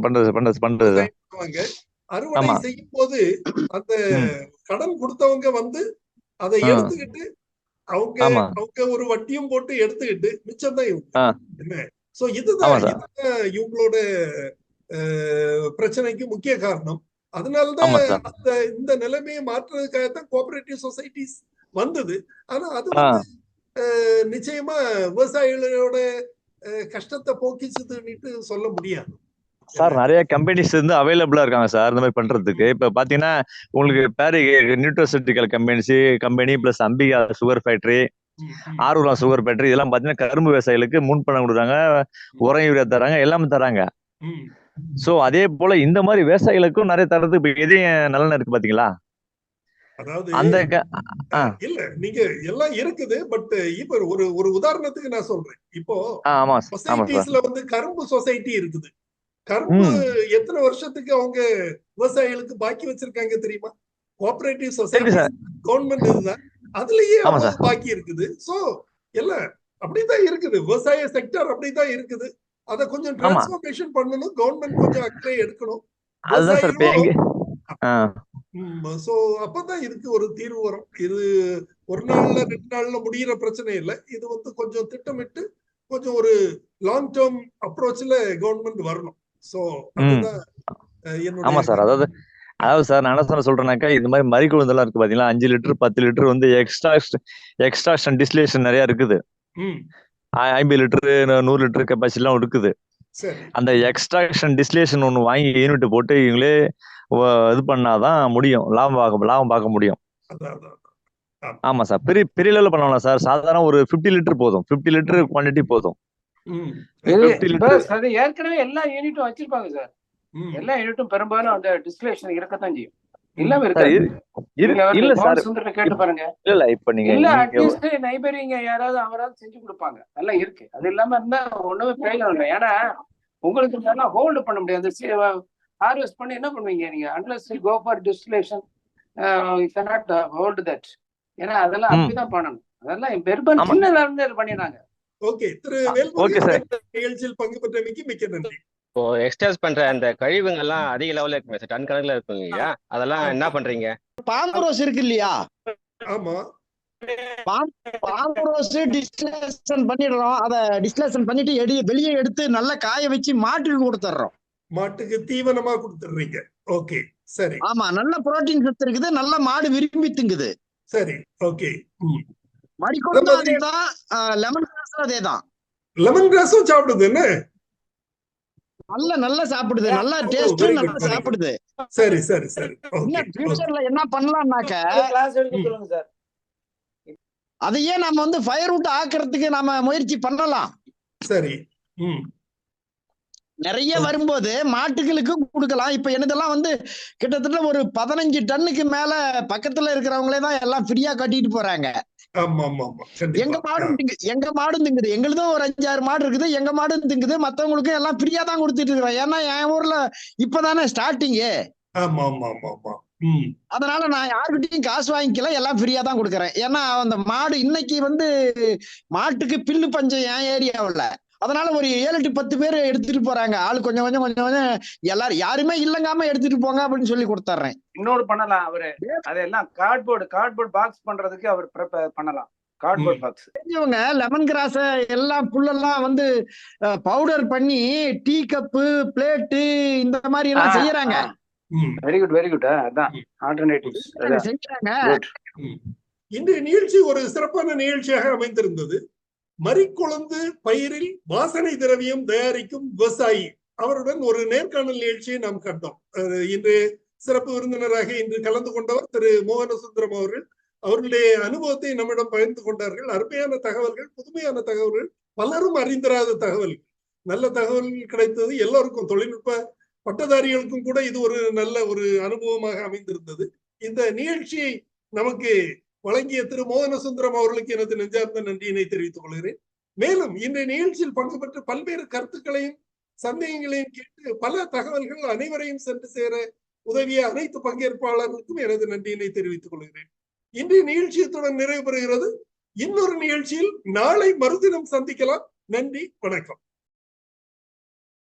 பண்றது அறுவடை செய்யும் போது அந்த கடன் கொடுத்தவங்க வந்து அதை எடுத்துக்கிட்டு அவங்க ஒரு வட்டியும் போட்டு எடுத்துக்கிட்டு மிச்சம் தான் இவங்க. சோ இதுதான் இவங்களோட பிரச்சனைக்கு முக்கிய காரணம். அதனாலதான் இந்த நிலைமையை மாற்றுறதுக்காகத்தான் கோஆபரேட்டிவ் சொசைட்டிஸ் வந்தது. ஆனா அது வந்து நிச்சயமா விவசாயிகளோட கஷ்டத்தை போக்கிச்சுதுன்னு சொல்ல முடியாது சார். நிறைய கம்பெனிஸ் வந்து அவைலபிளா இருக்காங்க சார் இந்த மாதிரி பண்றதுக்கு. இப்ப பாத்தீங்கன்னா உங்களுக்கு Parry nutraceutical company plus Ambika sugar factory, Arura sugar factory, இதெல்லாம் பாத்தீங்கன்னா கரும்பு விவசாயிகளுக்கு முன்பணம் கொடுக்குறாங்க, உரம் யூரியா தராங்க, எல்லாமே தராங்க. சோ அதே போல இந்த மாதிரி விவசாயிகளுக்கும் நிறைய தரது இப்ப எதையும் நல்லெண்ணெய் இருக்கு பாத்தீங்களா. அதாவது அந்த இல்ல நீங்க எல்லாம் இருக்குது. பட் இப்ப ஒரு உதாரணத்துக்கு நான் சொல்றேன். இப்போ சொசைட்டிஸ்ல வந்து கரும்பு சொசைட்டி இருக்குது. கரும்பு எத்தனை வருஷத்துக்கு அவங்க விவசாயிகளுக்கு பாக்கி வச்சிருக்காங்க தெரியுமா? கோஆபரேட்டிவ் சொசைட்டி கவர்மெண்ட் இதுதான், அதுலயே பாக்கி இருக்குது. சோ எல்லாம் அப்படிதான் இருக்குது. விவசாய செக்டர் அப்படிதான் இருக்குது. அத கொஞ்சம் டிரான்ஸ்ஃபர்மேஷன் பண்ணணும், கவர்மெண்ட் கொஞ்சம் அக்கறை எடுக்கணும். சோ அப்பதான் இதுக்கு ஒரு தீர்வு வரும். இது ஒரு நாள்ல 2 நாள்ல முடியிற பிரச்சனை இல்லை. இது வந்து கொஞ்சம் திட்டமிட்டு கொஞ்சம் ஒரு லாங் டேர்ம் அப்ரோச்ல கவர்மெண்ட் வரணும். சோ அதுதான் ஆமா சார். அதாவது சார் நான் என்ன சொல்றேன்னாக்கா, இந்த மாதிரி மறிக்குழுந்தெல்லாம் இருக்கு பாத்தீங்களா, 5 லிட்டர் 10 லிட்டர் வந்து எக்ஸ்ட்ராக்ஷன் டிஸ்டிலேஷன் நிறைய இருக்குது. 50 லிட்டர் 100 லிட்டர் கெப்பாசிட்டி எல்லாம் இருக்குது. அந்த எக்ஸ்ட்ராக்ஷன் டிஸ்டிலேஷன் ஒண்ணு வாங்கி யூனிட் போட்டு இவங்களே இது பண்ணாதான் முடியும், லாபம் பார்க்க முடியும். ஆமா சார். பெரிய லெவல்ல பண்ணலாம் சார். சாதாரண ஒரு 50 லிட்டர் போதும், 50 லிட்டர் குவான்டிட்டி போதும். ஏற்கனவே எல்லா யூனிட்டும் வச்சிருப்பாங்க சார். எல்லா யூனிட்டும் பெரும்பாலும் அந்த டிஸ்டிலேஷன் இருக்கத்தான் செய்யும். இல்லாம இருக்காது. இல்ல சார், கேட்டு பாருங்க. இல்ல இப்ப நீங்க இல்ல அட்லீஸ்ட் நைபரிங்க அவராவது செஞ்சு கொடுப்பாங்க. நல்லா இருக்கு. அது இல்லாம இருந்தா ஒண்ணுமே பிரயோஜனம் இல்லை. ஏன்னா உங்களுக்கு நல்லா ஹோல்டு பண்ண முடியாது. ஹார்வெஸ்ட் பண்ணி என்ன பண்ணுவீங்க நீங்க? Unless you go for distillation you cannot hold that. ஏன்னா அதெல்லாம் அப்படிதான் பண்ணணும். அதெல்லாம் பெரும்பாலும் சின்னல இருந்து பண்ணினாங்க. ஓகே. திரு வேல்முருகன் சார், நிகழ்ச்சியில் பங்கு பெற்றமைக்கு மிக்க நன்றி. இப்போ எக்ஸ்ட்ராக்ட் பண்ற அந்த கழிவுங்க எல்லாம் அதிக லெவல்ல இருக்குமே சார், டன் கணக்குல இருக்குங்க இல்லையா? அதெல்லாம் என்ன பண்றீங்க? பாம்பரோஸ் இருக்கு இல்லையா? ஆமா. பாம்பரோஸ் டிஸ்டிலேஷன் பண்ணிடுறோம். அத டிஸ்டிலேஷன் பண்ணிட்டு வெளியே எடுத்து நல்லா காய வச்சு மாட்டுக்கு கொடுத்துறோம். மாட்டுக்கு தீவனமா கொடுத்துறீங்க. ஓகே சரி. ஆமா, நல்ல புரோட்டீன் சத்து இருக்குது, நல்ல மாடு விரும்பி திங்குது. சரி ஓகே. மறிக்குழுந்தும் அதேதான், லெமன் கிராஸும் அதேதான். லெமன் கிராஸும் சாப்பிடுது என்ன? நல்லா சாப்பிடுது, நல்லா டேஸ்ட், நல்லா சாப்பிடுது. சரி சரி சரி. இன்னும் ஃபியூச்சர்ல என்ன பண்ணலாம்னாக்க அதையே நம்ம வந்து ஃபயர்வுட் ஆக்குறதுக்கு நாம முயற்சி பண்ணலாம். சரி. நிறைய வரும்போது மாட்டுகளுக்கு கொடுக்கலாம். இப்ப என்னதெல்லாம் வந்து கிட்டத்தட்ட ஒரு 15 டன்னுக்கு மேல பக்கத்துல இருக்கிறவங்களே தான் எல்லாம் ஃப்ரீயா கட்டிட்டு போறாங்க. ஆமா ஆமா ஆமா எங்க கண்டிப்பா. மாடும் எங்க மாடும் திங்குது. எங்களுதும் ஒரு 5-6 மாடு இருக்குது. எங்க மாடும் திங்குது. மத்தவங்களுக்கு எல்லாம் ஃப்ரீயா தான் கொடுத்துட்டு இருக்கிறேன். ஏன்னா என் ஊர்ல இப்பதானே ஸ்டார்டிங்கு. ஆமா ஆமா ஆமா ஆமா. ம். அதனால நான் யாருக்கிட்டையும் காசு வாங்கிக்கல, எல்லாம் ஃப்ரீயா தான் கொடுக்குறேன். ஏன்னா அந்த மாடு இன்னைக்கு வந்து மாட்டுக்கு பில்லு பஞ்சம் என் ஏரியாவுல. அதனால ஒரு 7-10 பேர் எடுத்துட்டு போறாங்க. ஆளு கொஞ்சம் கொஞ்சம் கொஞ்சம் கொஞ்சம் எல்லாரும் யாருமே இல்லங்காம எடுத்துட்டு போங்க அப்படின்னு சொல்லி கொடுத்துட்றேன். இன்னொரு பண்ணலாம் அவரு, அதெல்லாம் கார்ட்போர்ட் பாக்ஸ் பண்றதுக்கு அவர் பண்ணலாம். கார்ட்போர்ட் பாக்ஸ் தெரிஞ்சவங்க லெமன் கிராஸ எல்லாம் புல்லெல்லாம் வந்து பவுடர் பண்ணி டீ கப்பு, பிளேட்டு இந்த மாதிரி எல்லாம் செய்யறாங்க. Very good. அதான் ஆல்டர்னேட்டிவ்ஸ் செஞ்சாங்க. இன்றைய நிகழ்ச்சி ஒரு சிறப்பான நிகழ்ச்சியாக அமைந்திருந்தது. மறிக்கொழுந்து பயிரில் வாசனை திரவியம் தயாரிக்கும் விவசாயி அவருடன் ஒரு நேர்காணல் நிகழ்ச்சியை நாம் கண்டோம். இன்று சிறப்பு விருந்தினராக இன்று கலந்து கொண்டவர் திரு மோகனசுந்தரம் அவர்கள். அவர்களுடைய அனுபவத்தை நம்மிடம் பகிர்ந்து கொண்டார்கள். அருமையான தகவல்கள், புதுமையான தகவல்கள், பலரும் அறிந்திராத தகவல்கள், நல்ல தகவல்கள் கிடைத்தது. எல்லோருக்கும், தொழில்நுட்ப பட்டதாரிகளுக்கும் கூட இது ஒரு நல்ல ஒரு அனுபவமாக அமைந்திருந்தது. இந்த நிகழ்ச்சியை நமக்கு வழங்கிய திரு மோகனசுந்தரம் அவர்களுக்கு எனது நெஞ்சார்ந்த நன்றியினை தெரிவித்துக் கொள்கிறேன். மேலும் இந்த நிகழ்ச்சியில் பங்கு பெற்று பல்வேறு கருத்துக்களையும் சந்தேகங்களையும் கேட்டு பல தகவல்கள் அனைவரையும் சென்று சேர உதவிய அனைத்து பங்கேற்பாளர்களுக்கும் எனது நன்றியினை தெரிவித்துக் கொள்கிறேன். இன்றைய நிகழ்ச்சியத்துடன் நிறைவு பெறுகிறது. இன்னொரு நிகழ்ச்சியில் நாளை மறுதினம் சந்திக்கலாம். நன்றி, வணக்கம்.